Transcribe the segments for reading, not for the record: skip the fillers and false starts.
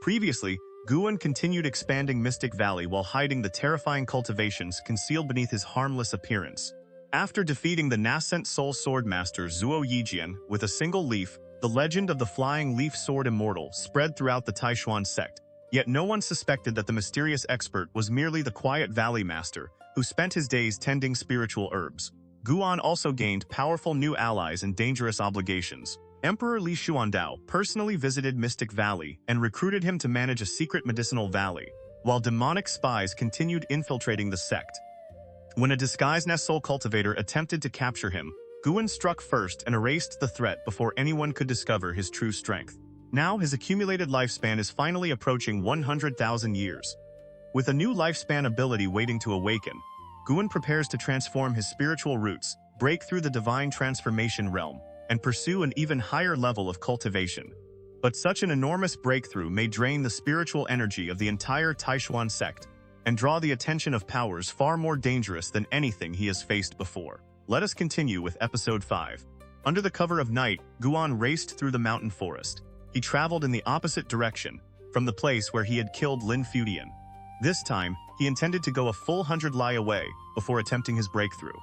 Previously, Guan continued expanding Mystic Valley while hiding the terrifying cultivations concealed beneath his harmless appearance. After defeating the Nascent Soul Swordmaster Zuo Yijian with a single leaf, the legend of the Flying Leaf Sword Immortal spread throughout the Taixuan Sect. Yet no one suspected that the mysterious expert was merely the quiet valley master, who spent his days tending spiritual herbs. Guan also gained powerful new allies and dangerous obligations. Emperor Li Xuandao personally visited Mystic Valley and recruited him to manage a secret medicinal valley, while demonic spies continued infiltrating the sect. When a disguised Nascent Soul cultivator attempted to capture him, Guan struck first and erased the threat before anyone could discover his true strength. Now his accumulated lifespan is finally approaching 100,000 years. With a new lifespan ability waiting to awaken, Guan prepares to transform his spiritual roots, break through the divine transformation realm, and pursue an even higher level of cultivation. But such an enormous breakthrough may drain the spiritual energy of the entire Taixuan Sect and draw the attention of powers far more dangerous than anything he has faced before. Let us continue with Episode 5. Under the cover of night, Guan raced through the mountain forest. He traveled in the opposite direction, from the place where he had killed Lin Fudian. This time, he intended to go a full 100 li away before attempting his breakthrough.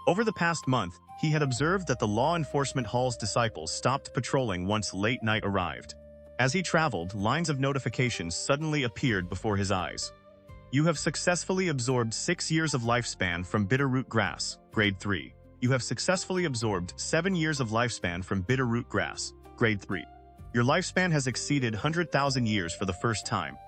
Over the past month, he had observed that the law enforcement hall's disciples stopped patrolling once late night arrived. As he traveled, lines of notifications suddenly appeared before his eyes. You have successfully absorbed 6 years of lifespan from bitterroot grass, grade 3. You have successfully absorbed 7 years of lifespan from bitterroot grass, grade 3. Your lifespan has exceeded 100,000 years for the first time.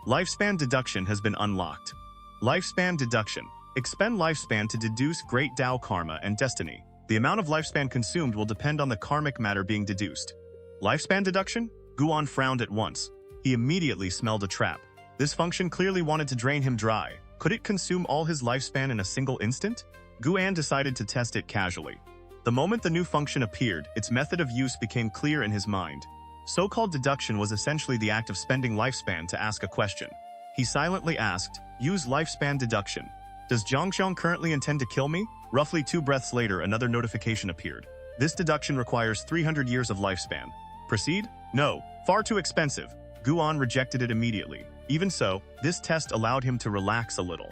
Lifespan deduction has been unlocked. Lifespan deduction. Expend lifespan to deduce great Tao karma and destiny. The amount of lifespan consumed will depend on the karmic matter being deduced. Lifespan deduction? Guan frowned at once. He immediately smelled a trap. This function clearly wanted to drain him dry. Could it consume all his lifespan in a single instant? Guan decided to test it casually. The moment the new function appeared, its method of use became clear in his mind. So-called deduction was essentially the act of spending lifespan to ask a question. He silently asked, "Use lifespan deduction. Does Xianxia currently intend to kill me?" Roughly 2 breaths later, another notification appeared. This deduction requires 300 years of lifespan. Proceed? No, far too expensive. Guan rejected it immediately. Even so, this test allowed him to relax a little.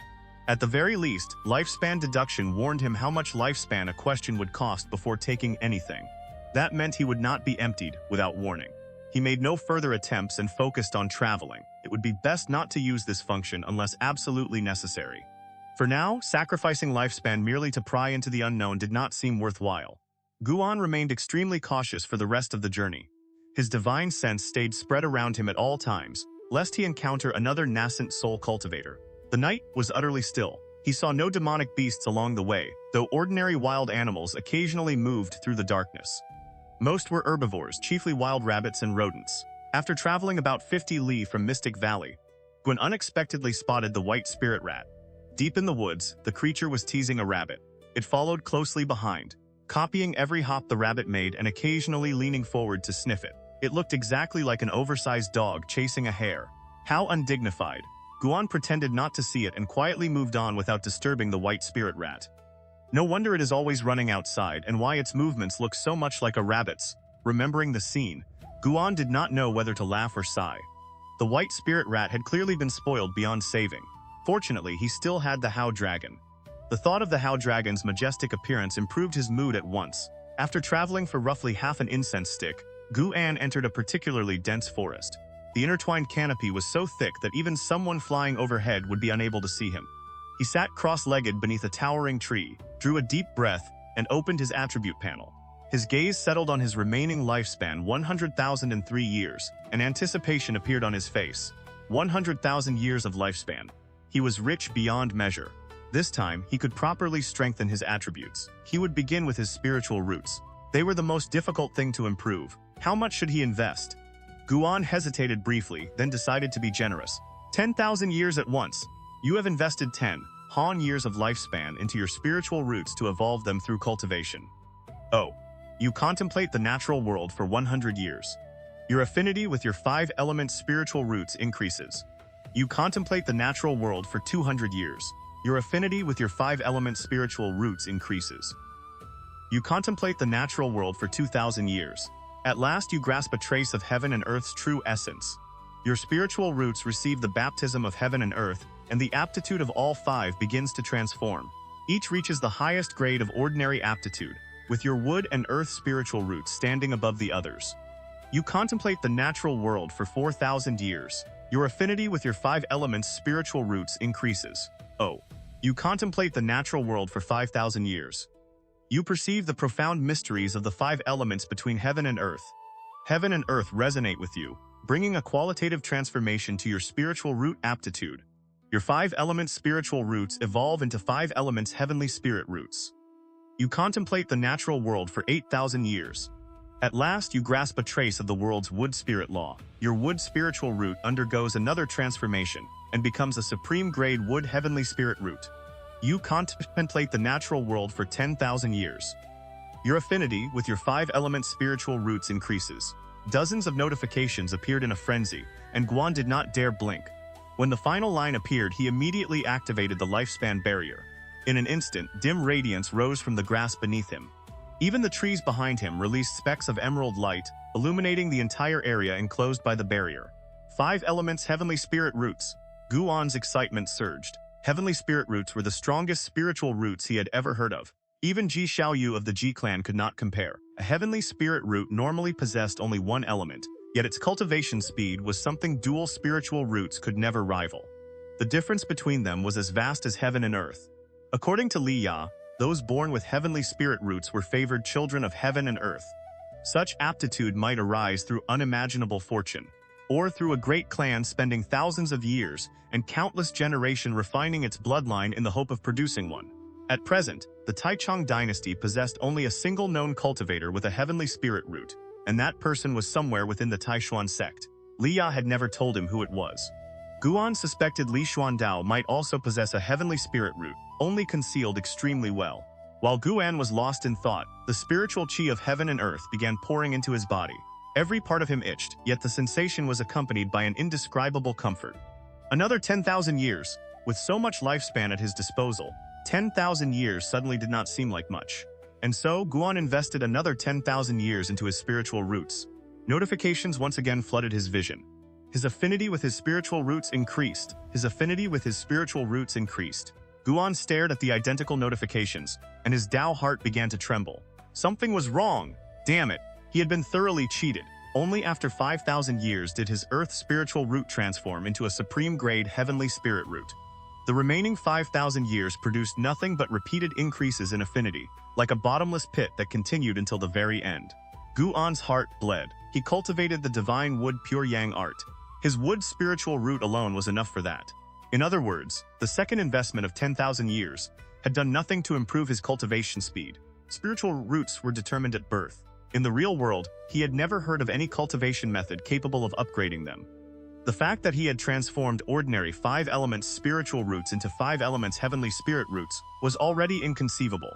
At the very least, lifespan deduction warned him how much lifespan a question would cost before taking anything. That meant he would not be emptied without warning. He made no further attempts and focused on traveling. It would be best not to use this function unless absolutely necessary. For now, sacrificing lifespan merely to pry into the unknown did not seem worthwhile. Guan remained extremely cautious for the rest of the journey. His divine sense stayed spread around him at all times, lest he encounter another nascent soul cultivator. The night was utterly still. He saw no demonic beasts along the way, though ordinary wild animals occasionally moved through the darkness. Most were herbivores, chiefly wild rabbits and rodents. After traveling about 50 li from Mystic Valley, Guan unexpectedly spotted the white spirit rat. Deep in the woods, the creature was teasing a rabbit. It followed closely behind, copying every hop the rabbit made and occasionally leaning forward to sniff it. It looked exactly like an oversized dog chasing a hare. How undignified. Guan pretended not to see it and quietly moved on without disturbing the white spirit rat. No wonder it is always running outside and why its movements look so much like a rabbit's. Remembering the scene, Guan did not know whether to laugh or sigh. The white spirit rat had clearly been spoiled beyond saving. Fortunately, he still had the How Dragon. The thought of the How Dragon's majestic appearance improved his mood at once. After traveling for roughly half an incense stick, Guan entered a particularly dense forest. The intertwined canopy was so thick that even someone flying overhead would be unable to see him. He sat cross-legged beneath a towering tree, drew a deep breath, and opened his attribute panel. His gaze settled on his remaining lifespan, 100,003 years, and anticipation appeared on his face. 100,000 years of lifespan. He was rich beyond measure. This time, he could properly strengthen his attributes. He would begin with his spiritual roots. They were the most difficult thing to improve. How much should he invest? Guan hesitated briefly, then decided to be generous. 10,000 years at once. You have invested 10 Han years of lifespan into your spiritual roots to evolve them through cultivation. Oh. You contemplate the natural world for 100 years. Your affinity with your 5-element spiritual roots increases. You contemplate the natural world for 200 years. Your affinity with your 5-element spiritual roots increases. You contemplate the natural world for 2,000 years. At last you grasp a trace of heaven and earth's true essence. Your spiritual roots receive the baptism of heaven and earth, and the aptitude of all five begins to transform. Each reaches the highest grade of ordinary aptitude, with your wood and earth spiritual roots standing above the others. You contemplate the natural world for 4,000 years. Your affinity with your five elements spiritual roots increases. Oh. You contemplate the natural world for 5,000 years. You perceive the profound mysteries of the five elements between heaven and earth. Heaven and earth resonate with you, bringing a qualitative transformation to your spiritual root aptitude. Your five elements spiritual roots evolve into five elements heavenly spirit roots. You contemplate the natural world for 8,000 years. At last you grasp a trace of the world's wood spirit law. Your wood spiritual root undergoes another transformation and becomes a supreme grade wood heavenly spirit root. You contemplate the natural world for 10,000 years. Your affinity with your five element spiritual roots increases. Dozens of notifications appeared in a frenzy, and Guan did not dare blink. When the final line appeared, he immediately activated the lifespan barrier. In an instant, dim radiance rose from the grass beneath him. Even the trees behind him released specks of emerald light, illuminating the entire area enclosed by the barrier. Five elements heavenly spirit roots. Guan's excitement surged. Heavenly spirit roots were the strongest spiritual roots he had ever heard of. Even Ji Xiaoyu of the Ji clan could not compare. A heavenly spirit root normally possessed only one element, yet its cultivation speed was something dual spiritual roots could never rival. The difference between them was as vast as heaven and earth. According to Li Ya, those born with heavenly spirit roots were favored children of heaven and earth. Such aptitude might arise through unimaginable fortune, or through a great clan spending thousands of years and countless generations refining its bloodline in the hope of producing one. At present, the Taixuan dynasty possessed only a single known cultivator with a heavenly spirit root, and that person was somewhere within the Taixuan Sect. Li Ya had never told him who it was. Guan suspected Li Xuandao might also possess a heavenly spirit root, only concealed extremely well. While Guan was lost in thought, the spiritual qi of heaven and earth began pouring into his body. Every part of him itched, yet the sensation was accompanied by an indescribable comfort. Another 10,000 years. With so much lifespan at his disposal, 10,000 years suddenly did not seem like much. And so, Guan invested another 10,000 years into his spiritual roots. Notifications once again flooded his vision. His affinity with his spiritual roots increased. Guan stared at the identical notifications, and his Tao heart began to tremble. Something was wrong. Damn it. He had been thoroughly cheated. Only after 5,000 years did his earth spiritual root transform into a supreme grade heavenly spirit root. The remaining 5,000 years produced nothing but repeated increases in affinity, like a bottomless pit that continued until the very end. Guan's heart bled. He cultivated the divine wood pure yang art. His wood spiritual root alone was enough for that. In other words, the second investment of 10,000 years had done nothing to improve his cultivation speed. Spiritual roots were determined at birth. In the real world, he had never heard of any cultivation method capable of upgrading them. The fact that he had transformed ordinary 5 elements spiritual roots into 5 elements heavenly spirit roots was already inconceivable.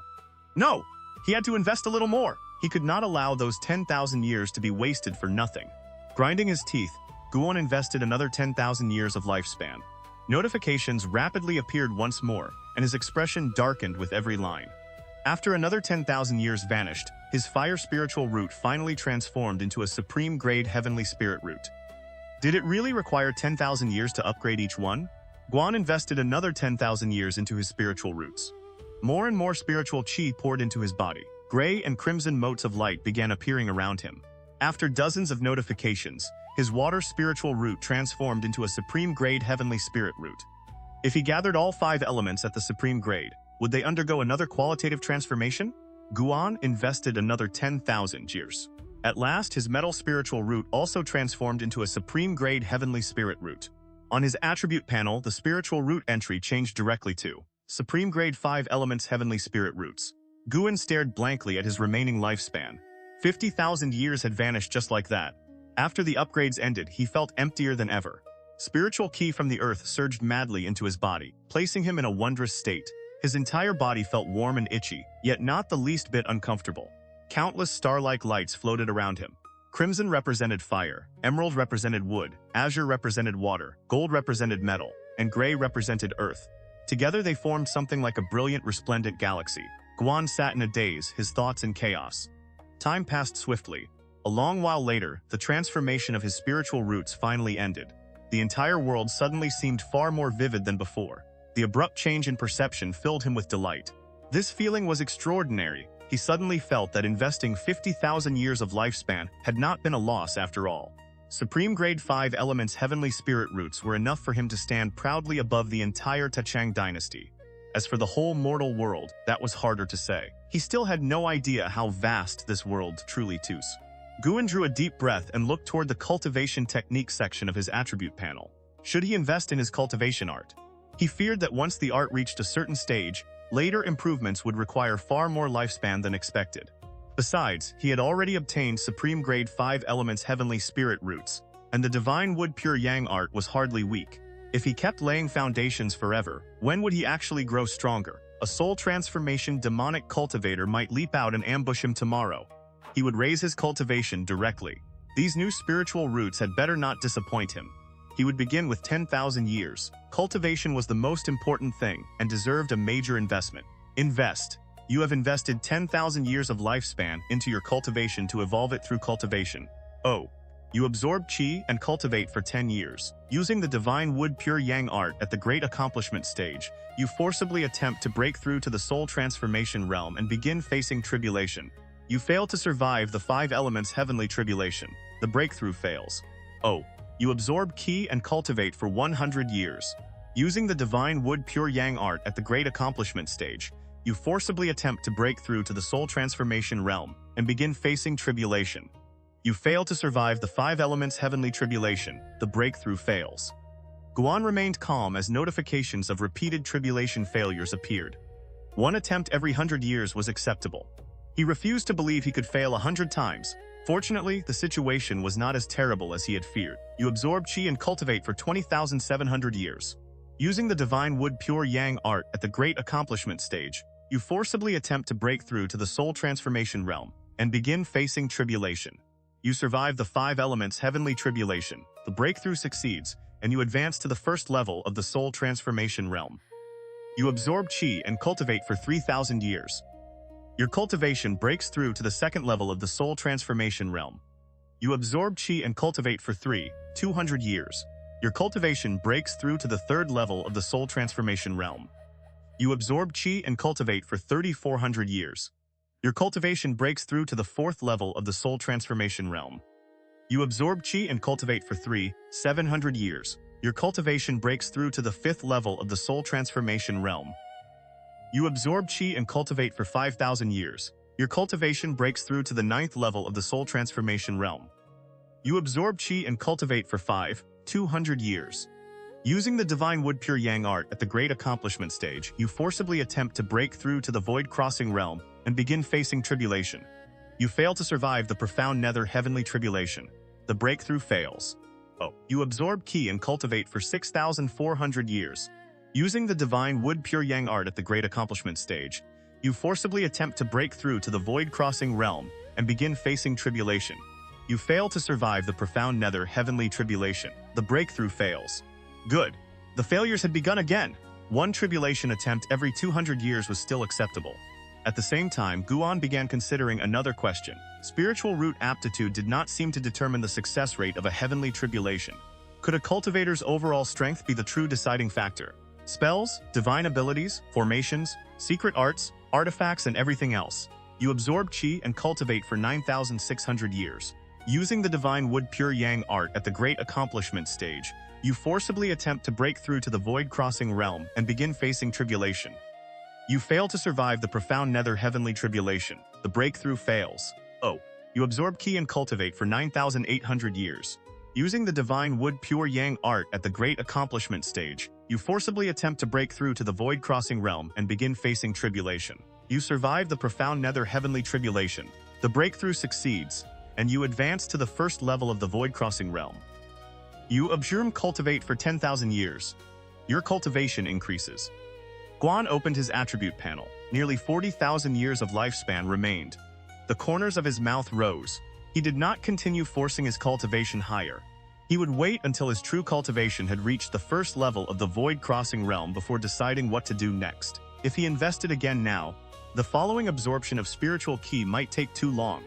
No! He had to invest a little more. He could not allow those 10,000 years to be wasted for nothing. Grinding his teeth, Guan invested another 10,000 years of lifespan. Notifications rapidly appeared once more, and his expression darkened with every line. After another 10,000 years vanished, his fire spiritual root finally transformed into a supreme grade heavenly spirit root. Did it really require 10,000 years to upgrade each one? Guan invested another 10,000 years into his spiritual roots. More and more spiritual qi poured into his body. Gray and crimson motes of light began appearing around him. After dozens of notifications, his water spiritual root transformed into a supreme grade heavenly spirit root. If he gathered all 5 elements at the supreme grade, would they undergo another qualitative transformation? Guan invested another 10,000 years. At last, his metal spiritual root also transformed into a supreme grade heavenly spirit root. On his attribute panel, the spiritual root entry changed directly to supreme grade 5 elements heavenly spirit roots. Guan stared blankly at his remaining lifespan. 50,000 years had vanished just like that. After the upgrades ended, he felt emptier than ever. Spiritual qi from the earth surged madly into his body, placing him in a wondrous state. His entire body felt warm and itchy, yet not the least bit uncomfortable. Countless star-like lights floated around him. Crimson represented fire, emerald represented wood, azure represented water, gold represented metal, and gray represented earth. Together they formed something like a brilliant, resplendent galaxy. Guan sat in a daze, his thoughts in chaos. Time passed swiftly. A long while later, the transformation of his spiritual roots finally ended. the entire world suddenly seemed far more vivid than before. The abrupt change in perception filled him with delight. This feeling was extraordinary. He suddenly felt that investing 50,000 years of lifespan had not been a loss after all. Supreme Grade 5 Elements Heavenly Spirit Roots were enough for him to stand proudly above the entire Taixuan dynasty. As for the whole mortal world, that was harder to say. He still had no idea how vast this world truly is. Guan drew a deep breath and looked toward the cultivation technique section of his attribute panel. Should he invest in his cultivation art? He feared that once the art reached a certain stage, later improvements would require far more lifespan than expected. Besides, he had already obtained Supreme Grade 5 Elements Heavenly Spirit Roots, and the Divine Wood Pure Yang art was hardly weak. If he kept laying foundations forever, when would he actually grow stronger? A soul transformation demonic cultivator might leap out and ambush him tomorrow. He would raise his cultivation directly. These new spiritual roots had better not disappoint him. He would begin with 10,000 years. Cultivation was the most important thing and deserved a major investment. Invest. You have invested 10,000 years of lifespan into your cultivation to evolve it through cultivation. Oh. You absorb Qi and cultivate for 10 years. Using the Divine Wood Pure Yang art at the Great Accomplishment stage, you forcibly attempt to break through to the Soul Transformation realm and begin facing tribulation. You fail to survive the 5 elements heavenly tribulation. The breakthrough fails. Oh. You absorb Qi and cultivate for 100 years. Using the Divine Wood Pure Yang art at the Great Accomplishment stage, you forcibly attempt to break through to the Soul Transformation realm and begin facing tribulation. You fail to survive the 5 elements heavenly tribulation. The breakthrough fails. Guan remained calm as notifications of repeated tribulation failures appeared. One attempt every 100 years was acceptable. He refused to believe he could fail 100 times. Fortunately, the situation was not as terrible as he had feared. You absorb Qi and cultivate for 20,700 years. Using the Divine Wood Pure Yang art at the Great Accomplishment stage, you forcibly attempt to break through to the Soul Transformation realm and begin facing tribulation. You survive the 5 elements heavenly tribulation. The breakthrough succeeds, and you advance to the first level of the Soul Transformation realm. You absorb Qi and cultivate for 3,000 years. Your cultivation breaks through to the second level of the Soul Transformation realm. You absorb Qi and cultivate for 200 years. Your cultivation breaks through to the third level of the Soul Transformation realm. You absorb Qi and cultivate for 3,400 years. Your cultivation breaks through to the fourth level of the Soul Transformation realm. You absorb Qi and cultivate for 700 years. Your cultivation breaks through to the fifth level of the Soul Transformation realm. You absorb Qi and cultivate for 5,000 years. Your cultivation breaks through to the ninth level of the Soul Transformation realm. You absorb Qi and cultivate for 200 years. Using the Divine Wood Pure Yang art at the Great Accomplishment stage, you forcibly attempt to break through to the Void Crossing realm and begin facing tribulation. You fail to survive the profound nether heavenly tribulation. The breakthrough fails. Oh. You absorb Qi and cultivate for 6,400 years. Using the Divine Wood Pure Yang art at the Great Accomplishment stage, you forcibly attempt to break through to the Void Crossing realm and begin facing tribulation. You fail to survive the profound nether heavenly tribulation. The breakthrough fails. Good. The failures had begun again. One tribulation attempt every 200 years was still acceptable. At the same time, Guan began considering another question. Spiritual root aptitude did not seem to determine the success rate of a heavenly tribulation. Could a cultivator's overall strength be the true deciding factor? Spells, divine abilities, formations, secret arts, artifacts, and everything else. You absorb Qi and cultivate for 9,600 years. Using the Divine Wood Pure Yang art at the Great Accomplishment stage, you forcibly attempt to break through to the Void Crossing realm and begin facing tribulation. You fail to survive the profound nether heavenly tribulation. The breakthrough fails. Oh. You absorb Qi and cultivate for 9,800 years. Using the Divine Wood Pure Yang art at the Great Accomplishment stage, you forcibly attempt to break through to the Void Crossing realm and begin facing tribulation. You survive the profound nether heavenly tribulation. The breakthrough succeeds, and you advance to the first level of the Void Crossing realm. You absorb cultivate for 10,000 years. Your cultivation increases. Guan opened his attribute panel. Nearly 40,000 years of lifespan remained. The corners of his mouth rose. He did not continue forcing his cultivation higher. He would wait until his true cultivation had reached the first level of the Void Crossing realm before deciding what to do next. If he invested again now, the following absorption of spiritual Qi might take too long.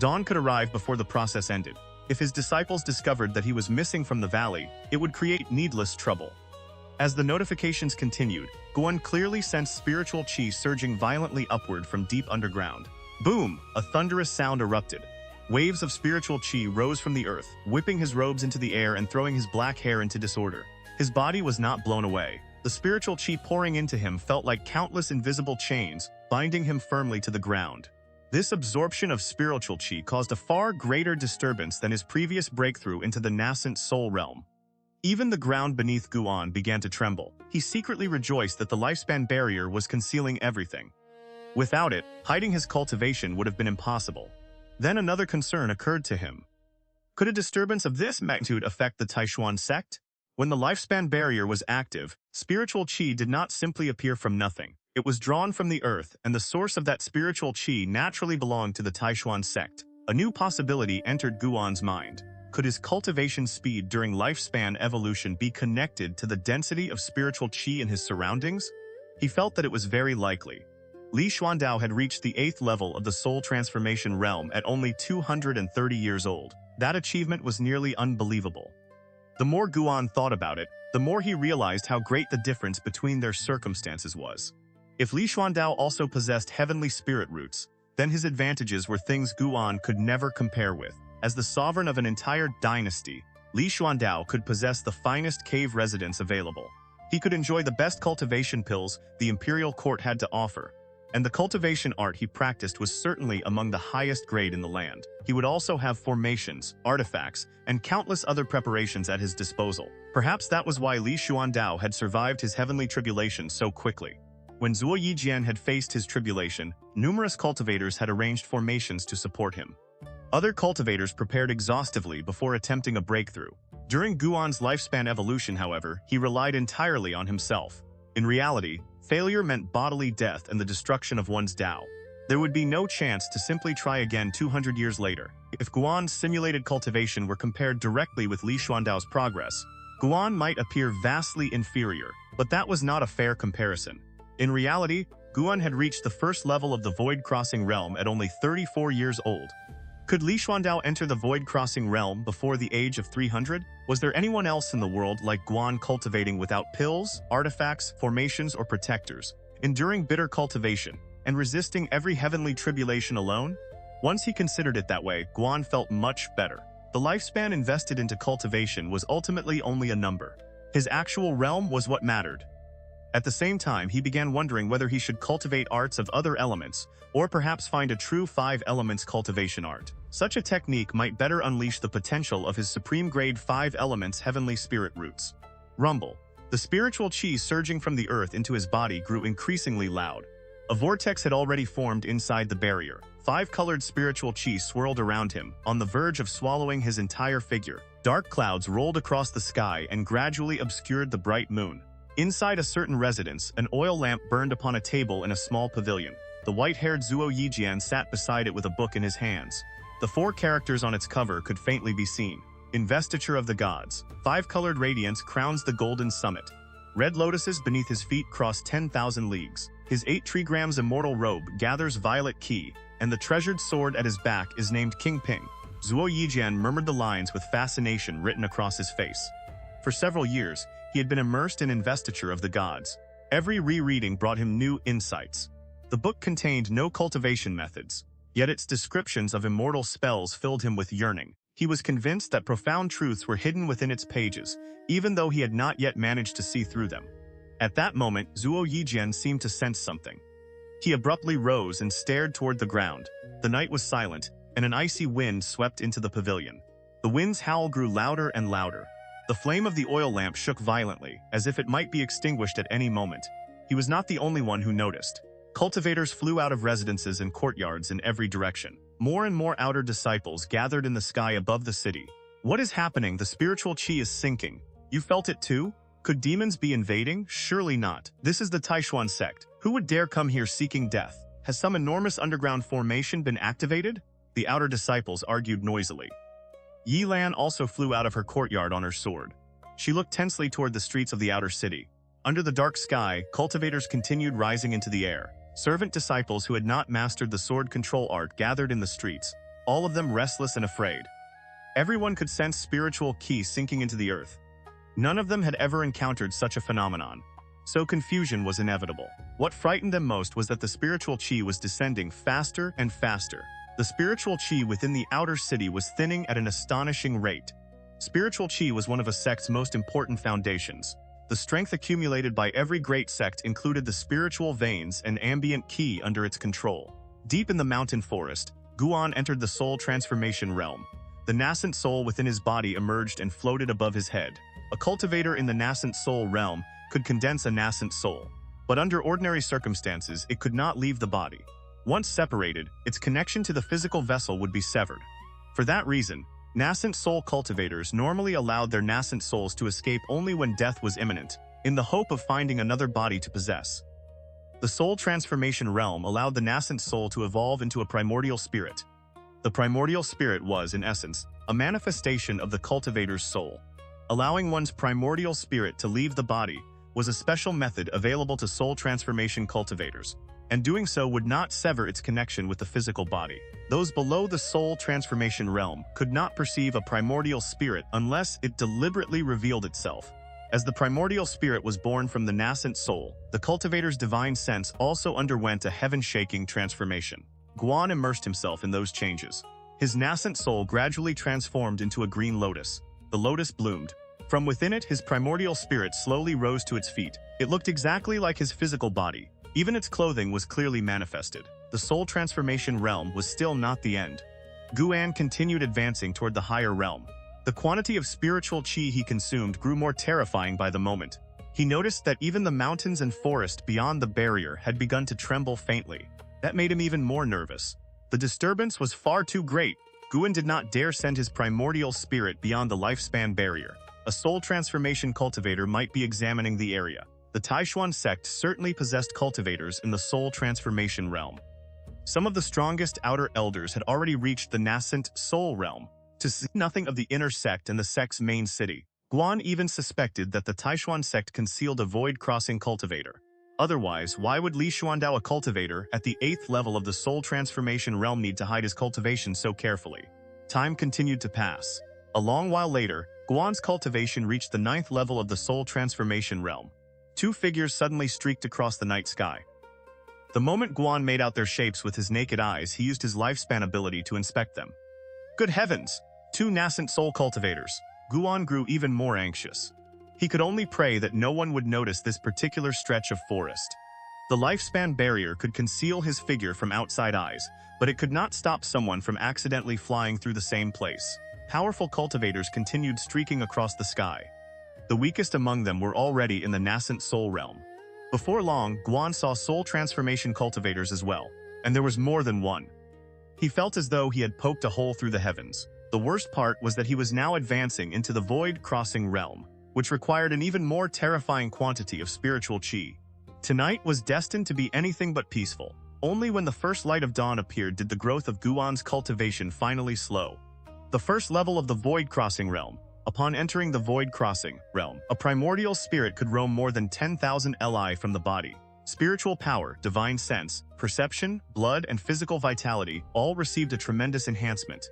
Dawn could arrive before the process ended. If his disciples discovered that he was missing from the valley, it would create needless trouble. As the notifications continued, Guan clearly sensed spiritual qi surging violently upward from deep underground. Boom! A thunderous sound erupted. Waves of spiritual qi rose from the earth, whipping his robes into the air and throwing his black hair into disorder. His body was not blown away. The spiritual qi pouring into him felt like countless invisible chains, binding him firmly to the ground. This absorption of spiritual qi caused a far greater disturbance than his previous breakthrough into the Nascent Soul Realm. Even the ground beneath Guan began to tremble. He secretly rejoiced that the lifespan barrier was concealing everything. Without it, hiding his cultivation would have been impossible. Then another concern occurred to him. Could a disturbance of this magnitude affect the Taixuan Sect? When the lifespan barrier was active, spiritual qi did not simply appear from nothing. It was drawn from the earth, and the source of that spiritual qi naturally belonged to the Taixuan Sect. A new possibility entered Guan's mind. Could his cultivation speed during lifespan evolution be connected to the density of spiritual qi in his surroundings? He felt that it was very likely. Li Xuandao had reached the 8th level of the soul transformation realm at only 230 years old. That achievement was nearly unbelievable. The more Guan thought about it, the more he realized how great the difference between their circumstances was. If Li Xuandao also possessed heavenly spirit roots, then his advantages were things Guan could never compare with. As the sovereign of an entire dynasty, Li Xuandao could possess the finest cave residence available. He could enjoy the best cultivation pills the imperial court had to offer, and the cultivation art he practiced was certainly among the highest grade in the land. He would also have formations, artifacts, and countless other preparations at his disposal. Perhaps that was why Li Xuandao had survived his heavenly tribulation so quickly. When Zuo Yijian had faced his tribulation, numerous cultivators had arranged formations to support him. Other cultivators prepared exhaustively before attempting a breakthrough. During Guan's lifespan evolution, however, he relied entirely on himself. In reality, failure meant bodily death and the destruction of one's Tao. There would be no chance to simply try again 200 years later. If Guan's simulated cultivation were compared directly with Li Xuandao's progress, Guan might appear vastly inferior, but that was not a fair comparison. In reality, Guan had reached the first level of the Void Crossing Realm at only 34 years old. Could Li Xuandao enter the Void Crossing Realm before the age of 300? Was there anyone else in the world like Guan cultivating without pills, artifacts, formations, or protectors, enduring bitter cultivation, and resisting every heavenly tribulation alone? Once he considered it that way, Guan felt much better. The lifespan invested into cultivation was ultimately only a number. His actual realm was what mattered. At the same time, he began wondering whether he should cultivate arts of other elements, or perhaps find a true 5 elements cultivation art. Such a technique might better unleash the potential of his supreme grade 5 elements heavenly spirit roots. Rumble. The spiritual qi surging from the earth into his body grew increasingly loud. A vortex had already formed inside the barrier. 5-colored spiritual qi swirled around him, on the verge of swallowing his entire figure. Dark clouds rolled across the sky and gradually obscured the bright moon. Inside a certain residence, an oil lamp burned upon a table in a small pavilion. The white-haired Zuo Yijian sat beside it with a book in his hands. The 4 characters on its cover could faintly be seen. Investiture of the Gods. 5-colored radiance crowns the golden summit. Red lotuses beneath his feet cross 10,000 leagues. His 8 trigrams immortal robe gathers violet ki, and the treasured sword at his back is named King Ping. Zuo Yijian murmured the lines with fascination written across his face. For several years, he had been immersed in Investiture of the Gods. Every rereading brought him new insights. The book contained no cultivation methods, yet its descriptions of immortal spells filled him with yearning. He was convinced that profound truths were hidden within its pages, even though he had not yet managed to see through them. At that moment, Zuo Yijian seemed to sense something. He abruptly rose and stared toward the ground. The night was silent, and an icy wind swept into the pavilion. The wind's howl grew louder and louder. The flame of the oil lamp shook violently, as if it might be extinguished at any moment. He was not the only one who noticed. Cultivators flew out of residences and courtyards in every direction. More and more outer disciples gathered in the sky above the city. What is happening? The spiritual qi is sinking. You felt it too? Could demons be invading? Surely not. This is the Taixuan Sect. Who would dare come here seeking death? Has some enormous underground formation been activated? The outer disciples argued noisily. Yi Lan also flew out of her courtyard on her sword. She looked tensely toward the streets of the outer city. Under the dark sky, cultivators continued rising into the air. Servant disciples who had not mastered the sword control art gathered in the streets, all of them restless and afraid. Everyone could sense spiritual qi sinking into the earth. None of them had ever encountered such a phenomenon, so confusion was inevitable. What frightened them most was that the spiritual qi was descending faster and faster. The spiritual qi within the outer city was thinning at an astonishing rate. Spiritual qi was one of a sect's most important foundations. The strength accumulated by every great sect included the spiritual veins and ambient qi under its control. Deep in the mountain forest, Guan entered the soul transformation realm. The nascent soul within his body emerged and floated above his head. A cultivator in the Nascent Soul Realm could condense a nascent soul, but under ordinary circumstances it could not leave the body. Once separated, its connection to the physical vessel would be severed. For that reason, nascent soul cultivators normally allowed their nascent souls to escape only when death was imminent, in the hope of finding another body to possess. The soul transformation realm allowed the nascent soul to evolve into a primordial spirit. The primordial spirit was, in essence, a manifestation of the cultivator's soul. Allowing one's primordial spirit to leave the body was a special method available to soul transformation cultivators, and doing so would not sever its connection with the physical body. Those below the soul transformation realm could not perceive a primordial spirit unless it deliberately revealed itself. As the primordial spirit was born from the nascent soul, the cultivator's divine sense also underwent a heaven-shaking transformation. Guan immersed himself in those changes. His nascent soul gradually transformed into a green lotus. The lotus bloomed. From within it, his primordial spirit slowly rose to its feet. It looked exactly like his physical body. Even its clothing was clearly manifested. The soul transformation realm was still not the end. Guan continued advancing toward the higher realm. The quantity of spiritual qi he consumed grew more terrifying by the moment. He noticed that even the mountains and forest beyond the barrier had begun to tremble faintly. That made him even more nervous. The disturbance was far too great. Guan did not dare send his primordial spirit beyond the lifespan barrier. A soul transformation cultivator might be examining the area. The Taixuan Sect certainly possessed cultivators in the soul transformation realm. Some of the strongest outer elders had already reached the Nascent Soul Realm, to say nothing of the inner sect and the sect's main city. Guan even suspected that the Taixuan Sect concealed a void-crossing cultivator. Otherwise, why would Li Xuandao, a cultivator at the 8th level of the soul transformation realm, need to hide his cultivation so carefully? Time continued to pass. A long while later, Guan's cultivation reached the 9th level of the soul transformation realm. Two figures suddenly streaked across the night sky. The moment Guan made out their shapes with his naked eyes, he used his lifespan ability to inspect them. Good heavens! Two nascent soul cultivators. Guan grew even more anxious. He could only pray that no one would notice this particular stretch of forest. The lifespan barrier could conceal his figure from outside eyes, but it could not stop someone from accidentally flying through the same place. Powerful cultivators continued streaking across the sky. The weakest among them were already in the Nascent Soul Realm. Before long, Guan saw soul transformation cultivators as well, and there was more than one. He felt as though he had poked a hole through the heavens. The worst part was that he was now advancing into the void-crossing realm, which required an even more terrifying quantity of spiritual qi. Tonight was destined to be anything but peaceful. Only when the first light of dawn appeared did the growth of Guan's cultivation finally slow. The first level of the void-crossing realm. Upon entering the void-crossing realm, a primordial spirit could roam more than 10,000 li from the body. Spiritual power, divine sense, perception, blood, and physical vitality all received a tremendous enhancement.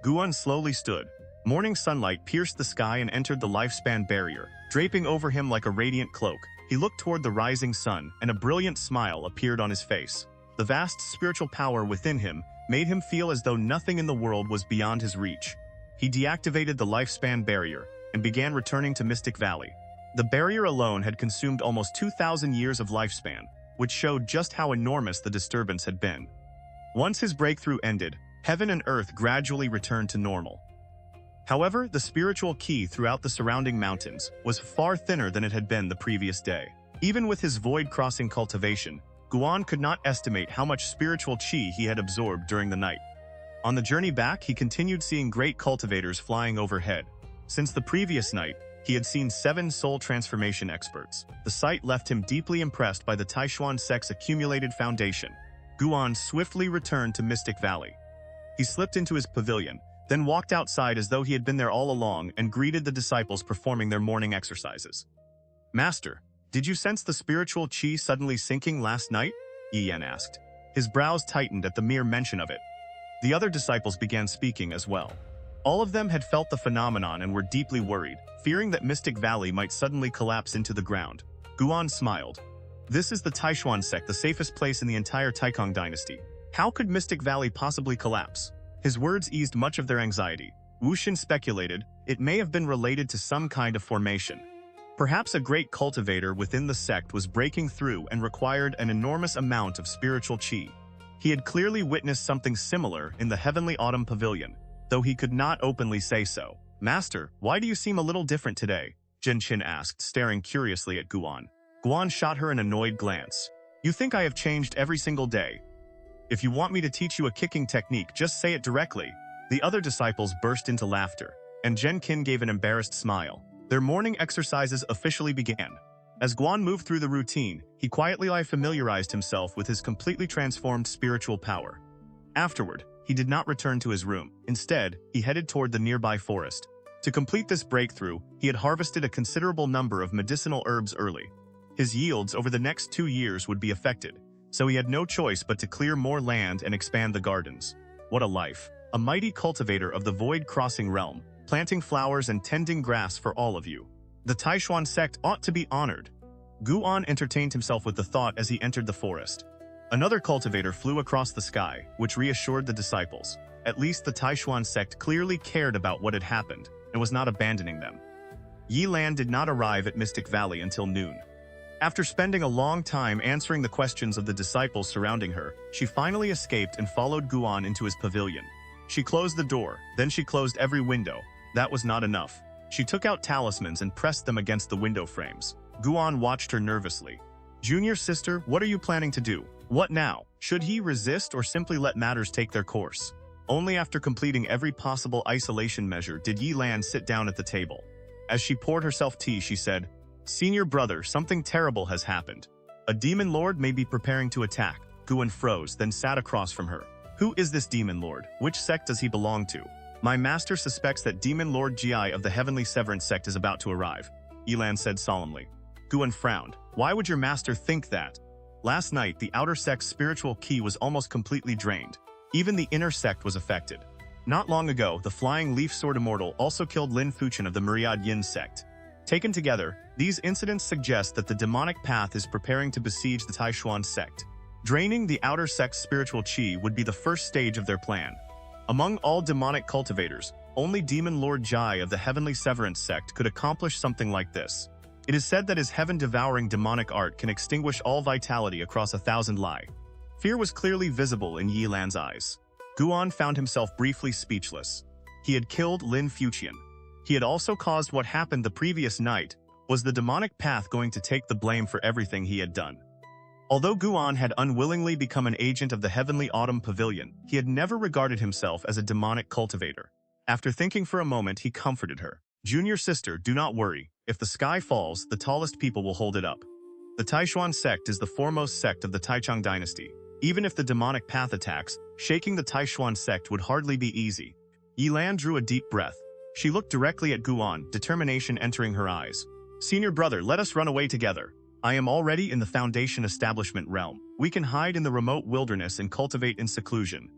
Guan slowly stood. Morning sunlight pierced the sky and entered the lifespan barrier, draping over him like a radiant cloak. He looked toward the rising sun, and a brilliant smile appeared on his face. The vast spiritual power within him made him feel as though nothing in the world was beyond his reach. He deactivated the lifespan barrier and began returning to Mystic Valley. The barrier alone had consumed almost 2,000 years of lifespan, which showed just how enormous the disturbance had been. Once his breakthrough ended, heaven and earth gradually returned to normal. However, the spiritual qi throughout the surrounding mountains was far thinner than it had been the previous day. Even with his void-crossing cultivation, Guan could not estimate how much spiritual qi he had absorbed during the night. On the journey back, he continued seeing great cultivators flying overhead. Since the previous night, he had seen 7 soul transformation experts. The sight left him deeply impressed by the Taixuan Sect's accumulated foundation. Guan swiftly returned to Mystic Valley. He slipped into his pavilion, then walked outside as though he had been there all along and greeted the disciples performing their morning exercises. "Master, did you sense the spiritual qi suddenly sinking last night?" Yan asked. His brows tightened at the mere mention of it. The other disciples began speaking as well. All of them had felt the phenomenon and were deeply worried, fearing that Mystic Valley might suddenly collapse into the ground. Guan smiled. This is the Taixuan Sect, the safest place in the entire Taikang dynasty. How could Mystic Valley possibly collapse? His words eased much of their anxiety. Wuxin speculated it may have been related to some kind of formation. Perhaps a great cultivator within the sect was breaking through and required an enormous amount of spiritual qi. He had clearly witnessed something similar in the Heavenly Autumn Pavilion, though he could not openly say so. Master, why do you seem a little different today? Jin Qin asked, staring curiously at Guan. Guan shot her an annoyed glance. You think I have changed every single day? If you want me to teach you a kicking technique, just say it directly. The other disciples burst into laughter, and Jin Qin gave an embarrassed smile. Their morning exercises officially began. As Guan moved through the routine, he quietly familiarized himself with his completely transformed spiritual power. Afterward, he did not return to his room. Instead, he headed toward the nearby forest. To complete this breakthrough, he had harvested a considerable number of medicinal herbs early. His yields over the next 2 years would be affected, so he had no choice but to clear more land and expand the gardens. What a life! A mighty cultivator of the void-crossing realm, planting flowers and tending grass for all of you. The Taixuan Sect ought to be honored. Guan entertained himself with the thought as he entered the forest. Another cultivator flew across the sky, which reassured the disciples. At least the Taixuan Sect clearly cared about what had happened and was not abandoning them. Yi Lan did not arrive at Mystic Valley until noon. After spending a long time answering the questions of the disciples surrounding her, she finally escaped and followed Guan into his pavilion. She closed the door, then she closed every window. That was not enough. She took out talismans and pressed them against the window frames. Guan watched her nervously. Junior sister, what are you planning to do? What now? Should he resist or simply let matters take their course? Only after completing every possible isolation measure did Yi Lan sit down at the table. As she poured herself tea, she said, Senior brother, something terrible has happened. A demon lord may be preparing to attack. Guan froze, then sat across from her. Who is this demon lord? Which sect does he belong to? My master suspects that Demon Lord Ji of the Heavenly Severance Sect is about to arrive, Yi Lan said solemnly. Guan frowned. Why would your master think that? Last night, the outer sect's spiritual ki was almost completely drained. Even the inner sect was affected. Not long ago, the Flying Leaf Sword Immortal also killed Lin Fuchen of the Myriad Yin sect. Taken together, these incidents suggest that the demonic path is preparing to besiege the Taixuan Sect. Draining the outer sect's spiritual qi would be the first stage of their plan. Among all demonic cultivators, only Demon Lord Jai of the Heavenly Severance Sect could accomplish something like this. It is said that his heaven-devouring demonic art can extinguish all vitality across 1,000 li. Fear was clearly visible in Yi Lan's eyes. Guan found himself briefly speechless. He had killed Lin Fuchen. He had also caused what happened the previous night. Was the demonic path going to take the blame for everything he had done? Although Guan had unwillingly become an agent of the Heavenly Autumn Pavilion, he had never regarded himself as a demonic cultivator. After thinking for a moment, he comforted her. Junior sister, do not worry. If the sky falls, the tallest people will hold it up. The Taixuan Sect is the foremost sect of the Taicang dynasty. Even if the demonic path attacks, shaking the Taixuan Sect would hardly be easy. Yi Lan drew a deep breath. She looked directly at Guan, determination entering her eyes. Senior brother, let us run away together. I am already in the Foundation Establishment realm. We can hide in the remote wilderness and cultivate in seclusion.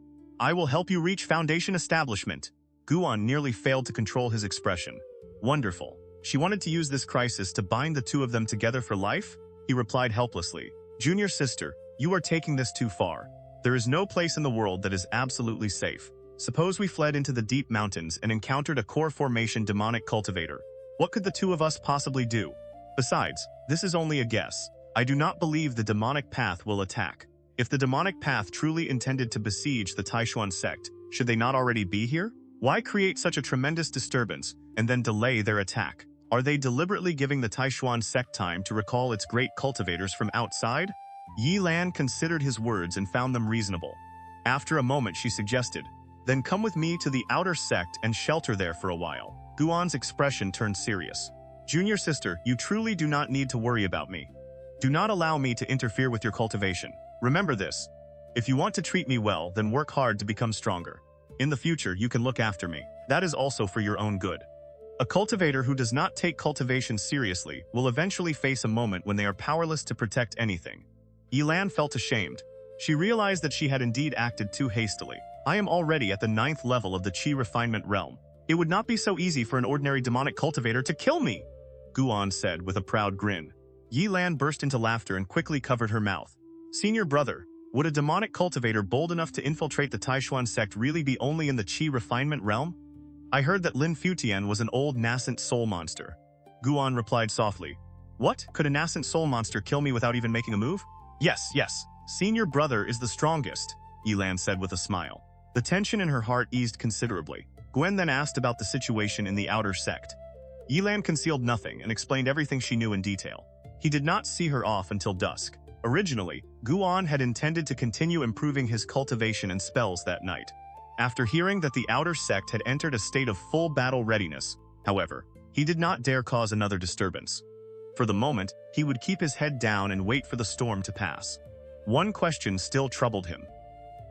I will help you reach Foundation Establishment. Guan nearly failed to control his expression. Wonderful. She wanted to use this crisis to bind the two of them together for life? He replied helplessly. Junior sister, you are taking this too far. There is no place in the world that is absolutely safe. Suppose we fled into the deep mountains and encountered a core formation demonic cultivator. What could the two of us possibly do? Besides, this is only a guess. I do not believe the demonic path will attack. If the demonic path truly intended to besiege the Taixuan Sect, should they not already be here? Why create such a tremendous disturbance and then delay their attack? Are they deliberately giving the Taixuan Sect time to recall its great cultivators from outside? Yi Lan considered his words and found them reasonable. After a moment, she suggested, Then come with me to the outer sect and shelter there for a while. Guan's expression turned serious. Junior sister, you truly do not need to worry about me. Do not allow me to interfere with your cultivation. Remember this. If you want to treat me well, then work hard to become stronger. In the future, you can look after me. That is also for your own good. A cultivator who does not take cultivation seriously will eventually face a moment when they are powerless to protect anything. Yi Lan felt ashamed. She realized that she had indeed acted too hastily. I am already at the 9th level of the Qi Refinement Realm. It would not be so easy for an ordinary demonic cultivator to kill me, Guan said with a proud grin. Yi Lan burst into laughter and quickly covered her mouth. Senior brother, would a demonic cultivator bold enough to infiltrate the Taixuan Sect really be only in the Qi refinement realm? I heard that Lin Futian was an old nascent soul monster. Guan replied softly. What? Could a nascent soul monster kill me without even making a move? Yes. Senior brother is the strongest, Yi Lan said with a smile. The tension in her heart eased considerably. Gwen then asked about the situation in the outer sect. Yi Lan concealed nothing and explained everything she knew in detail. He did not see her off until dusk. Originally, Guan had intended to continue improving his cultivation and spells that night. After hearing that the outer sect had entered a state of full battle readiness, however, he did not dare cause another disturbance. For the moment, he would keep his head down and wait for the storm to pass. One question still troubled him.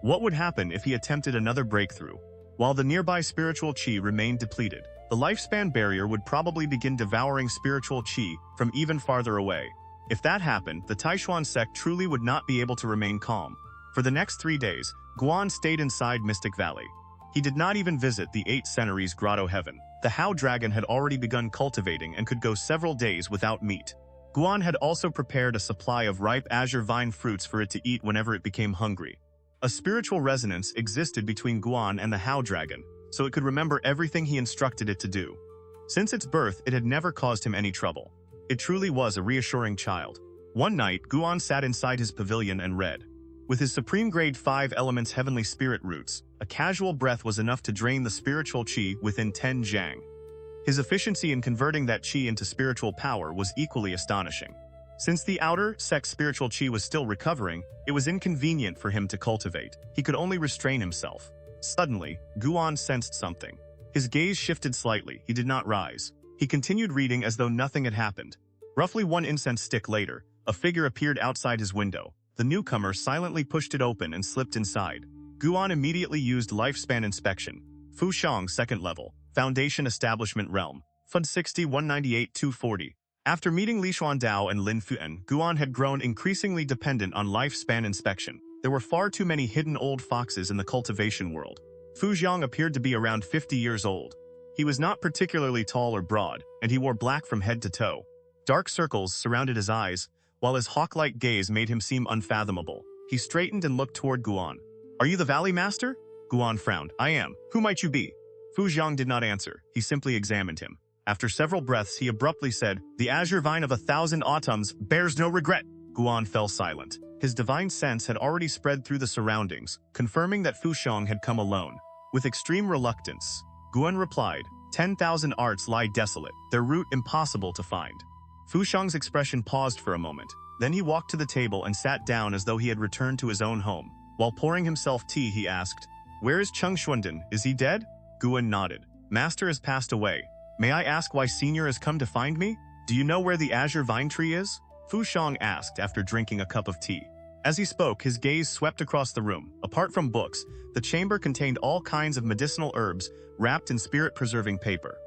What would happen if he attempted another breakthrough? While the nearby spiritual qi remained depleted, the lifespan barrier would probably begin devouring spiritual qi from even farther away. If that happened, the Taixuan Sect truly would not be able to remain calm. For the next 3 days, Guan stayed inside Mystic Valley. He did not even visit the 8 Centuries Grotto Heaven. The Hao Dragon had already begun cultivating and could go several days without meat. Guan had also prepared a supply of ripe azure vine fruits for it to eat whenever it became hungry. A spiritual resonance existed between Guan and the Hao Dragon, so it could remember everything he instructed it to do. Since its birth, it had never caused him any trouble. It truly was a reassuring child. One night, Guan sat inside his pavilion and read. With his supreme grade 5 elements heavenly spirit roots, a casual breath was enough to drain the spiritual qi within 10 zhang. His efficiency in converting that qi into spiritual power was equally astonishing. Since the outer sect spiritual qi was still recovering, it was inconvenient for him to cultivate. He could only restrain himself. Suddenly, Guan sensed something. His gaze shifted slightly. He did not rise. He continued reading as though nothing had happened. Roughly 1 incense stick later, a figure appeared outside his window. The newcomer silently pushed it open and slipped inside. Guan immediately used lifespan inspection. Fu Shang 2nd level, Foundation Establishment Realm, FUD 60-198-240. After meeting Li Xuandao and Lin Fuan, Guan had grown increasingly dependent on lifespan inspection. There were far too many hidden old foxes in the cultivation world. Fu Jiang appeared to be around 50 years old. He was not particularly tall or broad, and he wore black from head to toe. Dark circles surrounded his eyes, while his hawk-like gaze made him seem unfathomable. He straightened and looked toward Guan. Are you the Valley Master? Guan frowned. I am. Who might you be? Fu Jiang did not answer. He simply examined him. After several breaths, he abruptly said, The azure vine of 1,000 autumns bears no regret. Guan fell silent. His divine sense had already spread through the surroundings, confirming that Fu Shang had come alone. With extreme reluctance, Guan replied, 10,000 arts lie desolate, their root impossible to find. Fu Shang's expression paused for a moment. Then he walked to the table and sat down as though he had returned to his own home. While pouring himself tea, he asked, Where is Cheng Xuanden? Is he dead? Guan nodded. Master has passed away. May I ask why Senior has come to find me? Do you know where the azure vine tree is? Fu Shang asked after drinking a cup of tea. As he spoke, his gaze swept across the room. Apart from books, the chamber contained all kinds of medicinal herbs wrapped in spirit-preserving paper.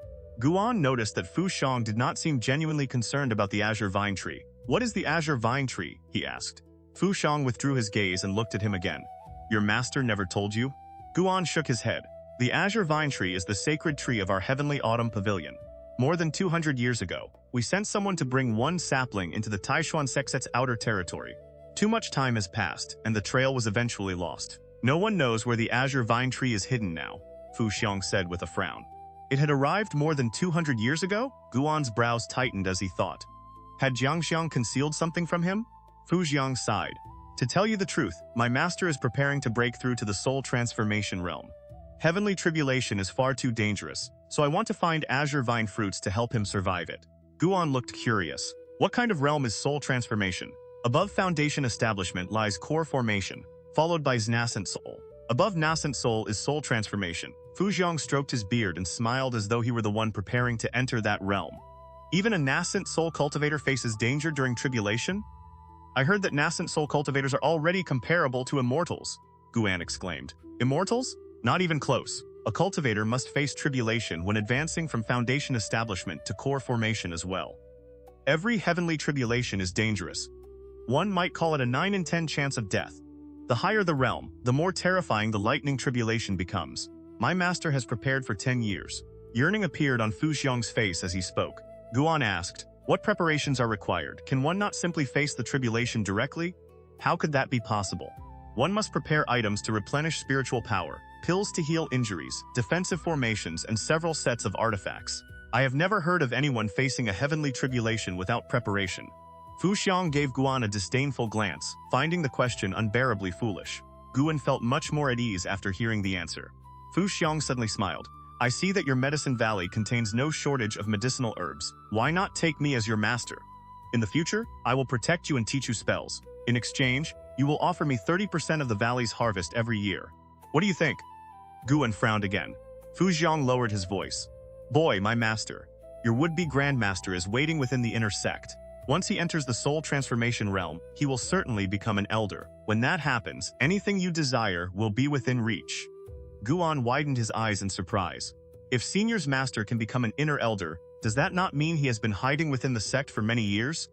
Guan noticed that Fu Shang did not seem genuinely concerned about the azure vine tree. What is the azure vine tree? He asked. Fu Shang withdrew his gaze and looked at him again. Your master never told you? Guan shook his head. The azure vine tree is the sacred tree of our heavenly autumn pavilion. More than 200 years ago, we sent someone to bring one sapling into the Taixuan Sect's outer territory. Too much time has passed, and the trail was eventually lost. No one knows where the azure vine tree is hidden now, Fu Xiang said with a frown. It had arrived more than 200 years ago? Guan's brows tightened as he thought. Had Xianxia concealed something from him? Fu Xiang sighed. To tell you the truth, my master is preparing to break through to the soul transformation realm. Heavenly tribulation is far too dangerous, so I want to find azure vine fruits to help him survive it. Guan looked curious. What kind of realm is soul transformation? Above Foundation Establishment lies Core Formation, followed by Nascent Soul. Above Nascent Soul is Soul Transformation. Fu Xiang stroked his beard and smiled as though he were the one preparing to enter that realm. Even a Nascent Soul cultivator faces danger during tribulation? I heard that Nascent Soul cultivators are already comparable to immortals, Guan exclaimed. Immortals? Not even close. A cultivator must face tribulation when advancing from Foundation Establishment to Core Formation as well. Every heavenly tribulation is dangerous. One might call it a 9 in 10 chance of death. The higher the realm, the more terrifying the lightning tribulation becomes. My master has prepared for 10 years. Yearning appeared on Fu Xiong's face as he spoke. Guan asked, "What preparations are required? Can one not simply face the tribulation directly? How could that be possible? One must prepare items to replenish spiritual power, pills to heal injuries, defensive formations, and several sets of artifacts. I have never heard of anyone facing a heavenly tribulation without preparation." Fu Xiong gave Guan a disdainful glance, finding the question unbearably foolish. Guan felt much more at ease after hearing the answer. Fu Xiong suddenly smiled. "I see that your medicine valley contains no shortage of medicinal herbs. Why not take me as your master? In the future, I will protect you and teach you spells. In exchange, you will offer me 30% of the valley's harvest every year. What do you think?" Guan frowned again. Fu Xiong lowered his voice. "Boy, my master, your would-be grandmaster is waiting within the inner sect. Once he enters the soul transformation realm, he will certainly become an elder. When that happens, anything you desire will be within reach." Guan widened his eyes in surprise. If Senior's master can become an inner elder, does that not mean he has been hiding within the sect for many years?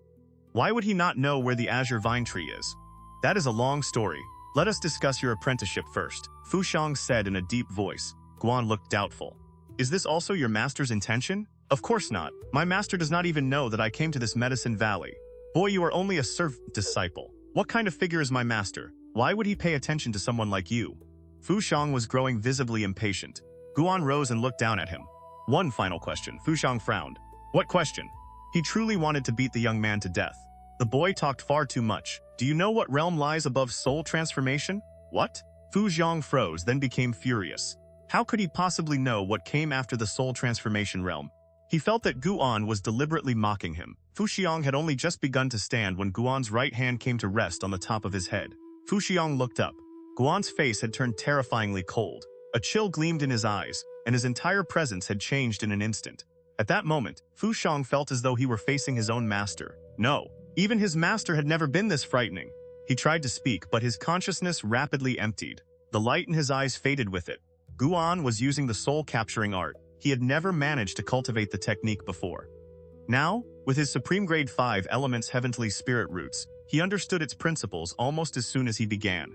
Why would he not know where the azure vine tree is? That is a long story. Let us discuss your apprenticeship first, Fu Xiong said in a deep voice. Guan looked doubtful. Is this also your master's intention? Of course not. My master does not even know that I came to this medicine valley. Boy, you are only a disciple. What kind of figure is my master? Why would he pay attention to someone like you? Fu Xiong was growing visibly impatient. Guan rose and looked down at him. One final question. Fu Xiong frowned. What question? He truly wanted to beat the young man to death. The boy talked far too much. Do you know what realm lies above soul transformation? What? Fu Xiong froze, then became furious. How could he possibly know what came after the soul transformation realm? He felt that Guan was deliberately mocking him. Fu Xiong had only just begun to stand when Guan's right hand came to rest on the top of his head. Fu Xiong looked up. Guan's face had turned terrifyingly cold. A chill gleamed in his eyes, and his entire presence had changed in an instant. At that moment, Fu Xiong felt as though he were facing his own master. No, even his master had never been this frightening. He tried to speak, but his consciousness rapidly emptied. The light in his eyes faded with it. Guan was using the soul-capturing art. He had never managed to cultivate the technique before. Now, with his Supreme Grade 5 Elements Heavenly Spirit Roots, he understood its principles almost as soon as he began.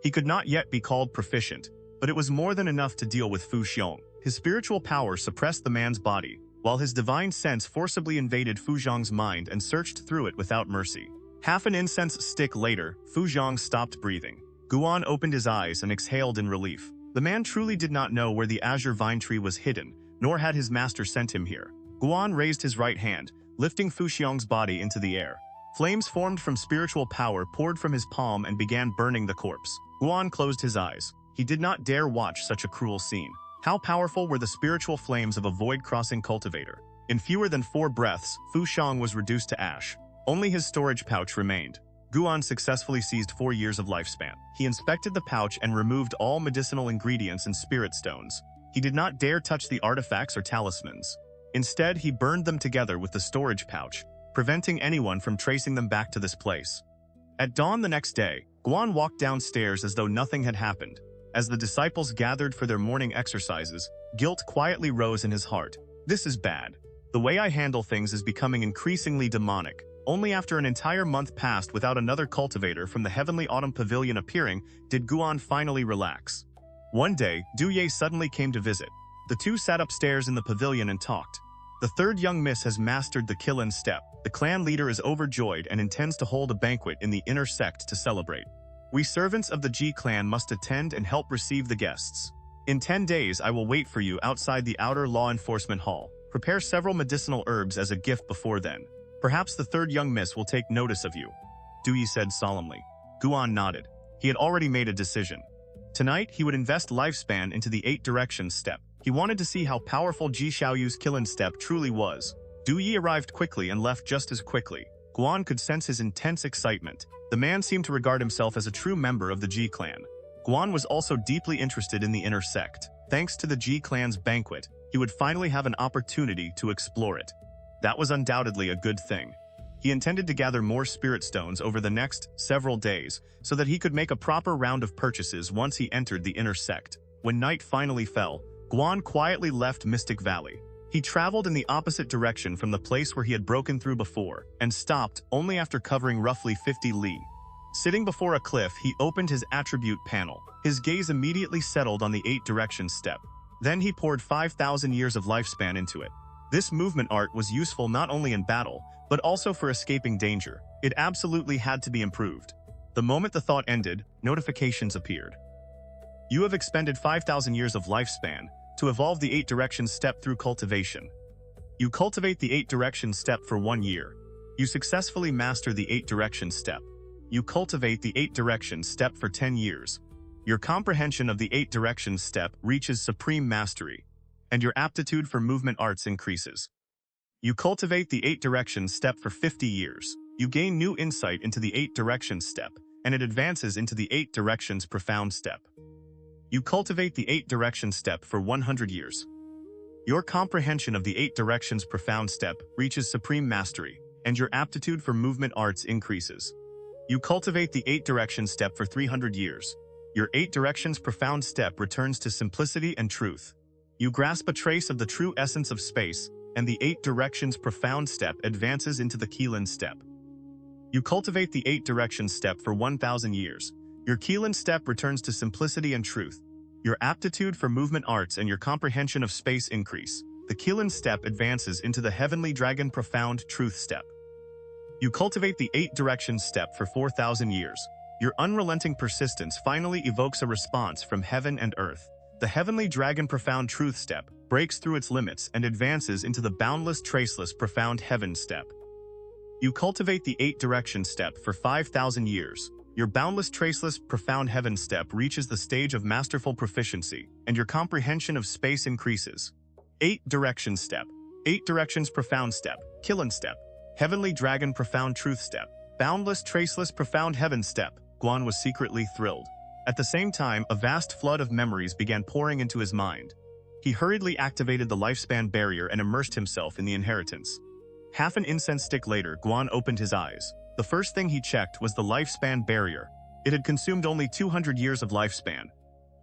He could not yet be called proficient, but it was more than enough to deal with Fu Xiong. His spiritual power suppressed the man's body, while his divine sense forcibly invaded Fu Xiong's mind and searched through it without mercy. Half an incense stick later, Fu Xiong stopped breathing. Guan opened his eyes and exhaled in relief. The man truly did not know where the azure vine tree was hidden, nor had his master sent him here. Guan raised his right hand, lifting Fu Xiong's body into the air. Flames formed from spiritual power poured from his palm and began burning the corpse. Guan closed his eyes. He did not dare watch such a cruel scene. How powerful were the spiritual flames of a void-crossing cultivator? In fewer than 4 breaths, Fu Xiong was reduced to ash. Only his storage pouch remained. Guan successfully seized 4 years of lifespan. He inspected the pouch and removed all medicinal ingredients and spirit stones. He did not dare touch the artifacts or talismans. Instead, he burned them together with the storage pouch, preventing anyone from tracing them back to this place. At dawn the next day, Guan walked downstairs as though nothing had happened. As the disciples gathered for their morning exercises, guilt quietly rose in his heart. This is bad. The way I handle things is becoming increasingly demonic. Only after an entire month passed without another cultivator from the Heavenly Autumn Pavilion appearing did Guan finally relax. One day, Du Ye suddenly came to visit. The two sat upstairs in the pavilion and talked. The third young miss has mastered the Kilin step. The clan leader is overjoyed and intends to hold a banquet in the inner sect to celebrate. We servants of the Ji clan must attend and help receive the guests. In 10 days I will wait for you outside the outer law enforcement hall. Prepare several medicinal herbs as a gift before then. Perhaps the third young miss will take notice of you, Du Ye said solemnly. Guan nodded. He had already made a decision. Tonight, he would invest lifespan into the 8 directions step. He wanted to see how powerful Ji Xiaoyu's Kilin step truly was. Du Ye arrived quickly and left just as quickly. Guan could sense his intense excitement. The man seemed to regard himself as a true member of the Ji clan. Guan was also deeply interested in the inner sect. Thanks to the Ji clan's banquet, he would finally have an opportunity to explore it. That was undoubtedly a good thing. He intended to gather more spirit stones over the next several days so that he could make a proper round of purchases once he entered the inner sect. When night finally fell, Guan quietly left Mystic Valley. He traveled in the opposite direction from the place where he had broken through before, and stopped only after covering roughly 50 li. Sitting before a cliff, he opened his attribute panel. His gaze immediately settled on the 8 directions step. Then he poured 5,000 years of lifespan into it. This movement art was useful not only in battle, but also for escaping danger. It absolutely had to be improved. The moment the thought ended, notifications appeared. You have expended 5,000 years of lifespan to evolve the 8 directions step through cultivation. You cultivate the 8 directions step for 1 year. You successfully master the 8 directions step. You cultivate the 8 directions step for 10 years. Your comprehension of the 8 directions step reaches supreme mastery, and your aptitude for movement arts increases. You cultivate the 8 directions step for 50 years. You gain new insight into the 8 directions step, and it advances into the 8 directions profound step. You cultivate the 8 directions step for 100 years. Your comprehension of the 8 directions profound step reaches supreme mastery, and your aptitude for movement arts increases. You cultivate the 8 directions step for 300 years. Your 8 directions profound step returns to simplicity and truth. You grasp a trace of the true essence of space, and the 8 directions profound step advances into the Qilin step. You cultivate the 8 directions step for 1,000 years. Your Qilin step returns to simplicity and truth. Your aptitude for movement arts and your comprehension of space increase. The Qilin step advances into the Heavenly Dragon Profound Truth step. You cultivate the 8 directions step for 4,000 years. Your unrelenting persistence finally evokes a response from heaven and earth. The Heavenly Dragon Profound Truth step breaks through its limits and advances into the boundless, traceless, profound heaven step. You cultivate the 8 directions step for 5,000 years. Your boundless, traceless, profound heaven step reaches the stage of masterful proficiency, and your comprehension of space increases. 8 directions step, 8 directions profound step, Qilin step, Heavenly Dragon Profound Truth step, boundless, traceless, profound heaven step. Guan was secretly thrilled. At the same time, a vast flood of memories began pouring into his mind. He hurriedly activated the lifespan barrier and immersed himself in the inheritance. Half an incense stick later, Guan opened his eyes. The first thing he checked was the lifespan barrier. It had consumed only 200 years of lifespan.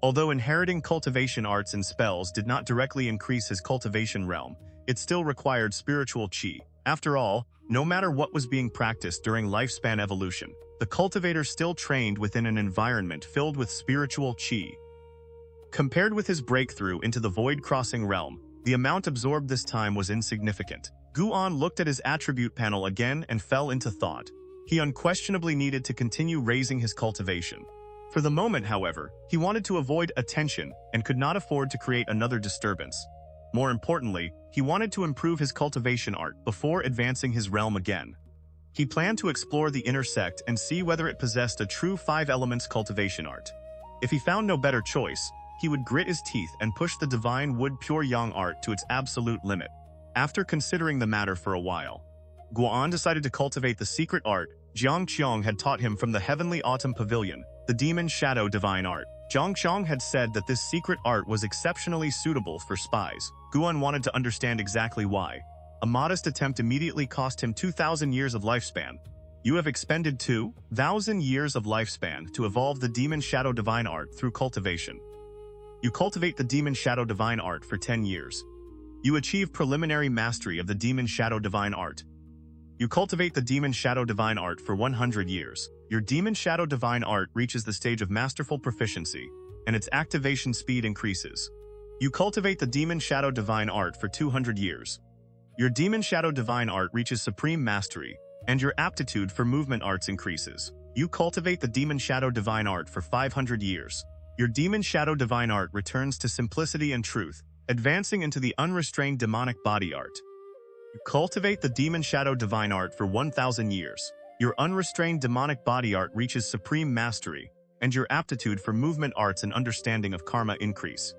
Although inheriting cultivation arts and spells did not directly increase his cultivation realm, it still required spiritual qi. After all, no matter what was being practiced during lifespan evolution, the cultivator still trained within an environment filled with spiritual qi. Compared with his breakthrough into the void-crossing realm, the amount absorbed this time was insignificant. Guan looked at his attribute panel again and fell into thought. He unquestionably needed to continue raising his cultivation. For the moment, however, he wanted to avoid attention and could not afford to create another disturbance. More importantly, he wanted to improve his cultivation art before advancing his realm again. He planned to explore the inner sect and see whether it possessed a true 5 elements cultivation art. If he found no better choice, he would grit his teeth and push the divine wood pure yang art to its absolute limit. After considering the matter for a while, Guan decided to cultivate the secret art Xianxia had taught him from the Heavenly Autumn Pavilion, the Demon Shadow Divine Art. Xianxia had said that this secret art was exceptionally suitable for spies. Guan wanted to understand exactly why. A modest attempt immediately cost him 2,000 years of lifespan. You have expended 2,000 years of lifespan to evolve the Demon Shadow Divine Art through cultivation. You cultivate the Demon Shadow Divine Art for 10 years. You achieve preliminary mastery of the Demon Shadow Divine Art. You cultivate the Demon Shadow Divine Art for 100 years. Your Demon Shadow Divine Art reaches the stage of masterful proficiency, and its activation speed increases. You cultivate the Demon Shadow Divine Art for 200 years. Your Demon Shadow Divine Art reaches supreme mastery, and your aptitude for movement arts increases. You cultivate the Demon Shadow Divine Art for 500 years. Your Demon Shadow Divine Art returns to simplicity and truth, advancing into the unrestrained demonic body art. You cultivate the Demon Shadow Divine Art for 1,000 years. Your unrestrained demonic body art reaches supreme mastery, and your aptitude for movement arts and understanding of karma increase.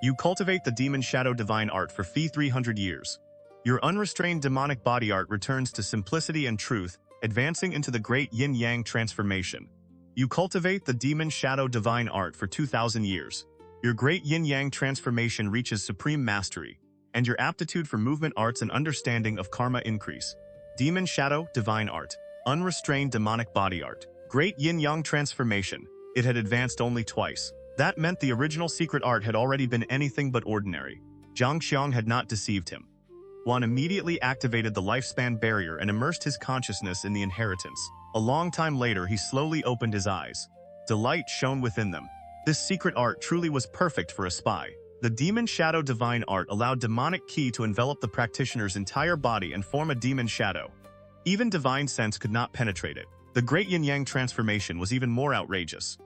You cultivate the Demon Shadow Divine Art for 300 years. Your unrestrained demonic body art returns to simplicity and truth, advancing into the great yin-yang transformation. You cultivate the Demon Shadow Divine Art for 2,000 years. Your great yin-yang transformation reaches supreme mastery, and your aptitude for movement arts and understanding of karma increase. Demon Shadow Divine Art, unrestrained demonic body art, great yin-yang transformation. It had advanced only twice. That meant the original secret art had already been anything but ordinary. Xianxia had not deceived him. Guan immediately activated the lifespan barrier and immersed his consciousness in the inheritance. A long time later, he slowly opened his eyes. Delight shone within them. This secret art truly was perfect for a spy. The Demon Shadow Divine Art allowed demonic ki to envelop the practitioner's entire body and form a demon shadow. Even divine sense could not penetrate it. The Great Yin-Yang transformation was even more outrageous.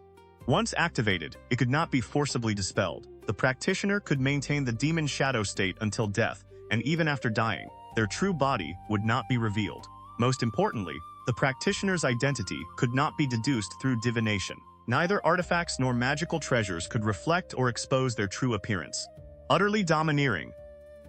Once activated, it could not be forcibly dispelled. The practitioner could maintain the demon shadow state until death, and even after dying, their true body would not be revealed. Most importantly, the practitioner's identity could not be deduced through divination. Neither artifacts nor magical treasures could reflect or expose their true appearance. Utterly domineering.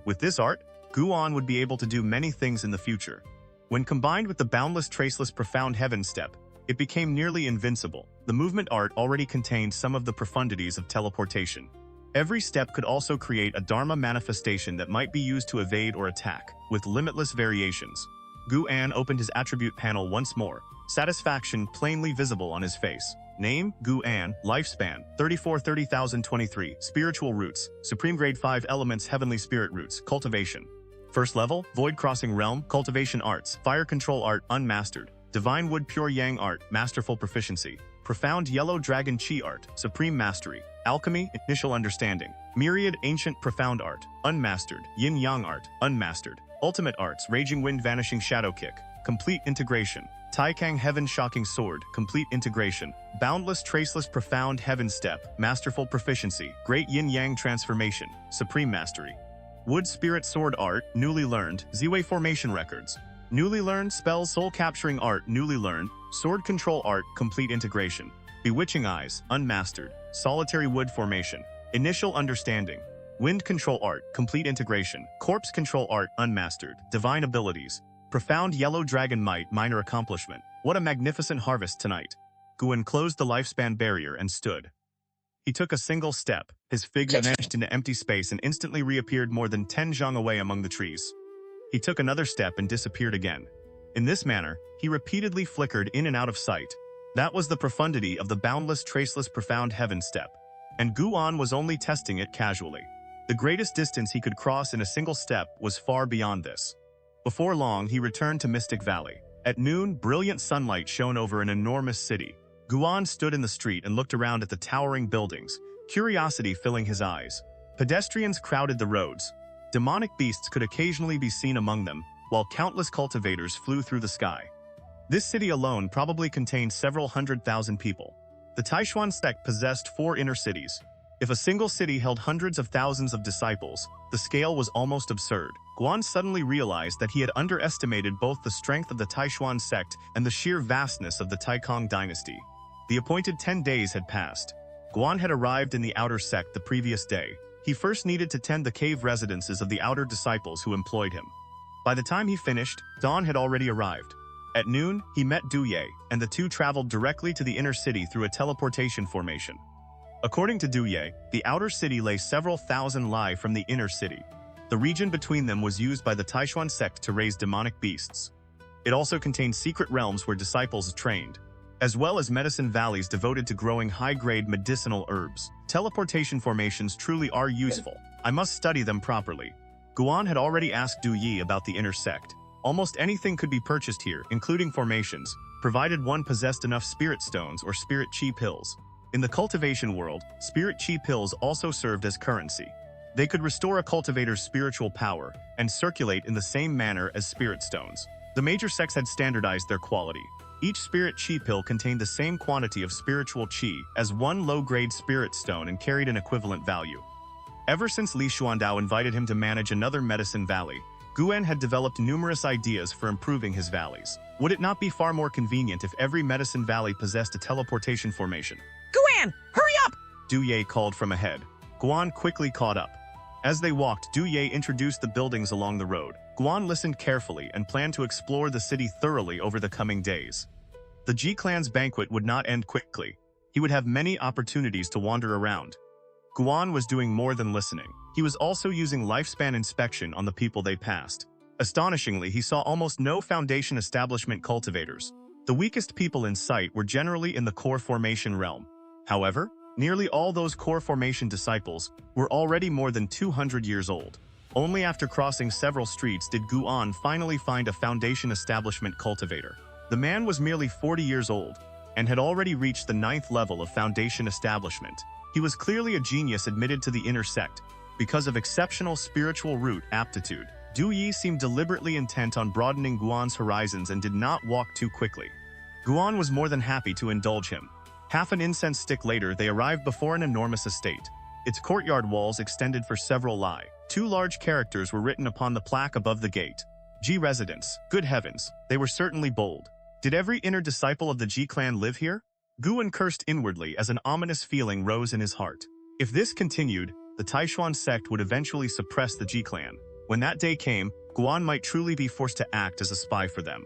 With this art, Guan would be able to do many things in the future. When combined with the boundless traceless profound heaven step, it became nearly invincible. The movement art already contained some of the profundities of teleportation. Every step could also create a Dharma manifestation that might be used to evade or attack, with limitless variations. Guan opened his attribute panel once more, satisfaction plainly visible on his face. Name, Guan, lifespan, 30,023, spiritual roots, supreme grade 5 elements heavenly spirit roots, cultivation. First level, void crossing realm, cultivation arts, fire control art, unmastered. Divine wood pure yang art, masterful proficiency. Profound yellow dragon chi art, supreme mastery. Alchemy, initial understanding. Myriad ancient profound art, unmastered. Yin yang art, unmastered. Ultimate arts, raging wind vanishing shadow kick. Complete integration. Taikang heaven shocking sword, complete integration. Boundless traceless profound heaven step, masterful proficiency. Great yin yang transformation, supreme mastery. Wood spirit sword art, newly learned. Ziwei formation records. Newly learned spells soul capturing art, newly learned. Sword control art, complete integration. Bewitching eyes, unmastered. Solitary wood formation. Initial understanding. Wind control art, complete integration. Corpse control art, unmastered. Divine abilities. Profound yellow dragon might, minor accomplishment. What a magnificent harvest tonight. Guan closed the lifespan barrier and stood. He took a single step. His figure vanished into empty space and instantly reappeared more than 10 zhang away among the trees. He took another step and disappeared again. In this manner, he repeatedly flickered in and out of sight. That was the profundity of the boundless traceless profound heaven step. And Guan was only testing it casually. The greatest distance he could cross in a single step was far beyond this. Before long, he returned to Mystic Valley. At noon, brilliant sunlight shone over an enormous city. Guan stood in the street and looked around at the towering buildings, curiosity filling his eyes. Pedestrians crowded the roads. Demonic beasts could occasionally be seen among them, while countless cultivators flew through the sky. This city alone probably contained several 100,000 people. The Taixuan Sect possessed 4 inner cities. If a single city held hundreds of thousands of disciples, the scale was almost absurd. Guan suddenly realized that he had underestimated both the strength of the Taixuan Sect and the sheer vastness of the Taikang dynasty. The appointed 10 days had passed. Guan had arrived in the outer sect the previous day. He first needed to tend the cave residences of the outer disciples who employed him. By the time he finished, dawn had already arrived. At noon, he met Du Ye, and the two traveled directly to the inner city through a teleportation formation. According to Du Ye, the outer city lay several thousand li from the inner city. The region between them was used by the Taixuan Sect to raise demonic beasts. It also contained secret realms where disciples trained, as well as medicine valleys devoted to growing high-grade medicinal herbs. Teleportation formations truly are useful. I must study them properly. Guan had already asked Du Yi about the inner sect. Almost anything could be purchased here, including formations, provided one possessed enough spirit stones or spirit chi pills. In the cultivation world, spirit chi pills also served as currency. They could restore a cultivator's spiritual power and circulate in the same manner as spirit stones. The major sects had standardized their quality. Each spirit chi pill contained the same quantity of spiritual chi as one low-grade spirit stone and carried an equivalent value. Ever since Li Xuandao invited him to manage another medicine valley, Guan had developed numerous ideas for improving his valleys. Would it not be far more convenient if every medicine valley possessed a teleportation formation? Guan, hurry up! Du Ye called from ahead. Guan quickly caught up. As they walked, Du Ye introduced the buildings along the road. Guan listened carefully and planned to explore the city thoroughly over the coming days. The Ji clan's banquet would not end quickly. He would have many opportunities to wander around. Guan was doing more than listening. He was also using lifespan inspection on the people they passed. Astonishingly, he saw almost no foundation establishment cultivators. The weakest people in sight were generally in the core formation realm. However, nearly all those core formation disciples were already more than 200 years old. Only after crossing several streets did Guan finally find a foundation establishment cultivator. The man was merely 40 years old and had already reached the 9th level of foundation establishment. He was clearly a genius admitted to the inner sect. Because of exceptional spiritual root aptitude, Du Yi seemed deliberately intent on broadening Guan's horizons and did not walk too quickly. Guan was more than happy to indulge him. Half an incense stick later, they arrived before an enormous estate. Its courtyard walls extended for several li. 2 large characters were written upon the plaque above the gate. Ji residents. Good heavens, they were certainly bold. Did every inner disciple of the Ji clan live here? Guan cursed inwardly as an ominous feeling rose in his heart. If this continued, the Taixuan Sect would eventually suppress the Ji clan. When that day came, Guan might truly be forced to act as a spy for them.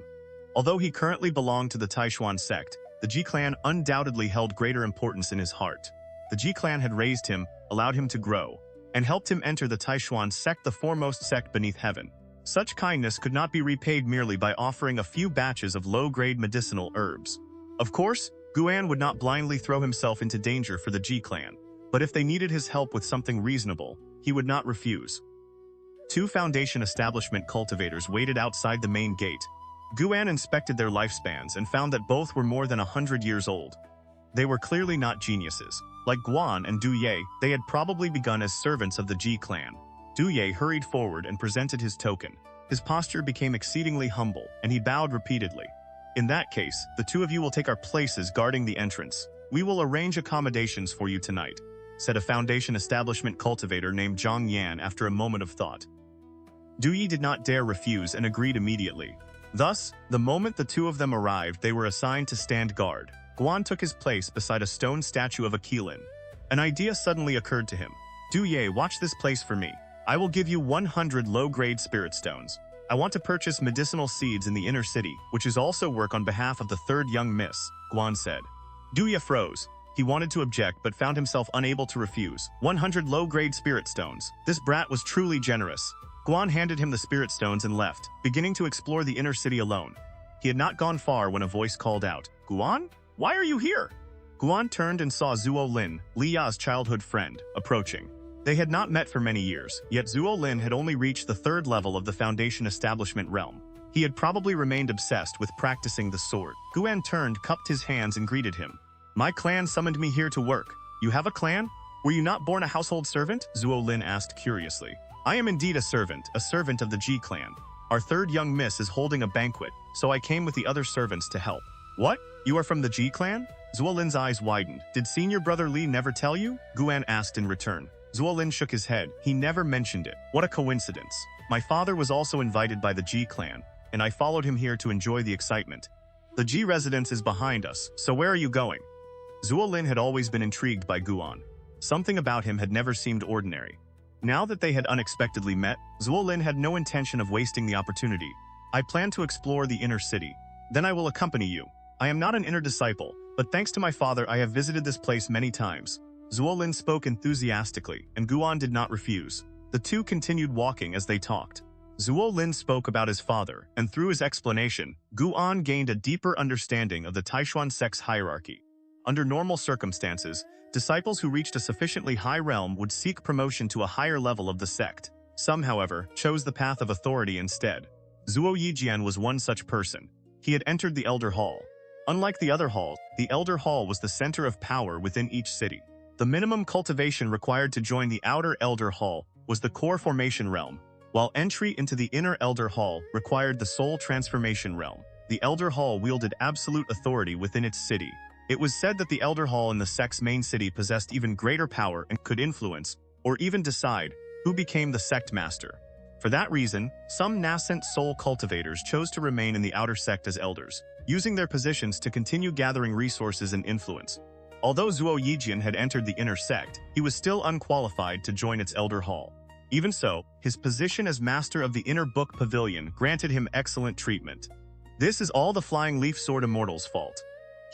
Although he currently belonged to the Taixuan Sect, the Ji clan undoubtedly held greater importance in his heart. The Ji clan had raised him, allowed him to grow, and helped him enter the Taixuan Sect, the foremost sect beneath heaven. Such kindness could not be repaid merely by offering a few batches of low-grade medicinal herbs. Of course, Guan would not blindly throw himself into danger for the Ji clan, but if they needed his help with something reasonable, he would not refuse. 2 Foundation establishment cultivators waited outside the main gate. Guan inspected their lifespans and found that both were more than 100 years old. They were clearly not geniuses. Like Guan and Du Ye, they had probably begun as servants of the Ji clan. Du Ye hurried forward and presented his token. His posture became exceedingly humble, and he bowed repeatedly. In that case, the 2 of you will take our places guarding the entrance. We will arrange accommodations for you tonight, said a Foundation establishment cultivator named Zhang Yan after a moment of thought. Du Yi did not dare refuse and agreed immediately. Thus, the moment the 2 of them arrived, they were assigned to stand guard. Guan took his place beside a stone statue of a Qilin. An idea suddenly occurred to him. Du Ye, watch this place for me. I will give you 100 low-grade spirit stones. I want to purchase medicinal seeds in the inner city, which is also work on behalf of the 3rd young miss, Guan said. Du Ye froze. He wanted to object but found himself unable to refuse. 100 low-grade spirit stones. This brat was truly generous. Guan handed him the spirit stones and left, beginning to explore the inner city alone. He had not gone far when a voice called out, "Guan? Why are you here?" Guan turned and saw Zuo Lin, Li Ya's childhood friend, approaching. They had not met for many years, yet Zuo Lin had only reached the 3rd level of the Foundation establishment realm. He had probably remained obsessed with practicing the sword. Guan turned, cupped his hands and greeted him. "My clan summoned me here to work. You have a clan? Were you not born a household servant?" Zuo Lin asked curiously. "I am indeed a servant of the Ji clan. Our 3rd young miss is holding a banquet, so I came with the other servants to help." "What? You are from the Ji clan?" Zuo Lin's eyes widened. "Did senior brother Li never tell you?" Guan asked in return. Zuo Lin shook his head. "He never mentioned it. What a coincidence. My father was also invited by the Ji clan, and I followed him here to enjoy the excitement. The Ji residence is behind us, so where are you going?" Zuo Lin had always been intrigued by Guan. Something about him had never seemed ordinary. Now that they had unexpectedly met, Zuo Lin had no intention of wasting the opportunity. "I plan to explore the inner city. Then I will accompany you. I am not an inner disciple, but thanks to my father I have visited this place many times." Zuo Lin spoke enthusiastically, and Guan did not refuse. The 2 continued walking as they talked. Zuo Lin spoke about his father, and through his explanation, Guan gained a deeper understanding of the Taixuan Sect's hierarchy. Under normal circumstances, disciples who reached a sufficiently high realm would seek promotion to a higher level of the sect. Some, however, chose the path of authority instead. Zuo Yijian was one such person. He had entered the Elder Hall. Unlike the other halls, the Elder Hall was the center of power within each city. The minimum cultivation required to join the outer Elder Hall was the core formation realm, while entry into the inner Elder Hall required the soul transformation realm. The Elder Hall wielded absolute authority within its city. It was said that the Elder Hall in the sect's main city possessed even greater power and could influence, or even decide, who became the sect master. For that reason, some nascent soul cultivators chose to remain in the outer sect as elders, using their positions to continue gathering resources and influence. Although Zuo Yijian had entered the inner sect, he was still unqualified to join its Elder Hall. Even so, his position as master of the Inner Book Pavilion granted him excellent treatment. "This is all the Flying Leaf Sword Immortal's fault.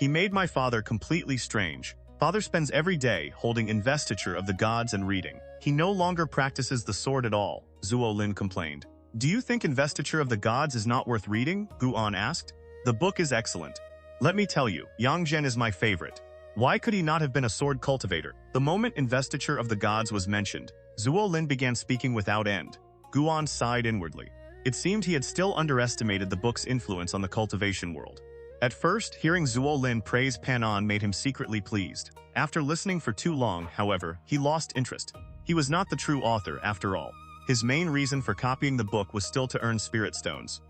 He made my father completely strange. Father spends every day holding investiture of the gods and reading. He no longer practices the sword at all," Zuo Lin complained. "Do you think investiture of the gods is not worth reading?" Guan asked. "The book is excellent. Let me tell you, Yangzhen is my favorite. Why could he not have been a sword cultivator?" The moment investiture of the gods was mentioned, Zuo Lin began speaking without end. Guan sighed inwardly. It seemed he had still underestimated the book's influence on the cultivation world. At first, hearing Zuo Lin praise Pan On made him secretly pleased. After listening for too long, however, he lost interest. He was not the true author, after all. His main reason for copying the book was still to earn spirit stones.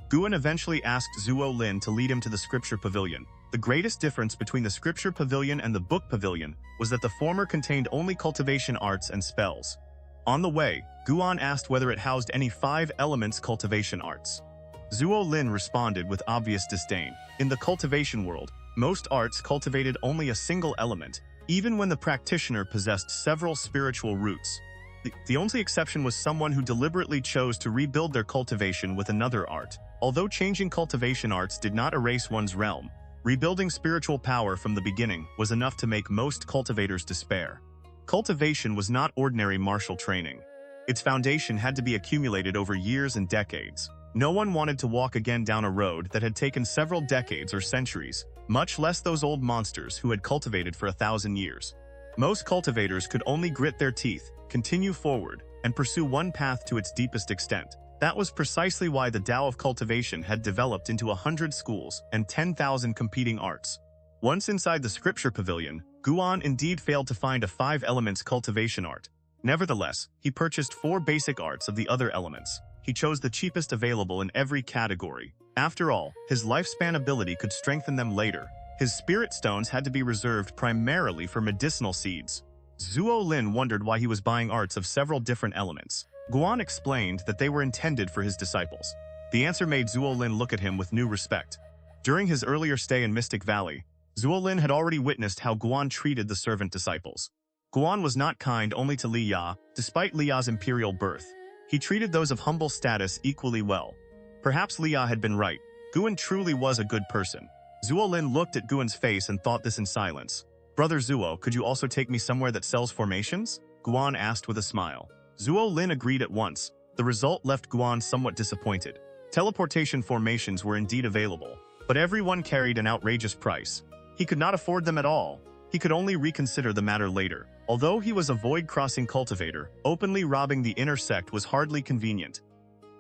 Guan eventually asked Zuo Lin to lead him to the scripture pavilion. The greatest difference between the scripture pavilion and the book pavilion was that the former contained only cultivation arts and spells. On the way, Guan asked whether it housed any 5 elements cultivation arts. Zuo Lin responded with obvious disdain. In the cultivation world, most arts cultivated only a single element, even when the practitioner possessed several spiritual roots. The only exception was someone who deliberately chose to rebuild their cultivation with another art. Although changing cultivation arts did not erase one's realm, rebuilding spiritual power from the beginning was enough to make most cultivators despair. Cultivation was not ordinary martial training. Its foundation had to be accumulated over years and decades. No one wanted to walk again down a road that had taken several decades or centuries, much less those old monsters who had cultivated for 1,000 years. Most cultivators could only grit their teeth, continue forward, and pursue one path to its deepest extent. That was precisely why the Tao of cultivation had developed into 100 schools and 10,000 competing arts. Once inside the scripture pavilion, Guan indeed failed to find a 5 elements cultivation art. Nevertheless, he purchased 4 basic arts of the other elements. He chose the cheapest available in every category. After all, his lifespan ability could strengthen them later. His spirit stones had to be reserved primarily for medicinal seeds. Zuo Lin wondered why he was buying arts of several different elements. Guan explained that they were intended for his disciples. The answer made Zuo Lin look at him with new respect. During his earlier stay in Mystic Valley, Zuo Lin had already witnessed how Guan treated the servant disciples. Guan was not kind only to Li Ya, despite Li Ya's imperial birth. He treated those of humble status equally well. Perhaps Li Ya had been right. Guan truly was a good person. Zuo Lin looked at Guan's face and thought this in silence. "Brother Zuo, could you also take me somewhere that sells formations?" Guan asked with a smile. Zuo Lin agreed at once. The result left Guan somewhat disappointed. Teleportation formations were indeed available, but everyone carried an outrageous price. He could not afford them at all. He could only reconsider the matter later. Although he was a void-crossing cultivator, openly robbing the inner sect was hardly convenient.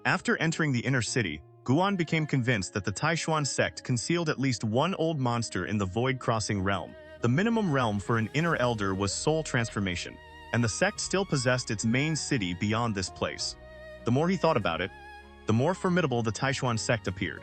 After entering the inner city, Guan became convinced that the Taixuan Sect concealed at least one old monster in the void-crossing realm. The minimum realm for an inner elder was soul transformation, and the sect still possessed its main city beyond this place. The more he thought about it, the more formidable the Taixuan Sect appeared.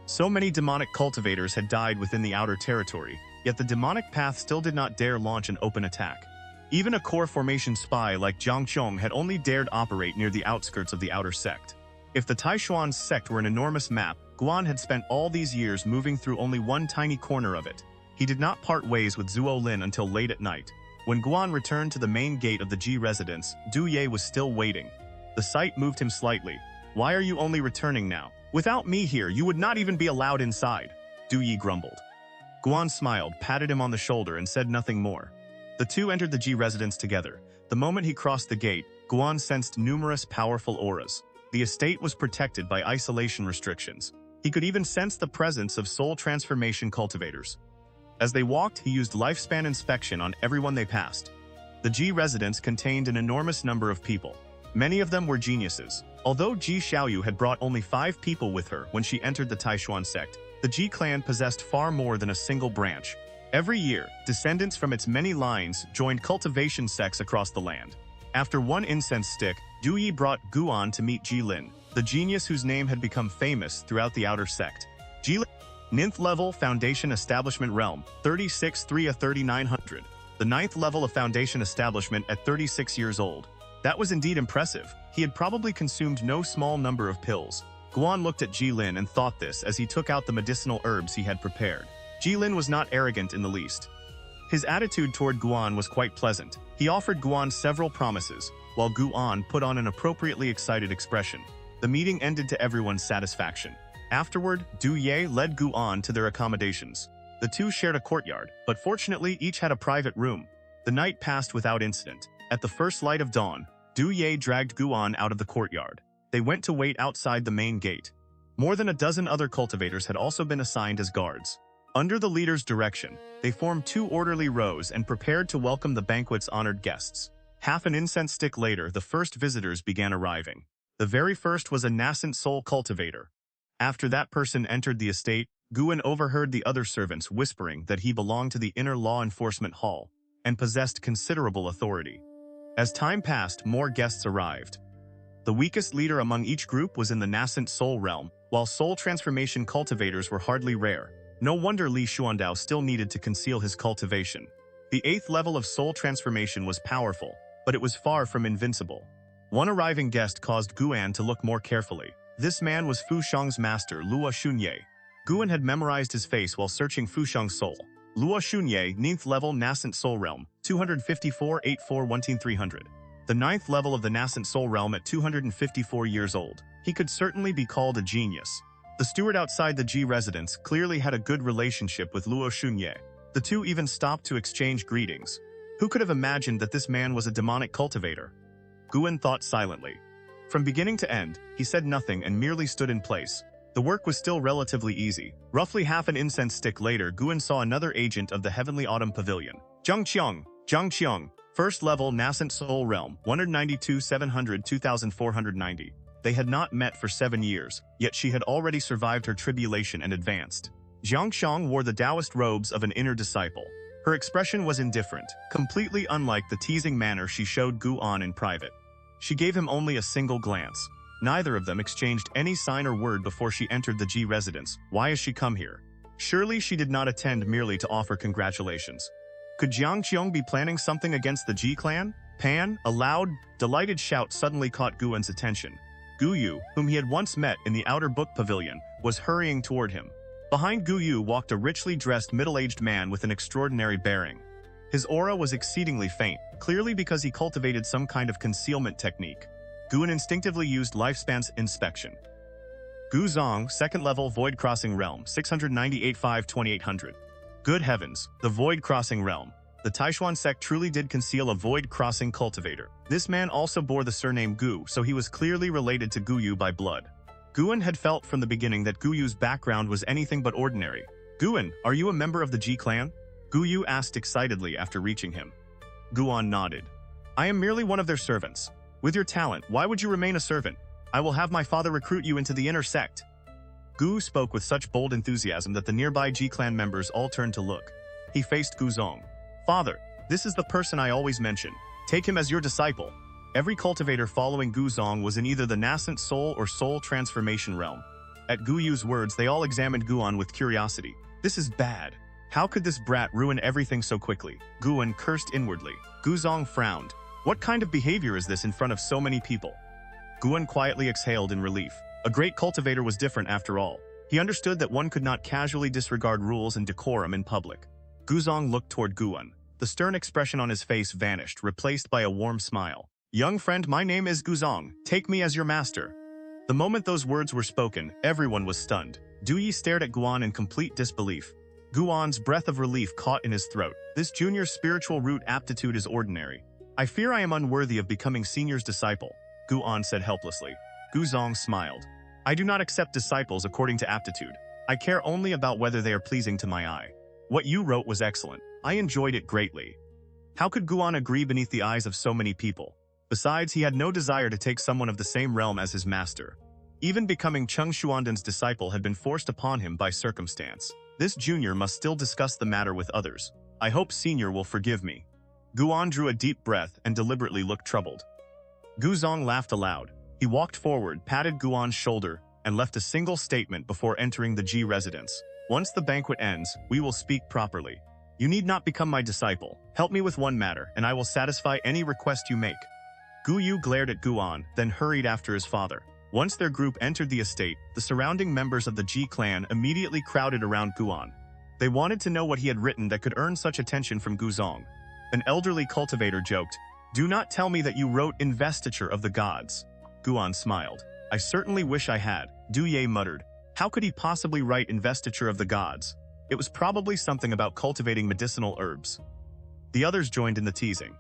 So many demonic cultivators had died within the outer territory, yet the demonic path still did not dare launch an open attack. Even a core formation spy like Zhang Qiong had only dared operate near the outskirts of the outer sect. If the Taixuan Sect were an enormous map, Guan had spent all these years moving through only one tiny corner of it. He did not part ways with Zuo Lin until late at night. When Guan returned to the main gate of the Ji residence, Du Ye was still waiting. The sight moved him slightly. "Why are you only returning now? Without me here, you would not even be allowed inside," Du Ye grumbled. Guan smiled, patted him on the shoulder, and said nothing more. The two entered the Ji residence together. The moment he crossed the gate, Guan sensed numerous powerful auras. The estate was protected by isolation restrictions. He could even sense the presence of soul transformation cultivators. As they walked, he used lifespan inspection on everyone they passed. The Ji residence contained an enormous number of people. Many of them were geniuses. Although Ji Xiaoyu had brought only 5 people with her when she entered the Taixuan Sect, the Ji clan possessed far more than a single branch. Every year, descendants from its many lines joined cultivation sects across the land. After one incense stick, Du Yi brought Guan to meet Ji Lin, the genius whose name had become famous throughout the outer sect. Ji Lin, 9th level Foundation Establishment Realm, 36-3-3900. The 9th level of Foundation Establishment at 36 years old. That was indeed impressive. He had probably consumed no small number of pills. Guan looked at Ji Lin and thought this as he took out the medicinal herbs he had prepared. Ji Lin was not arrogant in the least. His attitude toward Guan was quite pleasant. He offered Guan several promises, while Guan put on an appropriately excited expression. The meeting ended to everyone's satisfaction. Afterward, Du Ye led Guan to their accommodations. The two shared a courtyard, but fortunately each had a private room. The night passed without incident. At the first light of dawn, Du Ye dragged Guan out of the courtyard. They went to wait outside the main gate. More than a dozen other cultivators had also been assigned as guards. Under the leader's direction, they formed 2 orderly rows and prepared to welcome the banquet's honored guests. Half an incense stick later, the first visitors began arriving. The very first was a Nascent Soul cultivator. After that person entered the estate, Guan overheard the other servants whispering that he belonged to the inner law enforcement hall and possessed considerable authority. As time passed, more guests arrived. The weakest leader among each group was in the Nascent Soul Realm, while soul transformation cultivators were hardly rare. No wonder Li Xuandao still needed to conceal his cultivation. The 8th level of soul transformation was powerful, but it was far from invincible. One arriving guest caused Guan to look more carefully. This man was Fu Shang's master, Luo Xunye. Guan had memorized his face while searching Fu Shang's soul. Luo Xunye, 9th level Nascent Soul Realm, 254-84-13300. The 9th level of the Nascent Soul Realm at 254 years old. He could certainly be called a genius. The steward outside the G residence clearly had a good relationship with Luo Xunye. The two even stopped to exchange greetings. Who could have imagined that this man was a demonic cultivator? Guan thought silently. From beginning to end, he said nothing and merely stood in place. The work was still relatively easy. Roughly half an incense stick later, Guan saw another agent of the Heavenly Autumn Pavilion. Zhang Qiang, 1st level Nascent Soul Realm, 192-700-2490. They had not met for 7 years, yet she had already survived her tribulation and advanced. Zhang Qiang wore the Taoist robes of an inner disciple. Her expression was indifferent, completely unlike the teasing manner she showed Guan in private. She gave him only a single glance. Neither of them exchanged any sign or word before she entered the G residence. Why has she come here? Surely she did not attend merely to offer congratulations. Could Zhang Qiang be planning something against the G clan? Pan, a loud, delighted shout suddenly caught Guan's attention. Gu Yu, whom he had once met in the outer book pavilion, was hurrying toward him. Behind Gu Yu walked a richly dressed middle-aged man with an extraordinary bearing. His aura was exceedingly faint, clearly because he cultivated some kind of concealment technique. Guan instinctively used Lifespan's inspection. Gu Zong, 2nd level Void Crossing Realm, 698-5-2800. Good heavens, the Void Crossing Realm. The Taixuan Sect truly did conceal a Void Crossing cultivator. This man also bore the surname Gu, so he was clearly related to Gu Yu by blood. Guan had felt from the beginning that Gu Yu's background was anything but ordinary. Guan, are you a member of the G clan? Gu Yu asked excitedly after reaching him. Guan nodded. I am merely one of their servants. With your talent, why would you remain a servant? I will have my father recruit you into the inner sect. Gu spoke with such bold enthusiasm that the nearby G clan members all turned to look. He faced Gu Zong. Father, this is the person I always mention. Take him as your disciple. Every cultivator following Gu Zong was in either the Nascent Soul or Soul Transformation Realm. At Gu Yu's words, they all examined Guan with curiosity. This is bad. How could this brat ruin everything so quickly? Guan cursed inwardly. Gu Zong frowned. What kind of behavior is this in front of so many people? Guan quietly exhaled in relief. A great cultivator was different after all. He understood that one could not casually disregard rules and decorum in public. Gu Zong looked toward Guan. The stern expression on his face vanished, replaced by a warm smile. Young friend, my name is Gu Zong. Take me as your master. The moment those words were spoken, everyone was stunned. Du Yi stared at Guan in complete disbelief. Guan's breath of relief caught in his throat. This junior's spiritual root aptitude is ordinary. I fear I am unworthy of becoming senior's disciple, Guan said helplessly. Gu Zong smiled. I do not accept disciples according to aptitude. I care only about whether they are pleasing to my eye. What you wrote was excellent. I enjoyed it greatly. How could Guan agree beneath the eyes of so many people? Besides, he had no desire to take someone of the same realm as his master. Even becoming Cheng Xuandan's disciple had been forced upon him by circumstance. This junior must still discuss the matter with others. I hope senior will forgive me. Guan drew a deep breath and deliberately looked troubled. Gu Zong laughed aloud. He walked forward, patted Guan's shoulder, and left a single statement before entering the G residence. Once the banquet ends, we will speak properly. You need not become my disciple. Help me with one matter, and I will satisfy any request you make. Gu Yu glared at Guan, then hurried after his father. Once their group entered the estate, the surrounding members of the G clan immediately crowded around Guan. They wanted to know what he had written that could earn such attention from Gu Zong. An elderly cultivator joked, "Do not tell me that you wrote Investiture of the Gods." Guan smiled. "I certainly wish I had," Du Ye muttered. How could he possibly write Investiture of the Gods? It was probably something about cultivating medicinal herbs. The others joined in the teasing.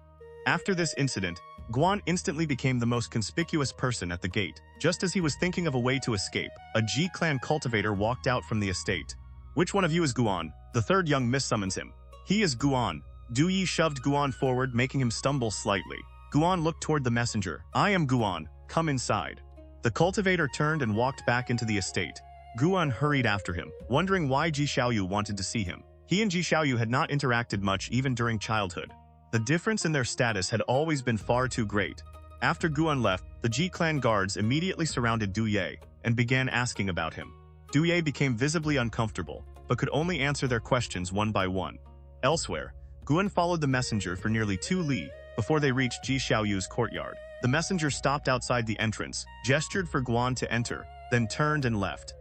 After this incident, Guan instantly became the most conspicuous person at the gate. Just as he was thinking of a way to escape, a G clan cultivator walked out from the estate. "Which one of you is Guan?" The third young miss summons him. "He is Guan." Du Yi shoved Guan forward, making him stumble slightly. Guan looked toward the messenger. "I am Guan. Come inside." The cultivator turned and walked back into the estate. Guan hurried after him, wondering why Ji Xiaoyu wanted to see him. He and Ji Xiaoyu had not interacted much even during childhood. The difference in their status had always been far too great. After Guan left, the Ji clan guards immediately surrounded Du Ye and began asking about him. Du Ye became visibly uncomfortable, but could only answer their questions one by one. Elsewhere, Guan followed the messenger for nearly 2 li before they reached Ji Xiaoyu's courtyard. The messenger stopped outside the entrance, gestured for Guan to enter, then turned and left.